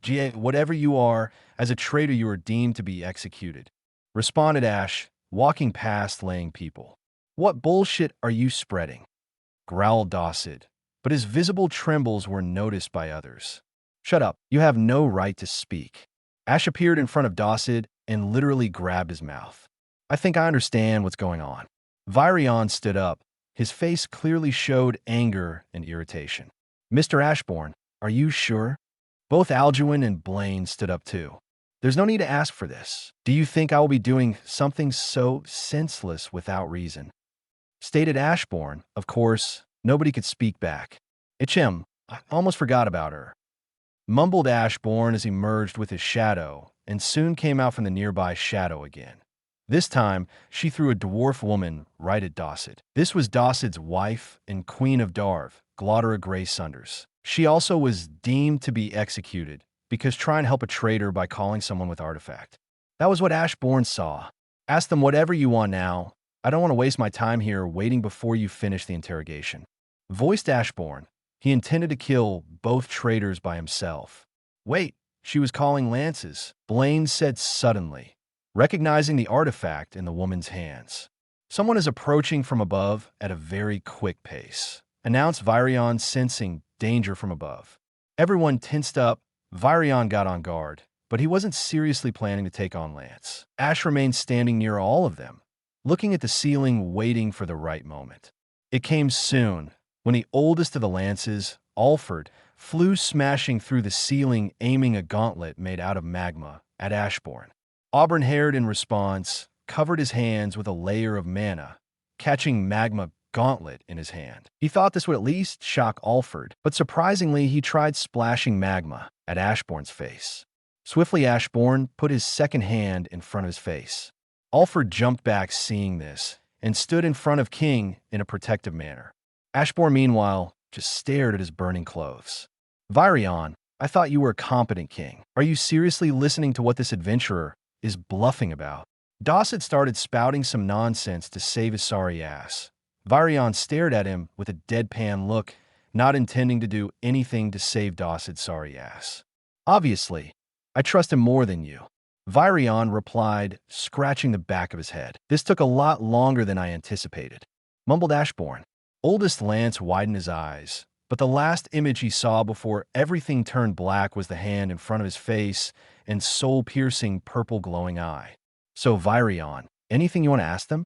Ga, whatever you are, as a traitor you are deemed to be executed, responded Ash, walking past laying people. "What bullshit are you spreading?" growled Dawsid, but his visible trembles were noticed by others. "Shut up, you have no right to speak." Ash appeared in front of Dawsid and literally grabbed his mouth. "I think I understand what's going on." Virion stood up. His face clearly showed anger and irritation. "Mr. Ashborn, are you sure?" Both Alduin and Blaine stood up too. "There's no need to ask for this. Do you think I will be doing something so senseless without reason?" Stated Ashborn. Of course, nobody could speak back. "Ichem, I almost forgot about her," mumbled Ashborn as he merged with his shadow and soon came out from the nearby shadow again. This time, she threw a dwarf woman right at Dawsid. This was Dawsid's wife and Queen of Darv, Glotera Grey Sunders. She also was deemed to be executed because trying to help a traitor by calling someone with artifact. That was what Ashborn saw. "Ask them whatever you want now. I don't want to waste my time here waiting before you finish the interrogation." Voiced Ashborn. He intended to kill both traitors by himself. "Wait, she was calling lances," Blaine said suddenly, recognizing the artifact in the woman's hands. "Someone is approaching from above at a very quick pace," announced Virion, sensing danger from above. Everyone tensed up. Virion got on guard, but he wasn't seriously planning to take on Lance. Ash remained standing near all of them, looking at the ceiling, waiting for the right moment. It came soon, when the oldest of the lances, Alfred, flew smashing through the ceiling, aiming a gauntlet made out of magma at Ashborn. Auburn-haired in response, covered his hands with a layer of mana, catching magma gauntlet in his hand. He thought this would at least shock Alfred, but surprisingly he tried splashing magma at Ashborn's face. Swiftly Ashborn put his second hand in front of his face. Alfred jumped back seeing this, and stood in front of King in a protective manner. Ashborn, meanwhile, just stared at his burning clothes. "Virion, I thought you were a competent king. Are you seriously listening to what this adventurer is bluffing about?" Dawsid started spouting some nonsense to save his sorry ass. Virion stared at him with a deadpan look, not intending to do anything to save Dawsid's sorry ass. "Obviously, I trust him more than you." Virion replied, scratching the back of his head. This took a lot longer than I anticipated, mumbled Ashborn. Oldest Lance widened his eyes, but the last image he saw before everything turned black was the hand in front of his face and soul-piercing purple glowing eye. So Virion, anything you want to ask them?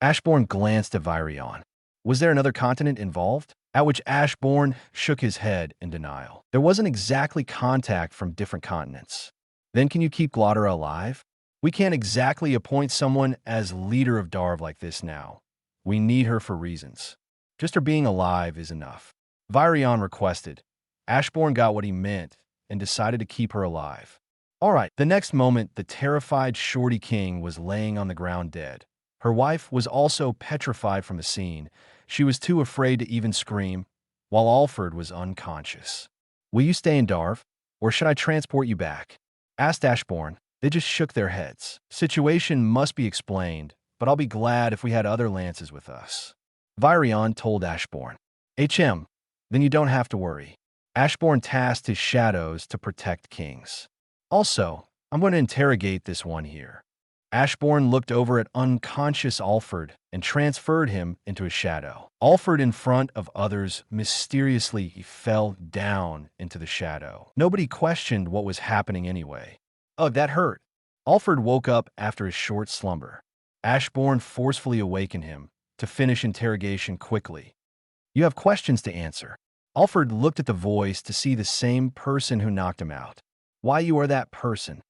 Ashborn glanced at Virion. Was there another continent involved? At which Ashborn shook his head in denial. There wasn't exactly contact from different continents. Then can you keep Glotera alive? We can't exactly appoint someone as leader of Darv like this now. We need her for reasons. Just her being alive is enough. Virion requested. Ashborn got what he meant and decided to keep her alive. All right, the next moment, the terrified Shorty King was laying on the ground dead. Her wife was also petrified from the scene. She was too afraid to even scream, while Alfred was unconscious. Will you stay in Darv, or should I transport you back? Asked Ashborn. They just shook their heads. Situation must be explained, but I'll be glad if we had other lances with us. Virion told Ashborn. Then you don't have to worry. Ashborn tasked his shadows to protect kings. Also, I'm going to interrogate this one here. Ashborn looked over at unconscious Alfred and transferred him into a shadow. Alfred, in front of others, mysteriously fell down into the shadow. Nobody questioned what was happening anyway. Ugh, that hurt. Alfred woke up after a short slumber. Ashborn forcefully awakened him to finish interrogation quickly. You have questions to answer. Alfred looked at the voice to see the same person who knocked him out. Why you are that person?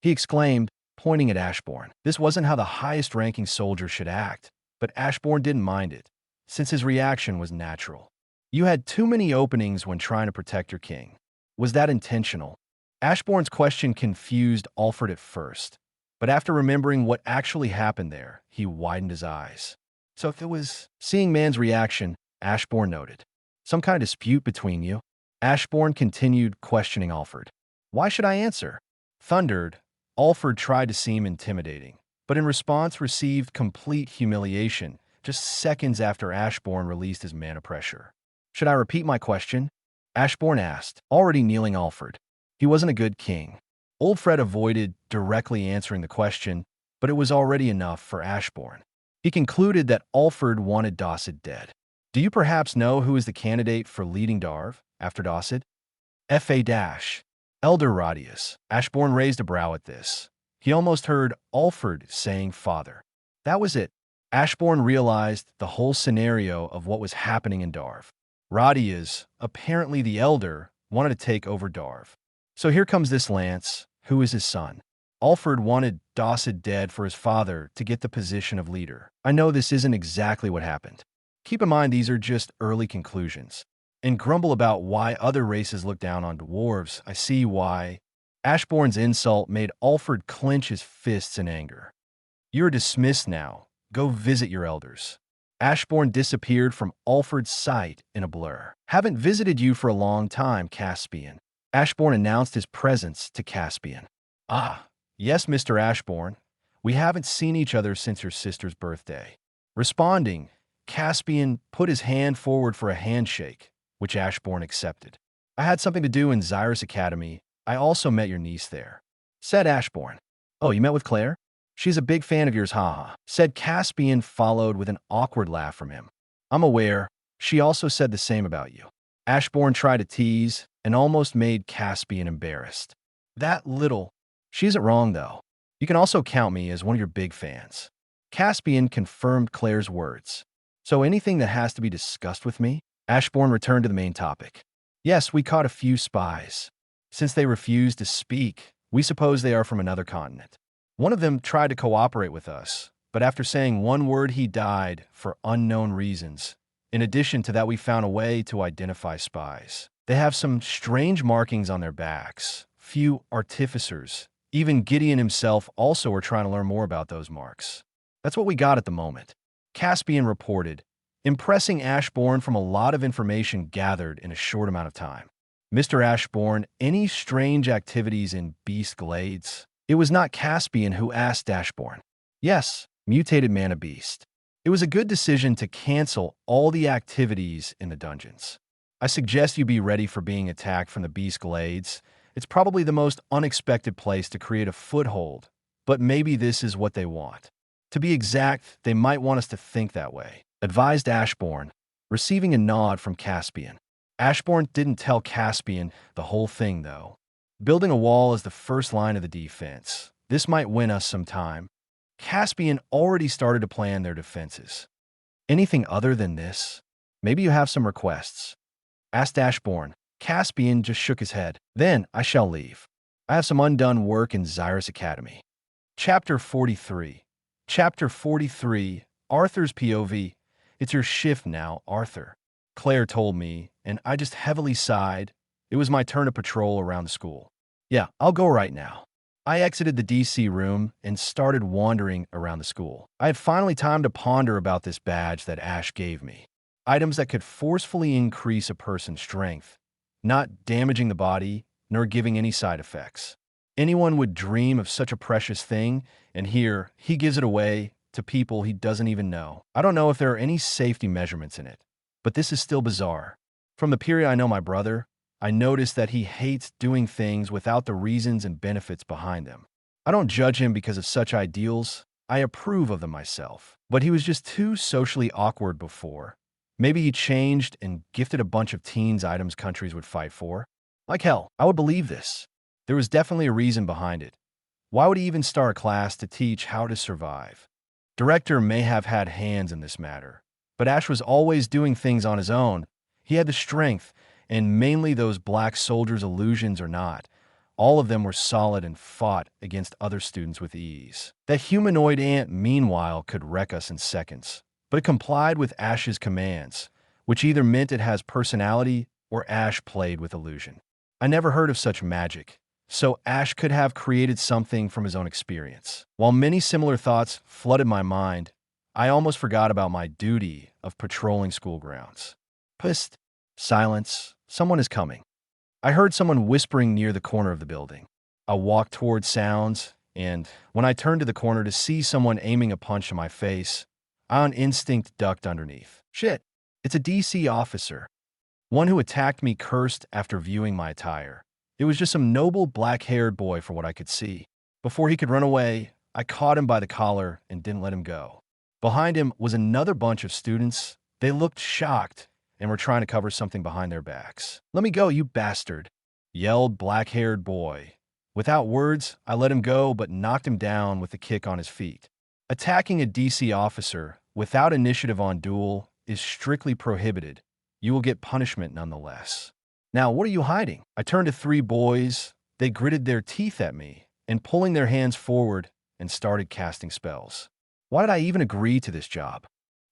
He exclaimed, pointing at Ashborn. This wasn't how the highest-ranking soldier should act, but Ashborn didn't mind it, since his reaction was natural. You had too many openings when trying to protect your king. Was that intentional? Ashborn's question confused Alfred at first, but after remembering what actually happened there, he widened his eyes. So if it was seeing man's reaction, Ashborn noted. Some kind of dispute between you? Ashborn continued questioning Alfred. Why should I answer? Thundered, Alfred tried to seem intimidating, but in response received complete humiliation just seconds after Ashborn released his mana pressure. Should I repeat my question? Ashborn asked, already kneeling Alfred. He wasn't a good king. Old Fred avoided directly answering the question, but it was already enough for Ashborn. He concluded that Alfred wanted Dossid dead. Do you perhaps know who is the candidate for leading Darv after Dossid? Elder Radius. Ashborn raised a brow at this. He almost heard Alfred saying father. That was it. Ashborn realized the whole scenario of what was happening in Darv. Radius, apparently the elder, wanted to take over Darv. So here comes this lance, who is his son. Alfred wanted Dossid dead for his father to get the position of leader. I know this isn't exactly what happened. Keep in mind these are just early conclusions. And grumble about why other races look down on dwarves, I see why. Ashborn's insult made Alfred clench his fists in anger. You're dismissed now. Go visit your elders. Ashborn disappeared from Alfred's sight in a blur. Haven't visited you for a long time, Caspian. Ashborn announced his presence to Caspian. Ah, yes, Mr. Ashborn. We haven't seen each other since your sister's birthday. Responding, Caspian put his hand forward for a handshake, which Ashborn accepted. I had something to do in Xyrus Academy. I also met your niece there. Said Ashborn. Oh, you met with Claire? She's a big fan of yours, haha. Said Caspian, followed with an awkward laugh from him. I'm aware. She also said the same about you. Ashborn tried to tease and almost made Caspian embarrassed. That little. She isn't wrong, though. You can also count me as one of your big fans. Caspian confirmed Claire's words. So anything that has to be discussed with me? Ashborn returned to the main topic. Yes, we caught a few spies. Since they refused to speak, we suppose they are from another continent. One of them tried to cooperate with us, but after saying one word he died for unknown reasons. In addition to that, we found a way to identify spies. They have some strange markings on their backs, few artificers. Even Gideon himself also are trying to learn more about those marks. That's what we got at the moment. Caspian reported, impressing Ashborn from a lot of information gathered in a short amount of time. Mr. Ashborn, any strange activities in Beast Glades? It was not Caspian who asked Ashborn. Yes, mutated mana beast. It was a good decision to cancel all the activities in the dungeons. I suggest you be ready for being attacked from the Beast Glades, It's probably the most unexpected place to create a foothold, but maybe this is what they want. To be exact, they might want us to think that way, advised Ashborn, receiving a nod from Caspian. Ashborn didn't tell Caspian the whole thing, though. Building a wall is the first line of the defense. This might win us some time. Caspian already started to plan their defenses. Anything other than this? Maybe you have some requests? Asked Ashborn. Caspian just shook his head. Then I shall leave. I have some undone work in Xyrus Academy. Chapter 43. Chapter 43. Arthur's POV. It's your shift now, Arthur. Claire told me, and I just heavily sighed. It was my turn to patrol around the school. Yeah, I'll go right now. I exited the DC room and started wandering around the school. I had finally time to ponder about this badge that Ash gave me. Items that could forcefully increase a person's strength, not damaging the body, nor giving any side effects. Anyone would dream of such a precious thing, and here, he gives it away to people he doesn't even know. I don't know if there are any safety measurements in it, but this is still bizarre. From the period I know my brother, I noticed that he hates doing things without the reasons and benefits behind them. I don't judge him because of such ideals. I approve of them myself. But he was just too socially awkward before. Maybe he changed and gifted a bunch of teens items countries would fight for. Like hell, I would believe this. There was definitely a reason behind it. Why would he even start a class to teach how to survive? Director may have had hands in this matter, but Ash was always doing things on his own. He had the strength, and mainly those black soldiers' illusions or not, all of them were solid and fought against other students with ease. That humanoid ant, meanwhile, could wreck us in seconds, but it complied with Ash's commands, which either meant it has personality or Ash played with illusion. I never heard of such magic, so Ash could have created something from his own experience. While many similar thoughts flooded my mind, I almost forgot about my duty of patrolling school grounds. Psst. Silence. Someone is coming. I heard someone whispering near the corner of the building. I walked toward sounds, and when I turned to the corner to see someone aiming a punch in my face, I on instinct ducked underneath. Shit, it's a DC officer. One who attacked me cursed after viewing my attire. It was just some noble black-haired boy from what I could see. Before he could run away, I caught him by the collar and didn't let him go. Behind him was another bunch of students. They looked shocked and were trying to cover something behind their backs. Let me go, you bastard, yelled black-haired boy. Without words, I let him go but knocked him down with a kick on his feet. Attacking a DC officer without initiative on duel is strictly prohibited. You will get punishment nonetheless. Now, what are you hiding? I turned to three boys. They gritted their teeth at me and pulling their hands forward and started casting spells. Why did I even agree to this job?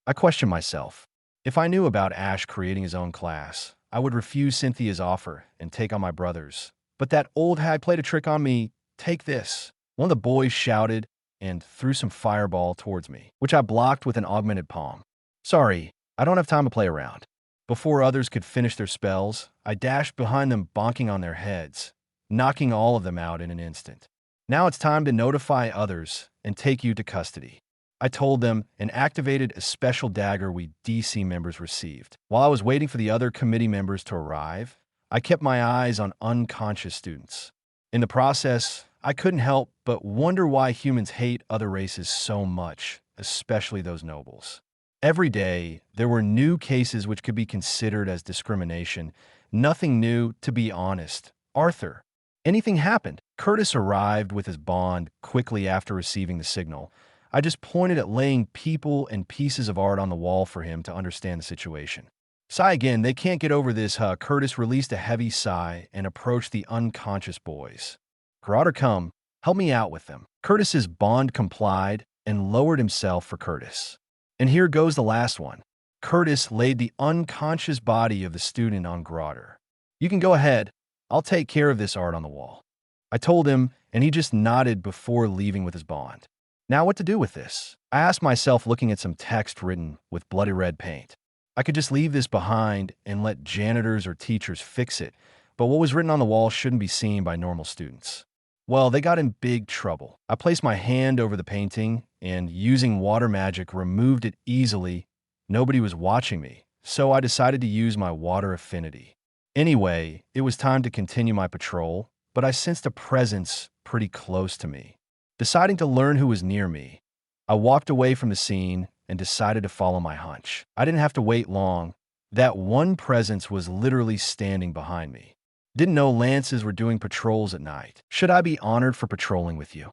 I questioned myself. If I knew about Ash creating his own class, I would refuse Cynthia's offer and take on my brother's. But that old hag played a trick on me. Take this. One of the boys shouted and threw some fireball towards me, which I blocked with an augmented palm. Sorry, I don't have time to play around. Before others could finish their spells, I dashed behind them, bonking on their heads, knocking all of them out in an instant. Now it's time to notify others and take you to custody. I told them and activated a special dagger we DC members received. While I was waiting for the other committee members to arrive, I kept my eyes on unconscious students. In the process, I couldn't help but wonder why humans hate other races so much, especially those nobles. Every day, there were new cases which could be considered as discrimination. Nothing new, to be honest. Arthur. Anything happened? Curtis arrived with his bond quickly after receiving the signal. I just pointed at laying people and pieces of art on the wall for him to understand the situation. Sigh again, they can't get over this, huh? Curtis released a heavy sigh and approached the unconscious boys. Grotter, come, help me out with them. Curtis's bond complied and lowered himself for Curtis. And here goes the last one. Curtis laid the unconscious body of the student on Grotter. You can go ahead. I'll take care of this art on the wall. I told him, and he just nodded before leaving with his bond. Now what to do with this? I asked myself, looking at some text written with bloody red paint. I could just leave this behind and let janitors or teachers fix it, but what was written on the wall shouldn't be seen by normal students. Well, they got in big trouble. I placed my hand over the painting and, using water magic, removed it easily. Nobody was watching me, so I decided to use my water affinity. Anyway, it was time to continue my patrol. but I sensed a presence pretty close to me. Deciding to learn who was near me, I walked away from the scene and decided to follow my hunch. I didn't have to wait long. That one presence was literally standing behind me. Didn't know lances were doing patrols at night. Should I be honored for patrolling with you?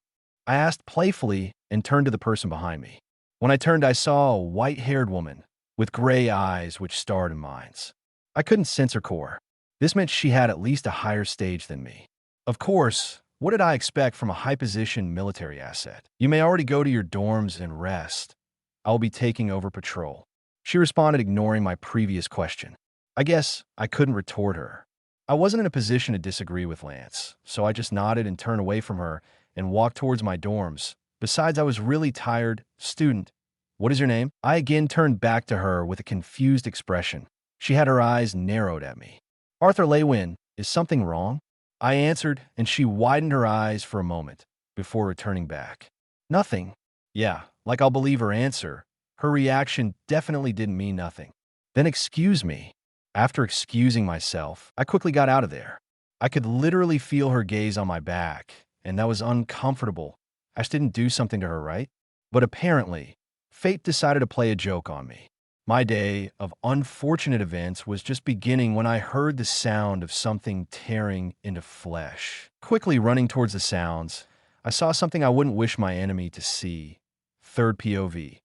I asked playfully and turned to the person behind me. When I turned, I saw a white-haired woman with gray eyes which starred in mine's. I couldn't sense her core. This meant she had at least a higher stage than me. Of course, what did I expect from a high-position military asset? You may already go to your dorms and rest. I will be taking over patrol. She responded, ignoring my previous question. I guess I couldn't retort her. I wasn't in a position to disagree with Lance, so I just nodded and turned away from her and walked towards my dorms. Besides, I was really tired. Student, what is your name? I again turned back to her with a confused expression. She had her eyes narrowed at me. Arthur Lewin, is something wrong? I answered, and she widened her eyes for a moment before returning back. Nothing. Yeah, like I'll believe her answer. Her reaction definitely didn't mean nothing. Then excuse me. After excusing myself, I quickly got out of there. I could literally feel her gaze on my back, and that was uncomfortable. I just didn't do something to her, right? But apparently, fate decided to play a joke on me. My day of unfortunate events was just beginning when I heard the sound of something tearing into flesh. Quickly running towards the sounds, I saw something I wouldn't wish my enemy to see. Third POV.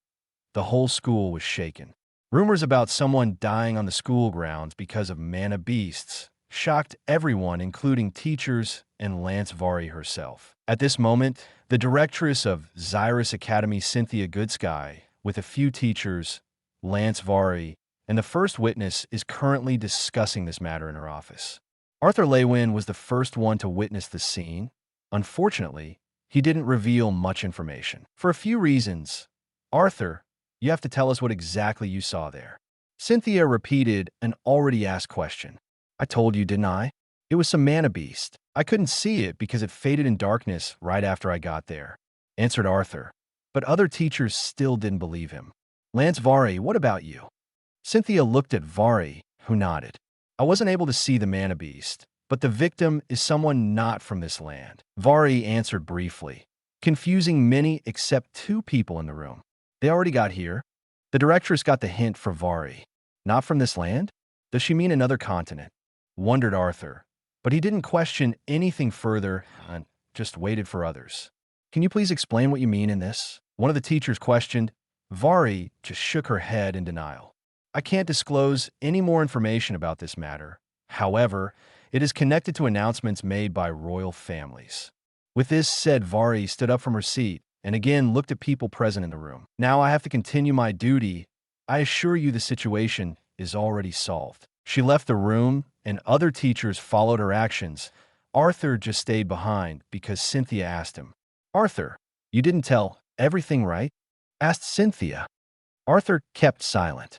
The whole school was shaken. Rumors about someone dying on the school grounds because of mana beasts shocked everyone, including teachers and Lance Vari herself. At this moment, the directress of Xyrus Academy, Cynthia Goodsky, with a few teachers, Lance Vari, and the first witness is currently discussing this matter in her office. Arthur Lewin was the first one to witness the scene. Unfortunately, he didn't reveal much information. For a few reasons. Arthur, you have to tell us what exactly you saw there. Cynthia repeated an already asked question. I told you, didn't I? It was some mana beast. I couldn't see it because it faded in darkness right after I got there, answered Arthur. But other teachers still didn't believe him. Lance Vari, what about you? Cynthia looked at Vari, who nodded. I wasn't able to see the mana beast, but the victim is someone not from this land. Vari answered briefly, confusing many except two people in the room. They already got here. The directress got the hint for Vari. Not from this land? Does she mean another continent? Wondered Arthur. But he didn't question anything further and just waited for others. Can you please explain what you mean in this? One of the teachers questioned. Vari just shook her head in denial. I can't disclose any more information about this matter. However, it is connected to announcements made by royal families. With this said, Vari stood up from her seat and again looked at people present in the room. Now I have to continue my duty. I assure you the situation is already solved. She left the room and other teachers followed her actions. Arthur just stayed behind because Cynthia asked him. Arthur, you didn't tell everything, right? Asked Cynthia. Arthur kept silent.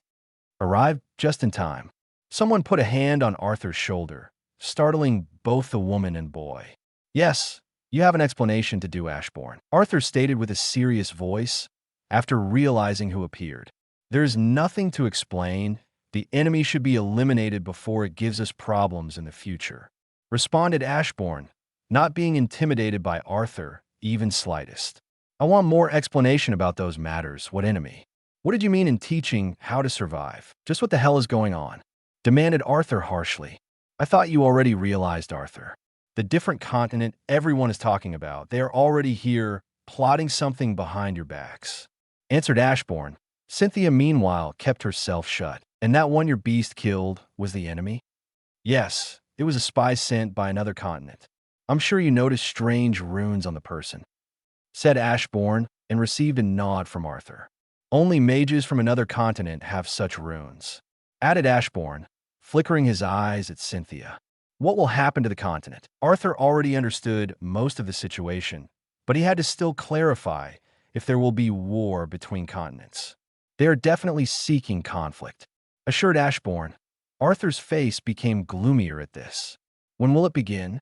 Arrived just in time. Someone put a hand on Arthur's shoulder, startling both the woman and boy. Yes, you have an explanation to do, Ashborn. Arthur stated with a serious voice after realizing who appeared. There's nothing to explain. The enemy should be eliminated before it gives us problems in the future. Responded Ashborn, not being intimidated by Arthur, even slightest. I want more explanation about those matters. What enemy? What did you mean in teaching how to survive? Just what the hell is going on? Demanded Arthur harshly. I thought you already realized, Arthur. The different continent everyone is talking about. They are already here, plotting something behind your backs. Answered Ashborn. Cynthia, meanwhile, kept herself shut. And that one your beast killed was the enemy? Yes, it was a spy sent by another continent. I'm sure you noticed strange runes on the person. Said Ashborn, and received a nod from Arthur. Only mages from another continent have such runes. Added Ashborn, flickering his eyes at Cynthia. What will happen to the continent? Arthur already understood most of the situation, but he had to still clarify if there will be war between continents. They are definitely seeking conflict, assured Ashborn. Arthur's face became gloomier at this. When will it begin?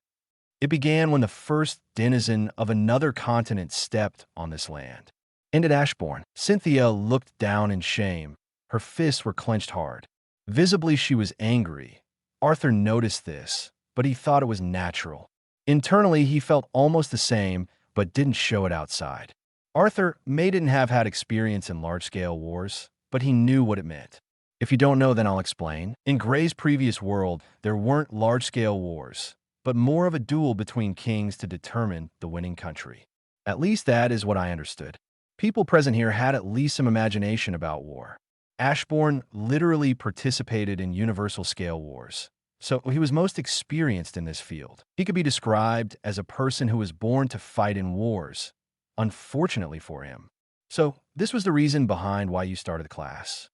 It began when the first denizen of another continent stepped on this land. Ended Ashborn. Cynthia looked down in shame. Her fists were clenched hard. Visibly, she was angry. Arthur noticed this, but he thought it was natural. Internally, he felt almost the same, but didn't show it outside. Arthur may didn't have had experience in large-scale wars, but he knew what it meant. If you don't know, then I'll explain. In Gray's previous world, there weren't large-scale wars, but more of a duel between kings to determine the winning country. At least that is what I understood. People present here had at least some imagination about war. Ashborn literally participated in universal-scale wars, so he was most experienced in this field. He could be described as a person who was born to fight in wars, unfortunately for him. So this was the reason behind why you started the class.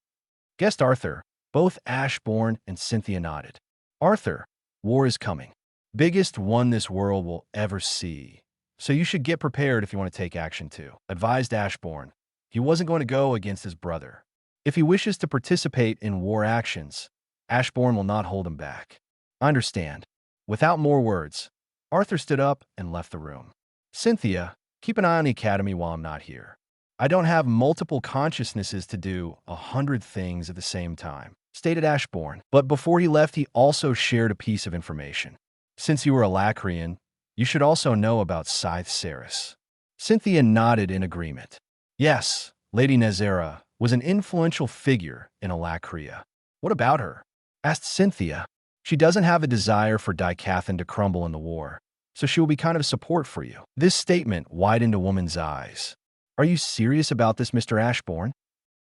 Guessed Arthur. Both Ashborn and Cynthia nodded. Arthur, war is coming. Biggest one this world will ever see. So you should get prepared if you want to take action too, advised Ashborn. He wasn't going to go against his brother. If he wishes to participate in war actions, Ashborn will not hold him back. I understand. Without more words, Arthur stood up and left the room. Cynthia, keep an eye on the academy while I'm not here. I don't have multiple consciousnesses to do 100 things at the same time, stated Ashborn. But before he left, he also shared a piece of information. Since you were a Lacrian, you should also know about Scythe Ceres. Cynthia nodded in agreement. Yes, Lady Nezera was an influential figure in Alacria. What about her? Asked Cynthia. She doesn't have a desire for Dicathan to crumble in the war, so she will be kind of support for you. This statement widened a woman's eyes. Are you serious about this, Mr. Ashborn?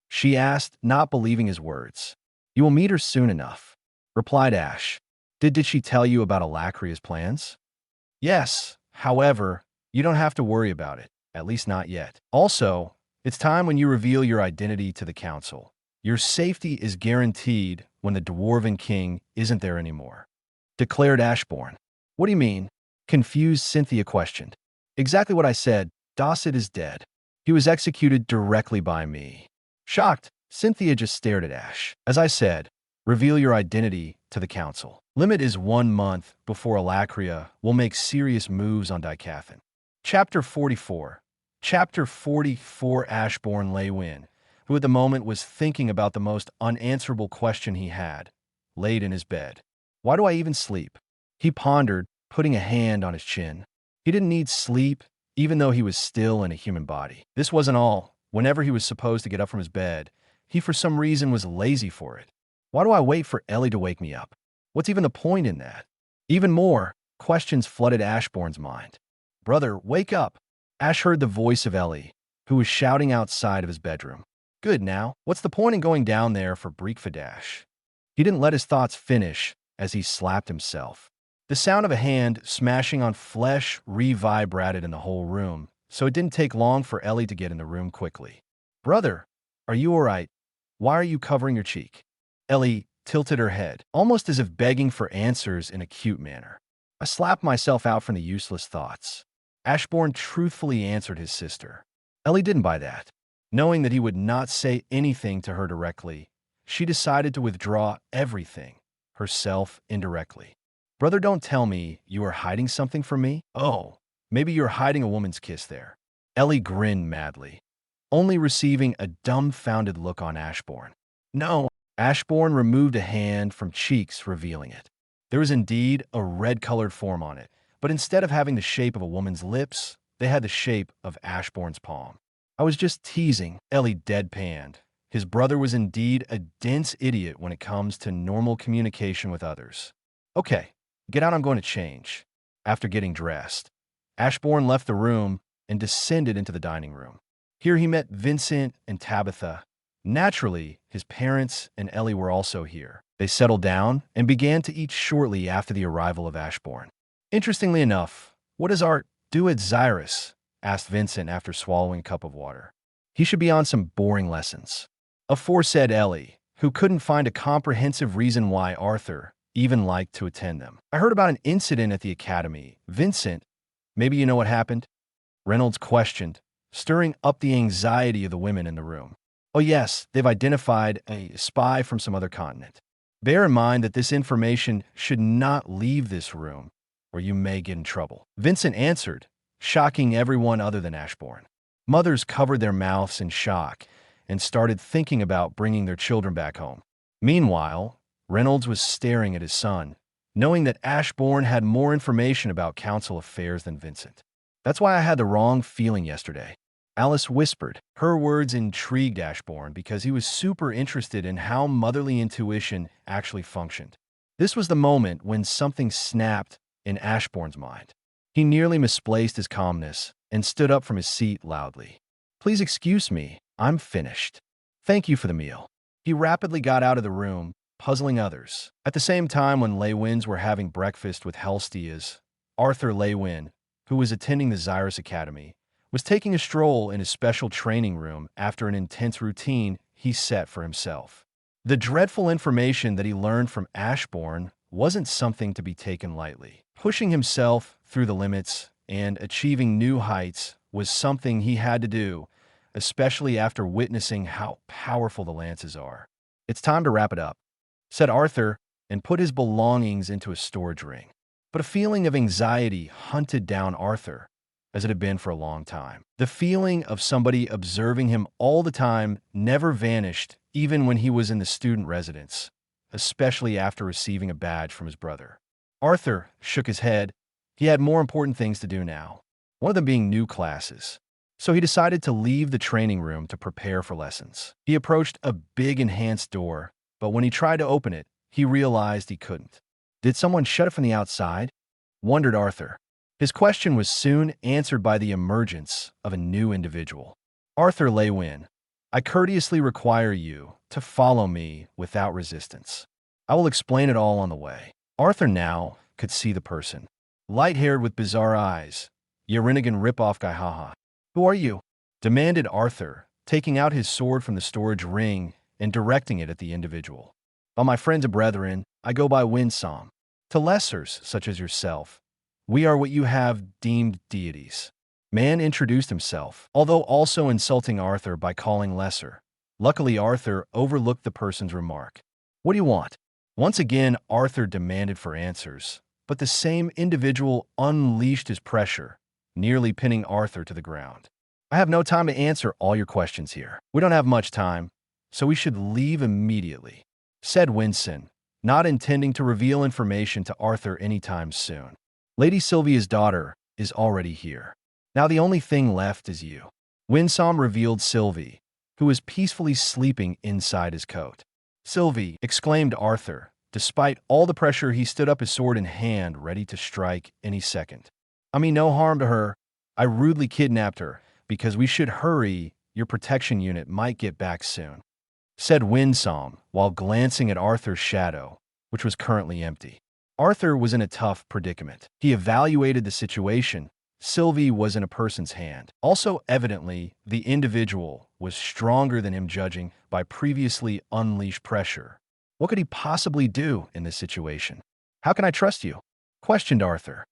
She asked, not believing his words. You will meet her soon enough, replied Ash. Did she tell you about Alacria's plans? Yes, however, you don't have to worry about it, at least not yet. Also, it's time when you reveal your identity to the council. Your safety is guaranteed when the Dwarven King isn't there anymore, declared Ashborn. What do you mean? Confused Cynthia questioned. Exactly what I said. Dosset is dead. He was executed directly by me. Shocked, Cynthia just stared at Ash. As I said, reveal your identity to the council. Limit is 1 month before Alacria will make serious moves on Dicathan. Chapter 44. Chapter 44. Ashborn lay win, who at the moment was thinking about the most unanswerable question he had, laid in his bed. Why do I even sleep? He pondered, putting a hand on his chin. He didn't need sleep, even though he was still in a human body. This wasn't all. Whenever he was supposed to get up from his bed, he for some reason was lazy for it. Why do I wait for Ellie to wake me up? What's even the point in that? Even more, questions flooded Ashborn's mind. Brother, wake up. Ash heard the voice of Ellie, who was shouting outside of his bedroom. Good now. What's the point in going down there for Breakfadash? He didn't let his thoughts finish as he slapped himself. The sound of a hand smashing on flesh revibrated in the whole room, so it didn't take long for Ellie to get in the room quickly. Brother, are you all right? Why are you covering your cheek? Ellie tilted her head, almost as if begging for answers in a cute manner. I slapped myself out from the useless thoughts. Ashborn truthfully answered his sister. Ellie didn't buy that. Knowing that he would not say anything to her directly, she decided to withdraw everything, herself indirectly. Brother, don't tell me you are hiding something from me? Oh, maybe you're hiding a woman's kiss there. Ellie grinned madly, only receiving a dumbfounded look on Ashborn. No. Ashborn removed a hand from cheeks, revealing it. There was indeed a red-colored form on it, but instead of having the shape of a woman's lips, they had the shape of Ashborn's palm. I was just teasing, Ellie deadpanned. His brother was indeed a dense idiot when it comes to normal communication with others. Okay, get out, I'm going to change. After getting dressed, Ashborn left the room and descended into the dining room. Here he met Vincent and Tabitha. Naturally, his parents and Ellie were also here. They settled down and began to eat shortly after the arrival of Ashborn. Interestingly enough, what does Art do at Xyrus? Asked Vincent after swallowing a cup of water. He should be on some boring lessons. Aforesaid Ellie, who couldn't find a comprehensive reason why Arthur even liked to attend them. I heard about an incident at the academy. Vincent, maybe you know what happened? Reynolds questioned, stirring up the anxiety of the women in the room. Oh yes, they've identified a spy from some other continent. Bear in mind that this information should not leave this room, or you may get in trouble. Vincent answered, shocking everyone other than Ashborn. Mothers covered their mouths in shock and started thinking about bringing their children back home. Meanwhile, Reynolds was staring at his son, knowing that Ashborn had more information about council affairs than Vincent. That's why I had the wrong feeling yesterday, Alice whispered. Her words intrigued Ashborn because he was super interested in how motherly intuition actually functioned. This was the moment when something snapped in Ashborn's mind. He nearly misplaced his calmness and stood up from his seat loudly. "Please excuse me, I'm finished. Thank you for the meal." He rapidly got out of the room, puzzling others. At the same time when Leywins were having breakfast with Helstias, Arthur Leywin, who was attending the Xyrus Academy, was taking a stroll in his special training room after an intense routine he set for himself. The dreadful information that he learned from Ashborn wasn't something to be taken lightly. Pushing himself through the limits and achieving new heights was something he had to do, especially after witnessing how powerful the lances are. "It's time to wrap it up," said Arthur, and put his belongings into a storage ring. But a feeling of anxiety hunted down Arthur, as it had been for a long time. The feeling of somebody observing him all the time never vanished, even when he was in the student residence, especially after receiving a badge from his brother. Arthur shook his head. He had more important things to do now, one of them being new classes. So he decided to leave the training room to prepare for lessons. He approached a big enhanced door, but when he tried to open it, he realized he couldn't. Did someone shut it from the outside? Wondered Arthur. His question was soon answered by the emergence of a new individual. "Arthur Leywin, I courteously require you to follow me without resistance. I will explain it all on the way." Arthur now could see the person. Light-haired with bizarre eyes, Yarinigan rip-off guy haha. "Who are you?" demanded Arthur, taking out his sword from the storage ring and directing it at the individual. "By my friends and brethren, I go by Winsome. To lessers, such as yourself, we are what you have deemed deities." Man introduced himself, although also insulting Arthur by calling lesser. Luckily, Arthur overlooked the person's remark. "What do you want?" Once again, Arthur demanded for answers, but the same individual unleashed his pressure, nearly pinning Arthur to the ground. "I have no time to answer all your questions here. We don't have much time, so we should leave immediately," said Winston, not intending to reveal information to Arthur anytime soon. "Lady Sylvia's daughter is already here. Now the only thing left is you." Winsome revealed Sylvie, who was peacefully sleeping inside his coat. "Sylvie," exclaimed Arthur. Despite all the pressure, he stood up, his sword in hand, ready to strike any second. "I mean no harm to her. I rudely kidnapped her because we should hurry. Your protection unit might get back soon," said Winsome while glancing at Arthur's shadow, which was currently empty. Arthur was in a tough predicament. He evaluated the situation. Sylvie was in a person's hand. Also, evidently, the individual was stronger than him, judging by previously unleashed pressure. What could he possibly do in this situation? "How can I trust you?" questioned Arthur.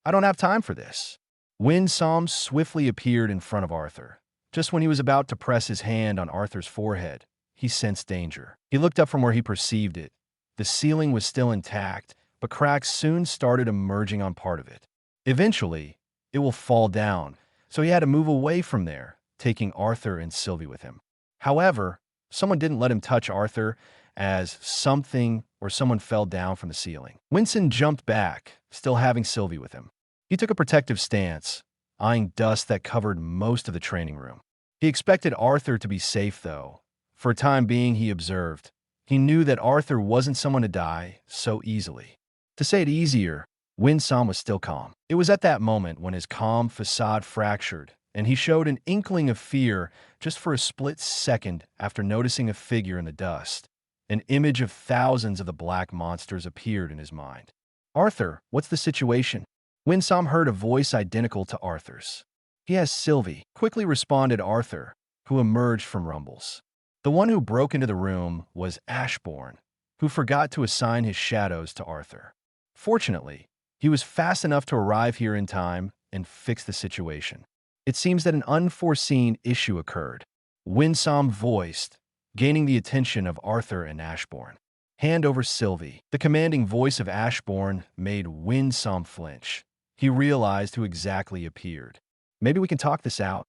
I don't have time for this." Winsome swiftly appeared in front of Arthur. Just when he was about to press his hand on Arthur's forehead, he sensed danger. He looked up from where he perceived it. The ceiling was still intact, but cracks soon started emerging on part of it. Eventually, it will fall down, so he had to move away from there, taking Arthur and Sylvie with him. However, someone didn't let him touch Arthur, as someone fell down from the ceiling. Winston jumped back, still having Sylvie with him. He took a protective stance, eyeing dust that covered most of the training room. He expected Arthur to be safe, though. For a time being, he observed. He knew that Arthur wasn't someone to die so easily. To say it easier, Winsome was still calm. It was at that moment when his calm facade fractured, and he showed an inkling of fear just for a split second after noticing a figure in the dust. An image of thousands of the black monsters appeared in his mind. "Arthur, what's the situation?" Winsome heard a voice identical to Arthur's. "He has Sylvie," quickly responded Arthur, who emerged from rumbles. The one who broke into the room was Ashborn, who forgot to assign his shadows to Arthur. Fortunately, he was fast enough to arrive here in time and fix the situation. It seems that an unforeseen issue occurred. Winsome voiced, gaining the attention of Arthur and Ashborn. "Hand over Sylvie." The commanding voice of Ashborn made Winsome flinch. He realized who exactly appeared. "Maybe we can talk this out,"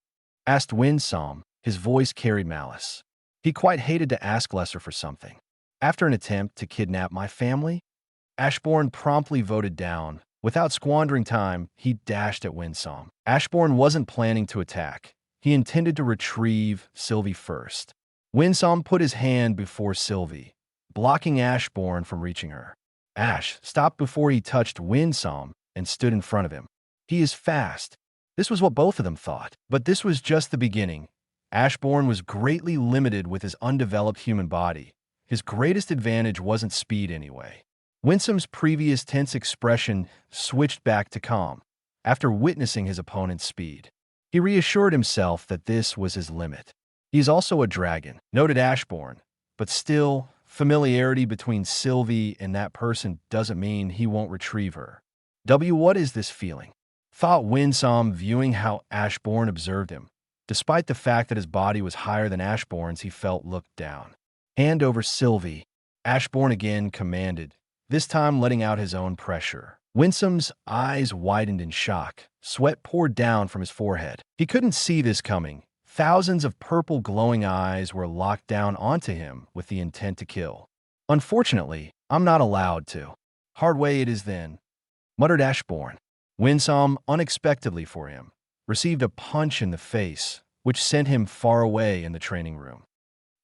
asked Winsome. His voice carried malice. He quite hated to ask Lesser for something. "After an attempt to kidnap my family?" Ashborn promptly voted down. Without squandering time, he dashed at Winsome. Ashborn wasn't planning to attack. He intended to retrieve Sylvie first. Winsome put his hand before Sylvie, blocking Ashborn from reaching her. Ash stopped before he touched Winsome and stood in front of him. He is fast. This was what both of them thought. But this was just the beginning. Ashborn was greatly limited with his undeveloped human body. His greatest advantage wasn't speed anyway. Winsome's previous tense expression switched back to calm after witnessing his opponent's speed. He reassured himself that this was his limit. He's also a dragon, noted Ashborn, but still, familiarity between Sylvie and that person doesn't mean he won't retrieve her. What is this feeling? Thought Winsome, viewing how Ashborn observed him. Despite the fact that his body was higher than Ashborn's, he felt looked down. Hand over Sylvie. Ashborn again commanded, this time letting out his own pressure. Winsome's eyes widened in shock. Sweat poured down from his forehead. He couldn't see this coming. Thousands of purple glowing eyes were locked down onto him with the intent to kill. Unfortunately, I'm not allowed to. Hard way it is then, muttered Ashborn. Winsome, unexpectedly for him, received a punch in the face, which sent him far away in the training room.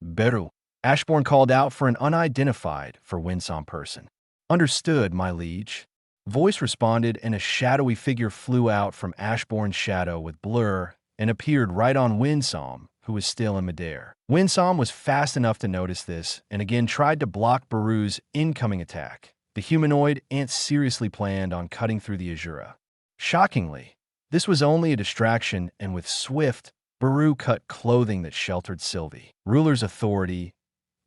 Beru. Ashborn called out for an unidentified for Winsome person. Understood, my liege. Voice responded, and a shadowy figure flew out from Ashborn's shadow with blur and appeared right on Winsome, who was still in midair. Winsome was fast enough to notice this and again tried to block Beru's incoming attack. The humanoid ant seriously planned on cutting through the Azura. Shockingly, this was only a distraction, and with swift, Beru cut clothing that sheltered Sylvie. Ruler's authority,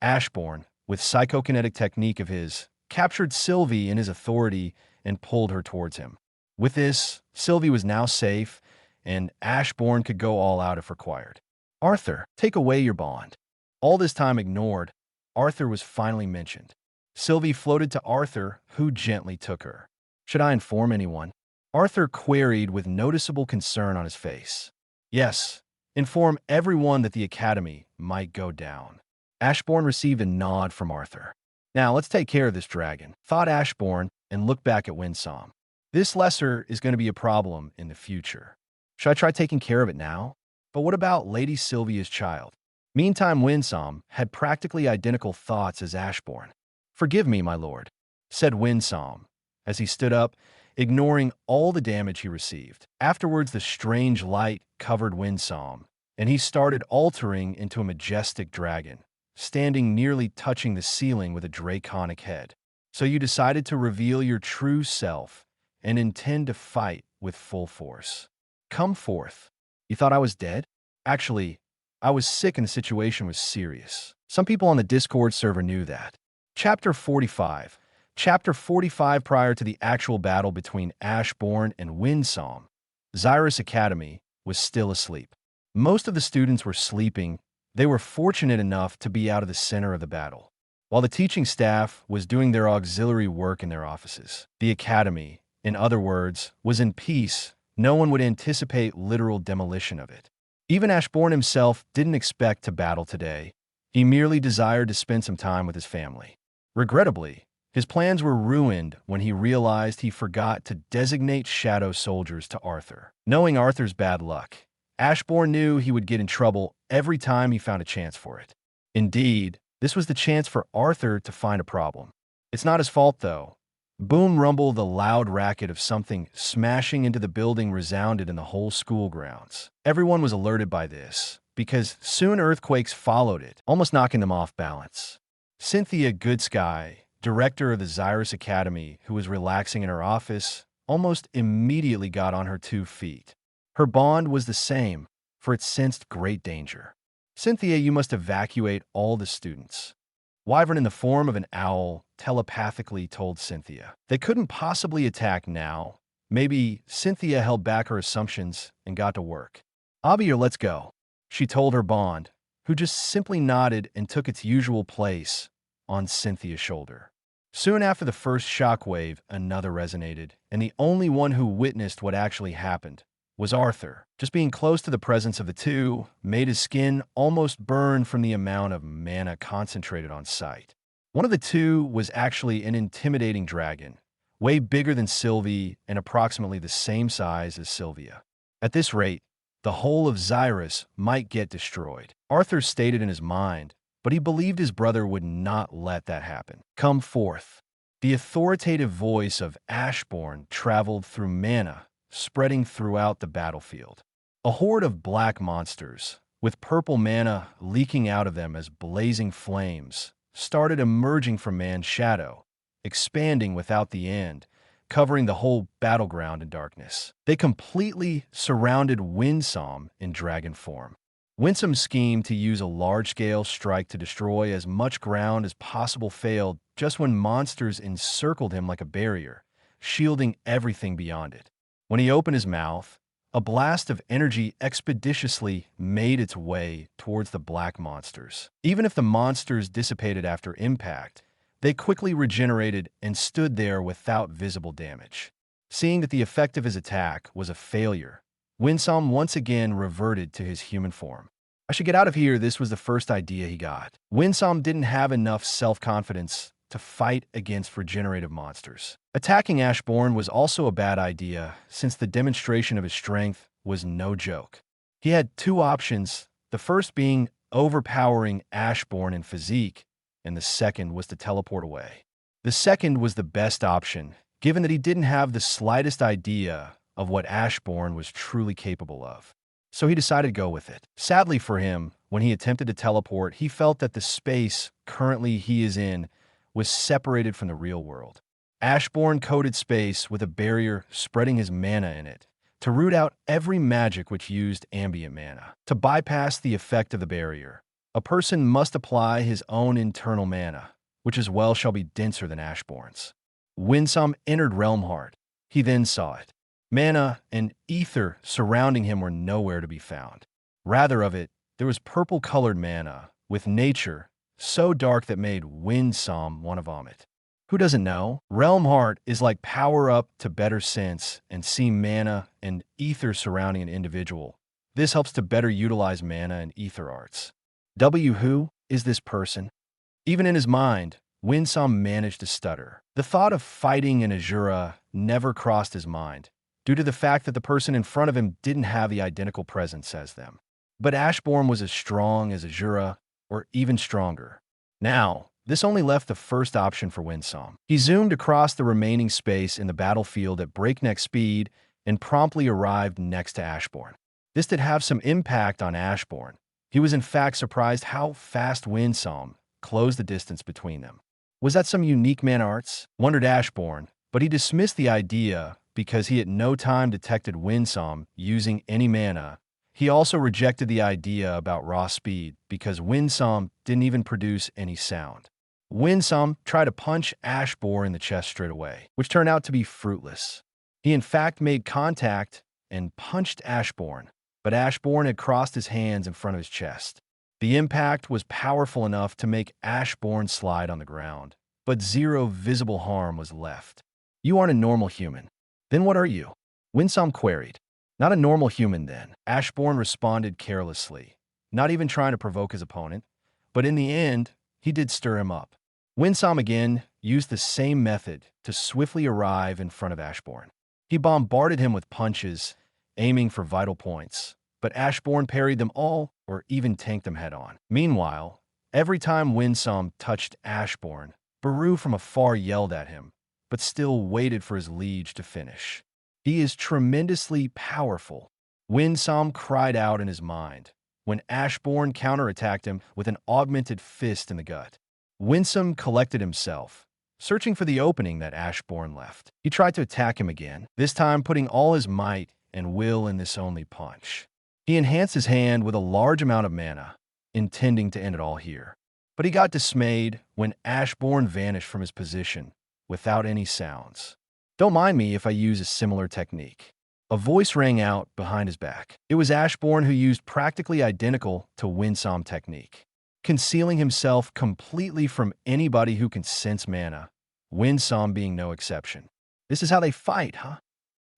Ashborn, with psychokinetic technique of his, captured Sylvie in his authority and pulled her towards him. With this, Sylvie was now safe, and Ashborn could go all out if required. Arthur, take away your bond. All this time ignored, Arthur was finally mentioned. Sylvie floated to Arthur, who gently took her. Should I inform anyone? Arthur queried with noticeable concern on his face. Yes, inform everyone that the Academy might go down. Ashborn received a nod from Arthur. Now let's take care of this dragon, thought Ashborn, and looked back at Winsome. This lesser is going to be a problem in the future. Should I try taking care of it now? But what about Lady Sylvia's child? Meantime, Winsome had practically identical thoughts as Ashborn. Forgive me, my lord, said Winsome, as he stood up, ignoring all the damage he received. Afterwards, the strange light covered Winsome, and he started altering into a majestic dragon, standing nearly touching the ceiling with a draconic head. So you decided to reveal your true self and intend to fight with full force. Come forth. You thought I was dead? Actually, I was sick and the situation was serious. Some people on the Discord server knew that. Chapter 45. Chapter 45. Prior to the actual battle between Ashborn and Winsome, Xyrus Academy was still asleep. Most of the students were sleeping. They were fortunate enough to be out of the center of the battle, while the teaching staff was doing their auxiliary work in their offices. The Academy, in other words, was in peace. No one would anticipate literal demolition of it. Even Ashborn himself didn't expect to battle today. He merely desired to spend some time with his family. Regrettably, his plans were ruined when he realized he forgot to designate shadow soldiers to Arthur. Knowing Arthur's bad luck, Ashborn knew he would get in trouble every time he found a chance for it. Indeed, this was the chance for Arthur to find a problem. It's not his fault, though. Boom rumble, the loud racket of something smashing into the building resounded in the whole school grounds. Everyone was alerted by this, because soon earthquakes followed it, almost knocking them off balance. Cynthia Goodsky, director of the Xyrus Academy, who was relaxing in her office, almost immediately got on her 2 feet. Her bond was the same, for it sensed great danger. Cynthia, you must evacuate all the students. Wyvern in the form of an owl telepathically told Cynthia. They couldn't possibly attack now. Maybe Cynthia held back her assumptions and got to work. Abir, let's go, she told her bond, who just simply nodded and took its usual place on Cynthia's shoulder. Soon after the first shockwave, another resonated, and the only one who witnessed what actually happened was Arthur. Just being close to the presence of the two made his skin almost burn from the amount of mana concentrated on sight. One of the two was actually an intimidating dragon, way bigger than Sylvie and approximately the same size as Sylvia. At this rate, the whole of Xyrus might get destroyed. Arthur stated in his mind, but he believed his brother would not let that happen. Come forth. The authoritative voice of Ashborn traveled through mana, spreading throughout the battlefield. A horde of black monsters, with purple mana leaking out of them as blazing flames, started emerging from man's shadow, expanding without the end, covering the whole battleground in darkness. They completely surrounded Winsome in dragon form. Winsome's scheme to use a large-scale strike to destroy as much ground as possible failed just when monsters encircled him like a barrier, shielding everything beyond it. When he opened his mouth, a blast of energy expeditiously made its way towards the black monsters. Even if the monsters dissipated after impact, they quickly regenerated and stood there without visible damage. Seeing that the effect of his attack was a failure, Winsome once again reverted to his human form. I should get out of here. This was the first idea he got. Winsome didn't have enough self-confidence to fight against regenerative monsters. Attacking Ashborn was also a bad idea, since the demonstration of his strength was no joke. He had two options, the first being overpowering Ashborn in physique, and the second was to teleport away. The second was the best option, given that he didn't have the slightest idea of what Ashborn was truly capable of. So he decided to go with it. Sadly for him, when he attempted to teleport, he felt that the space currently he is in was separated from the real world. Ashborn coated space with a barrier spreading his mana in it, to root out every magic which used ambient mana. To bypass the effect of the barrier, a person must apply his own internal mana, which as well shall be denser than Ashborn's. Winsome entered Realm Heart. He then saw it. Mana and ether surrounding him were nowhere to be found. Rather of it, there was purple-colored mana, with nature so dark that made Winsome want to vomit. Who doesn't know? Realm Heart is like power up to better sense and see mana and ether surrounding an individual. This helps to better utilize mana and ether arts. Who is this person? Even in his mind, Winsome managed to stutter. The thought of fighting an Azura never crossed his mind, due to the fact that the person in front of him didn't have the identical presence as them. But Ashborn was as strong as Azura, or even stronger. Now, this only left the first option for Winsome. He zoomed across the remaining space in the battlefield at breakneck speed and promptly arrived next to Ashborn. This did have some impact on Ashborn. He was in fact surprised how fast Winsome closed the distance between them. Was that some unique man arts? Wondered Ashborn, but he dismissed the idea because he at no time detected Winsome using any mana. He also rejected the idea about raw speed because Winsome didn't even produce any sound. Winsome tried to punch Ashborn in the chest straight away, which turned out to be fruitless. He in fact made contact and punched Ashborn, but Ashborn had crossed his hands in front of his chest. The impact was powerful enough to make Ashborn slide on the ground, but zero visible harm was left. You aren't a normal human. Then what are you? Winsome queried. Not a normal human then. Ashborn responded carelessly, not even trying to provoke his opponent, but in the end, he did stir him up. Winsome again used the same method to swiftly arrive in front of Ashborn. He bombarded him with punches, aiming for vital points, but Ashborn parried them all or even tanked them head-on. Meanwhile, every time Winsome touched Ashborn, Baru from afar yelled at him, but still waited for his liege to finish. He is tremendously powerful. Winsome cried out in his mind when Ashborn counterattacked him with an augmented fist in the gut. Winsome collected himself, searching for the opening that Ashborn left. He tried to attack him again, this time putting all his might and will in this only punch. He enhanced his hand with a large amount of mana, intending to end it all here. But he got dismayed when Ashborn vanished from his position without any sounds. Don't mind me if I use a similar technique. A voice rang out behind his back. It was Ashborn, who used practically identical to Winsome technique, concealing himself completely from anybody who can sense mana, Winsome being no exception. This is how they fight, huh?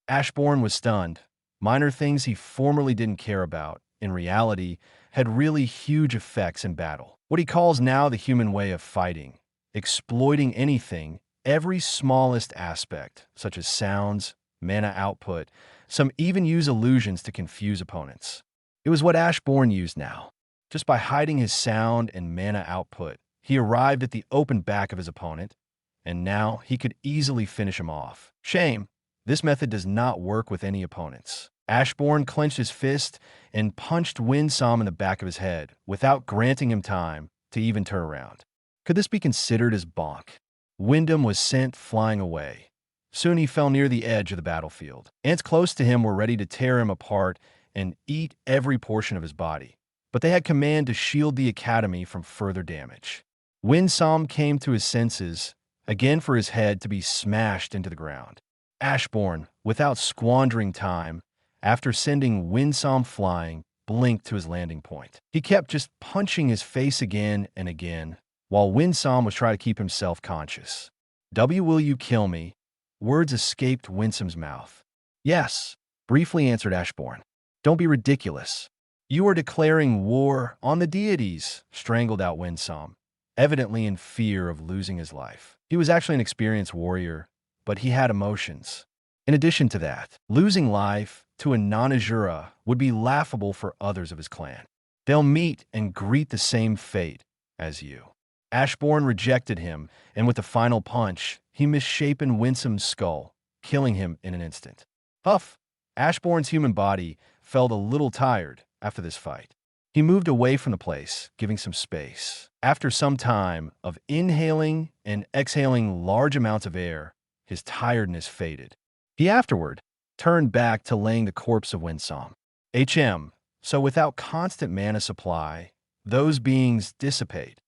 Ashborn was stunned. Minor things he formerly didn't care about, in reality, had really huge effects in battle. What he calls now the human way of fighting exploiting anything, every smallest aspect, such as sounds, mana output. Some even use illusions to confuse opponents. It was what Ashborn used now. Just by hiding his sound and mana output, he arrived at the open back of his opponent, and now he could easily finish him off. Shame, this method does not work with any opponents. Ashborn clenched his fist and punched Winsome in the back of his head without granting him time to even turn around. Could this be considered as bonk? Wyndham was sent flying away. Soon he fell near the edge of the battlefield. Ants close to him were ready to tear him apart and eat every portion of his body, but they had command to shield the academy from further damage. Winsome came to his senses, again for his head to be smashed into the ground. Ashborn, without squandering time, after sending Winsome flying, blinked to his landing point. He kept just punching his face again and again, while Winsome was trying to keep himself conscious. Will you kill me? Words escaped Winsome's mouth. Yes, briefly answered Ashborn. Don't be ridiculous. You are declaring war on the deities, strangled out Winsome, evidently in fear of losing his life. He was actually an experienced warrior, but he had emotions. In addition to that, losing life to a non-Azura would be laughable for others of his clan. They'll meet and greet the same fate as you. Ashborn rejected him, and with the final punch, he misshapen Winsome's skull, killing him in an instant. Huff! Ashborn's human body felt a little tired after this fight. He moved away from the place, giving some space. After some time of inhaling and exhaling large amounts of air, his tiredness faded. He afterward turned back to laying the corpse of Winsome. So without constant mana supply, those beings dissipate.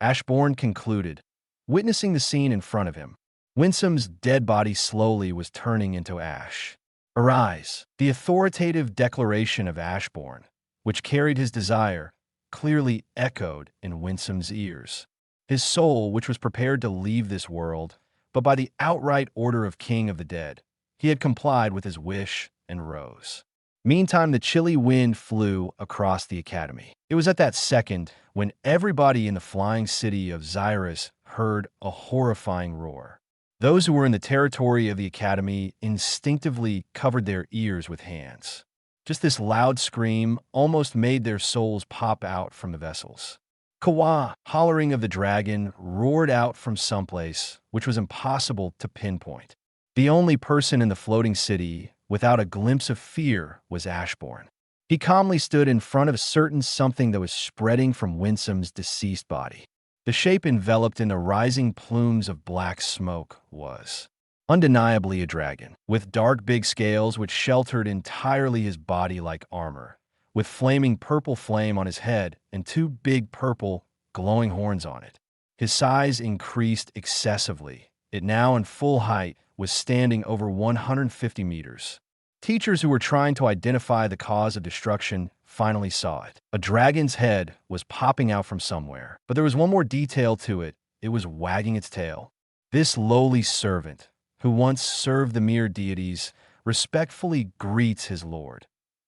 Ashborn concluded, witnessing the scene in front of him. Winsome's dead body slowly was turning into ash. Arise! The authoritative declaration of Ashborn, which carried his desire, clearly echoed in Winsome's ears. His soul, which was prepared to leave this world, but by the outright order of King of the Dead, he had complied with his wish and rose. Meantime, the chilly wind flew across the academy. It was at that second when everybody in the flying city of Xyrus heard a horrifying roar. Those who were in the territory of the academy instinctively covered their ears with hands. Just this loud scream almost made their souls pop out from the vessels. Kawa, hollering of the dragon, roared out from someplace which was impossible to pinpoint. The only person in the floating city without a glimpse of fear was Ashborn. He calmly stood in front of a certain something that was spreading from Winsome's deceased body. The shape enveloped in the rising plumes of black smoke was undeniably a dragon, with dark big scales which sheltered entirely his body like armor, with flaming purple flame on his head and two big purple, glowing horns on it. His size increased excessively. It now in full height was standing over 150 meters. Teachers who were trying to identify the cause of destruction finally saw it. A dragon's head was popping out from somewhere, but there was one more detail to it. It was wagging its tail. This lowly servant, who once served the mere deities, respectfully greets his lord.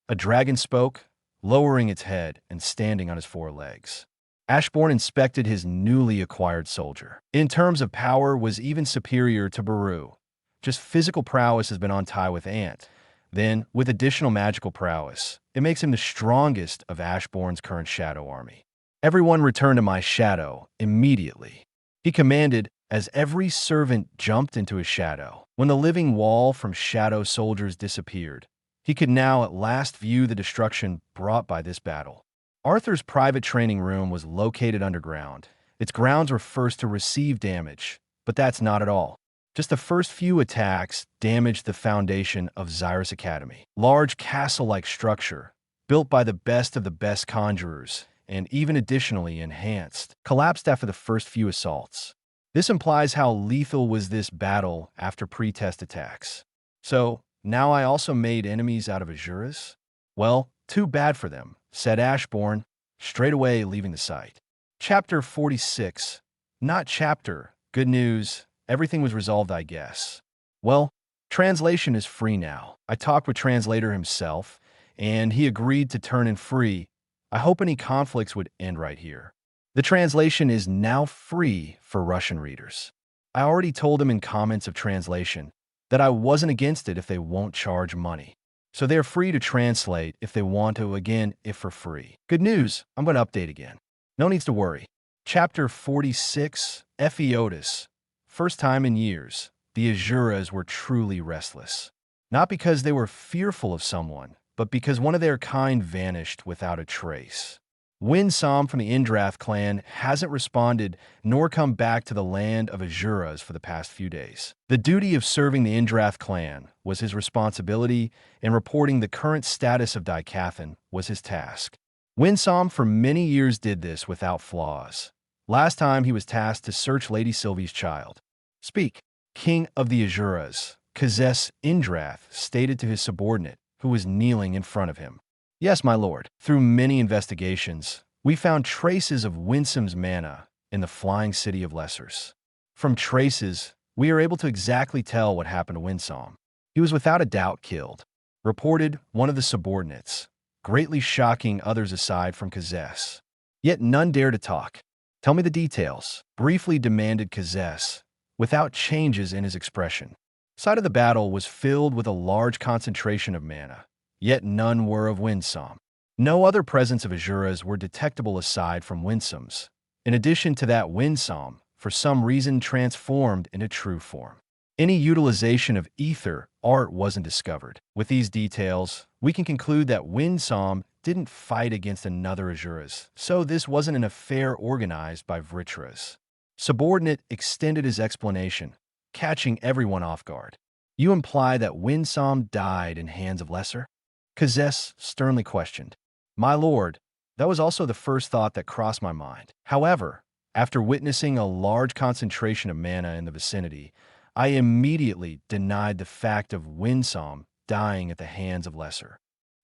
A dragon spoke, lowering its head and standing on his four legs. Ashborn inspected his newly acquired soldier. In terms of power, was even superior to Baru. Just physical prowess has been on tie with Ant. Then, with additional magical prowess, it makes him the strongest of Ashborn's current shadow army. Everyone return to my shadow immediately. He commanded as every servant jumped into his shadow. When the living wall from shadow soldiers disappeared, he could now at last view the destruction brought by this battle. Arthur's private training room was located underground. Its grounds were first to receive damage, but that's not at all. Just the first few attacks damaged the foundation of Xyrus Academy. Large castle-like structure, built by the best of the best conjurers, and even additionally enhanced, collapsed after the first few assaults. This implies how lethal was this battle after pre-test attacks. So, now I also made enemies out of Azuras? Well, too bad for them, said Ashborn, straight away leaving the site. Chapter 46. Not chapter. Good news. Everything was resolved, I guess. Well, translation is free now. I talked with translator himself, and he agreed to turn in free. I hope any conflicts would end right here. The translation is now free for Russian readers. I already told them in comments of translation that I wasn't against it if they won't charge money. So they're free to translate if they want to, again, if for free. Good news, I'm going to update again. No needs to worry. Chapter 46, Epheotis. First time in years, the Azuras were truly restless. Not because they were fearful of someone, but because one of their kind vanished without a trace. Winsome from the Indrath clan hasn't responded nor come back to the land of Azuras for the past few days. The duty of serving the Indrath clan was his responsibility, and reporting the current status of Dicathan was his task. Winsome for many years did this without flaws. Last time he was tasked to search Lady Sylvie's child. Speak, King of the Azuras, Kazes Indrath stated to his subordinate, who was kneeling in front of him. Yes, my lord. Through many investigations, we found traces of Winsome's mana in the flying city of Lessers. From traces, we are able to exactly tell what happened to Winsome. He was without a doubt killed, reported one of the subordinates, greatly shocking others aside from Kazes. Yet none dare to talk. Tell me the details, briefly demanded Kazes, without changes in his expression. Side of the battle was filled with a large concentration of mana, yet none were of Winsome. No other presence of Azuras were detectable aside from Winsome's. In addition to that, Winsome, for some reason, transformed into true form. Any utilization of ether art wasn't discovered. With these details, we can conclude that Winsome didn't fight against another Azuras, so this wasn't an affair organized by Vritras. Subordinate extended his explanation, catching everyone off guard. You imply that Winsome died in hands of Lesser? Kazes sternly questioned. My lord, that was also the first thought that crossed my mind. However, after witnessing a large concentration of mana in the vicinity, I immediately denied the fact of Winsome dying at the hands of Lesser.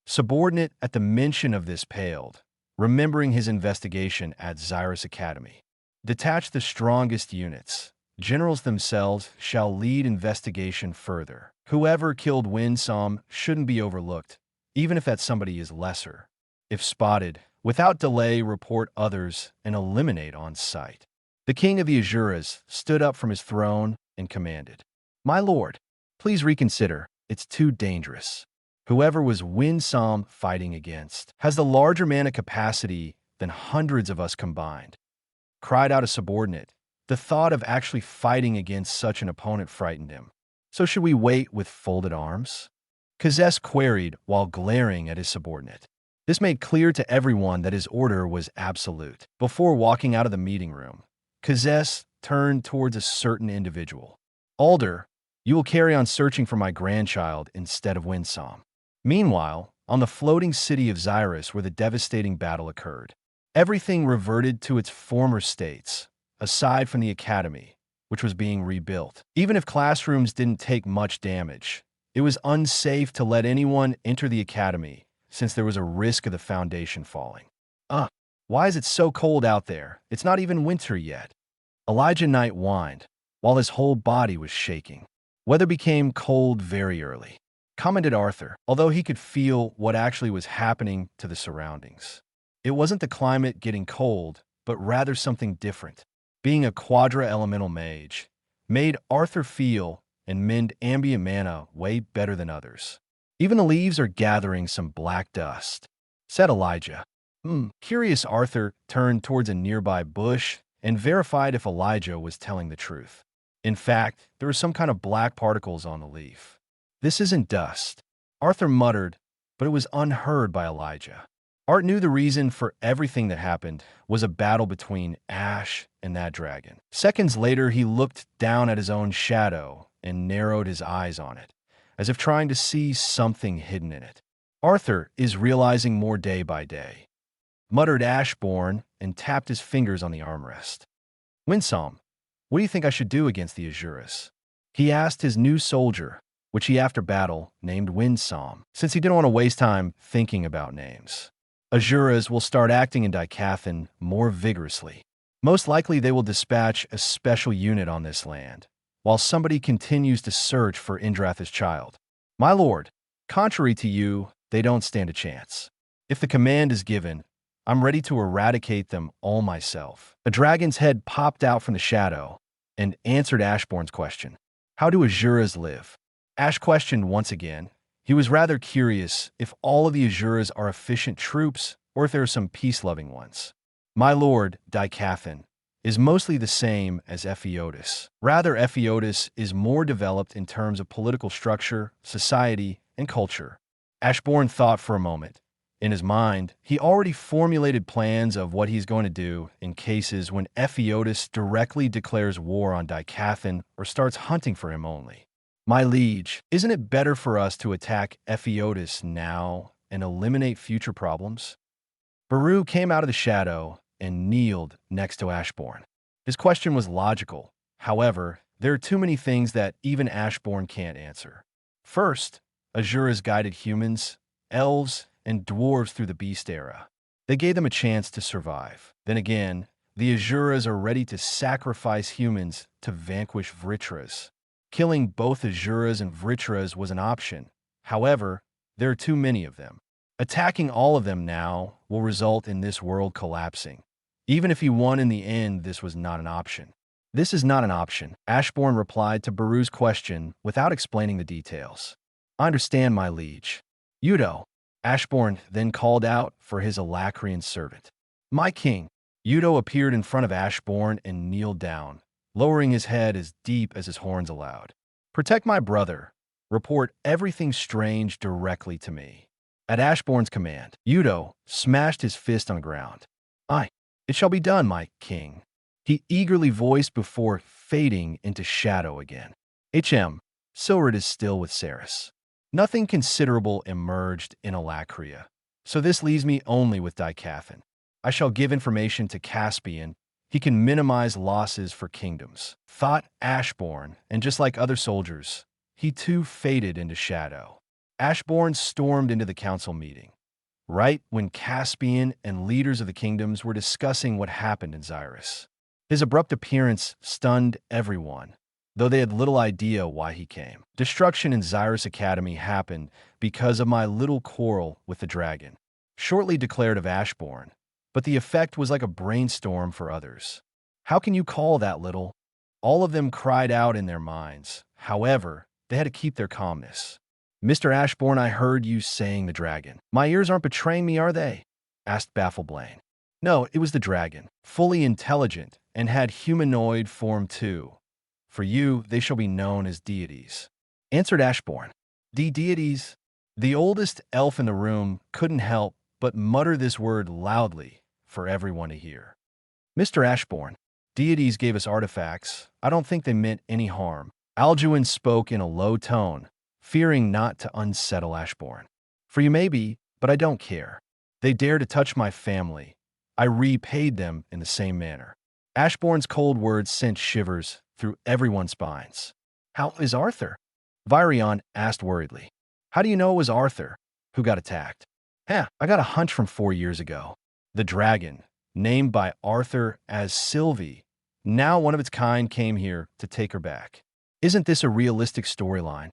Subordinate at the mention of this paled, remembering his investigation at Xyrus Academy. Detach the strongest units. Generals themselves shall lead investigation further. Whoever killed Winsome shouldn't be overlooked, even if that somebody is Lesser. If spotted, without delay report others and eliminate on sight. The king of the Azuras stood up from his throne and commanded, My lord, please reconsider. It's too dangerous. Whoever was Winsome fighting against has the larger mana capacity than hundreds of us combined. Cried out a subordinate. The thought of actually fighting against such an opponent frightened him. So should we wait with folded arms? Kazes queried while glaring at his subordinate. This made clear to everyone that his order was absolute. Before walking out of the meeting room, Kazes turned towards a certain individual. Alder, you will carry on searching for my grandchild instead of Winsome. Meanwhile, on the floating city of Xyrus where the devastating battle occurred, everything reverted to its former states, aside from the academy, which was being rebuilt. Even if classrooms didn't take much damage, it was unsafe to let anyone enter the academy since there was a risk of the foundation falling. Why is it so cold out there? It's not even winter yet. Elijah Knight whined, while his whole body was shaking. Weather became cold very early, commented Arthur, although he could feel what actually was happening to the surroundings. It wasn't the climate getting cold, but rather something different. Being a quadra-elemental mage made Arthur feel and mend ambient mana way better than others. Even the leaves are gathering some black dust, said Elijah. Curious, Arthur turned towards a nearby bush and verified if Elijah was telling the truth. In fact, there were some kind of black particles on the leaf. This isn't dust, Arthur muttered, but it was unheard by Elijah. Art knew the reason for everything that happened was a battle between Ash and that dragon. Seconds later, he looked down at his own shadow and narrowed his eyes on it, as if trying to see something hidden in it. Arthur is realizing more day by day, muttered Ashborn and tapped his fingers on the armrest. Winsome, what do you think I should do against the Azuras? He asked his new soldier, which he after battle named Winsome, since he didn't want to waste time thinking about names. Azuras will start acting in Dicathan more vigorously. Most likely they will dispatch a special unit on this land, while somebody continues to search for Indrath's child. My lord, contrary to you, they don't stand a chance. If the command is given, I'm ready to eradicate them all myself. A dragon's head popped out from the shadow and answered Ashborn's question. How do Azuras live? Ash questioned once again. He was rather curious if all of the Azuras are efficient troops or if there are some peace-loving ones. My lord, Dicathan, is mostly the same as Epheotis. Rather, Epheotis is more developed in terms of political structure, society, and culture. Ashborn thought for a moment. In his mind, he already formulated plans of what he's going to do in cases when Epheotis directly declares war on Dicathan or starts hunting for him only. My liege, isn't it better for us to attack Epheotis now and eliminate future problems? Baru came out of the shadow and kneeled next to Ashborn. His question was logical. However, there are too many things that even Ashborn can't answer. First, Azuras guided humans, elves, and dwarves through the Beast Era. They gave them a chance to survive. Then again, the Azuras are ready to sacrifice humans to vanquish Vritras. Killing both Azuras and Vritras was an option. However, there are too many of them. Attacking all of them now will result in this world collapsing. Even if he won in the end, this was not an option. This is not an option, Ashborn replied to Baru's question without explaining the details. I understand, my liege. Udo, Ashborn then called out for his Alacrian servant. My king. Udo appeared in front of Ashborn and kneeled down, lowering his head as deep as his horns allowed. Protect my brother. Report everything strange directly to me. At Ashborn's command, Udo smashed his fist on the ground. Aye, it shall be done, my king. He eagerly voiced before fading into shadow again. Silred is still with Ceres. Nothing considerable emerged in Alacria, so this leaves me only with Dicathan. I shall give information to Caspian. He can minimize losses for kingdoms, thought Ashborn, and just like other soldiers, he too faded into shadow. Ashborn stormed into the council meeting, right when Caspian and leaders of the kingdoms were discussing what happened in Xyrus. His abrupt appearance stunned everyone, though they had little idea why he came. Destruction in Xyrus Academy happened because of my little quarrel with the dragon, shortly declared of Ashborn, but the effect was like a brainstorm for others. How can you call that little? All of them cried out in their minds. However, they had to keep their calmness. Mr. Ashborn, I heard you saying the dragon. My ears aren't betraying me, are they? Asked baffled Blaine. No, it was the dragon, fully intelligent, and had humanoid form too. For you, they shall be known as deities. Answered Ashborn. Deities? The oldest elf in the room couldn't help but mutter this word loudly for everyone to hear. Mr. Ashborn, deities gave us artifacts. I don't think they meant any harm. Alduin spoke in a low tone, fearing not to unsettle Ashborn. For you may be, but I don't care. They dare to touch my family. I repaid them in the same manner. Ashborn's cold words sent shivers through everyone's spines. How is Arthur? Virion asked worriedly. How do you know it was Arthur who got attacked? I got a hunch from 4 years ago. The dragon, named by Arthur as Sylvie, now one of its kind, came here to take her back. Isn't this a realistic storyline?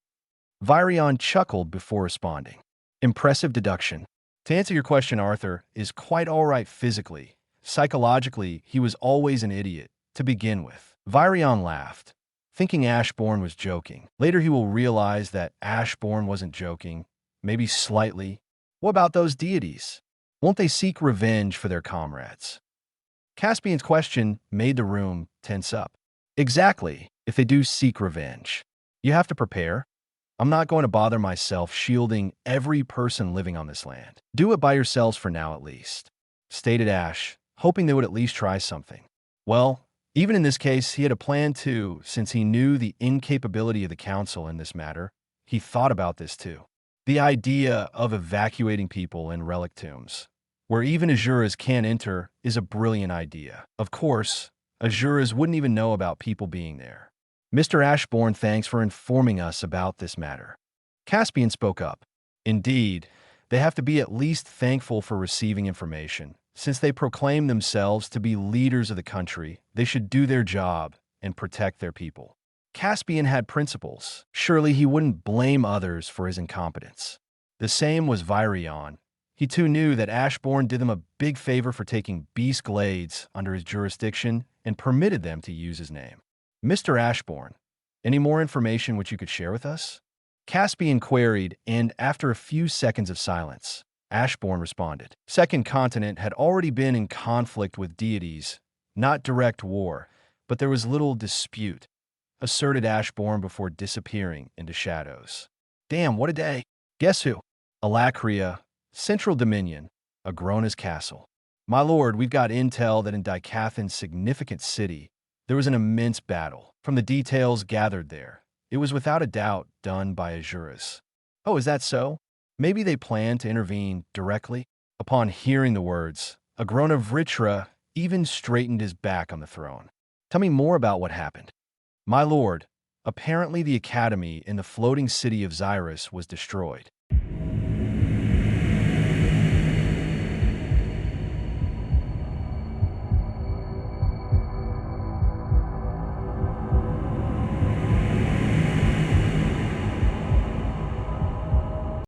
Virion chuckled before responding. Impressive deduction. To answer your question, Arthur is quite all right physically. Psychologically, he was always an idiot, to begin with. Virion laughed, thinking Ashborn was joking. Later he will realize that Ashborn wasn't joking, maybe slightly. What about those deities? Won't they seek revenge for their comrades? Caspian's question made the room tense up. Exactly, if they do seek revenge. You have to prepare. I'm not going to bother myself shielding every person living on this land. Do it by yourselves for now at least, stated Ash, hoping they would at least try something. Well, even in this case, he had a plan too, since he knew the incapability of the council in this matter. He thought about this too. The idea of evacuating people in relic tombs, where even Azuras can't enter, is a brilliant idea. Of course, Azuras wouldn't even know about people being there. Mr. Ashborn, thanks for informing us about this matter. Caspian spoke up. Indeed, they have to be at least thankful for receiving information. Since they proclaim themselves to be leaders of the country, they should do their job and protect their people. Caspian had principles. Surely he wouldn't blame others for his incompetence. The same was Virion. He too knew that Ashborn did them a big favor for taking Beast Glades under his jurisdiction and permitted them to use his name. Mr. Ashborn, any more information which you could share with us? Caspian queried, and after a few seconds of silence, Ashborn responded. Second Continent had already been in conflict with deities, not direct war, but there was little dispute, asserted Ashborn before disappearing into shadows. Damn, what a day. Guess who? Alacria, Central Dominion, Agrona's castle. My lord, we've got intel that in Dicathan's significant city, there was an immense battle. From the details gathered there, it was without a doubt done by Azuras. Oh, is that so? Maybe they planned to intervene directly? Upon hearing the words, Agrona Vritra even straightened his back on the throne. Tell me more about what happened. My lord, apparently the academy in the floating city of Xyrus was destroyed.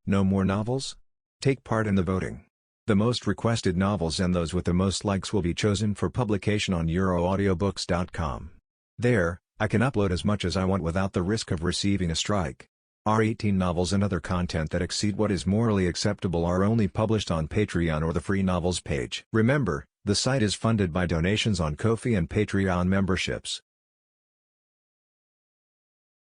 No more novels? Take part in the voting. The most requested novels and those with the most likes will be chosen for publication on euroaudiobooks.com. There, I can upload as much as I want without the risk of receiving a strike. Our 18 novels and other content that exceed what is morally acceptable are only published on Patreon or the free novels page. Remember, the site is funded by donations on Ko-fi and Patreon memberships.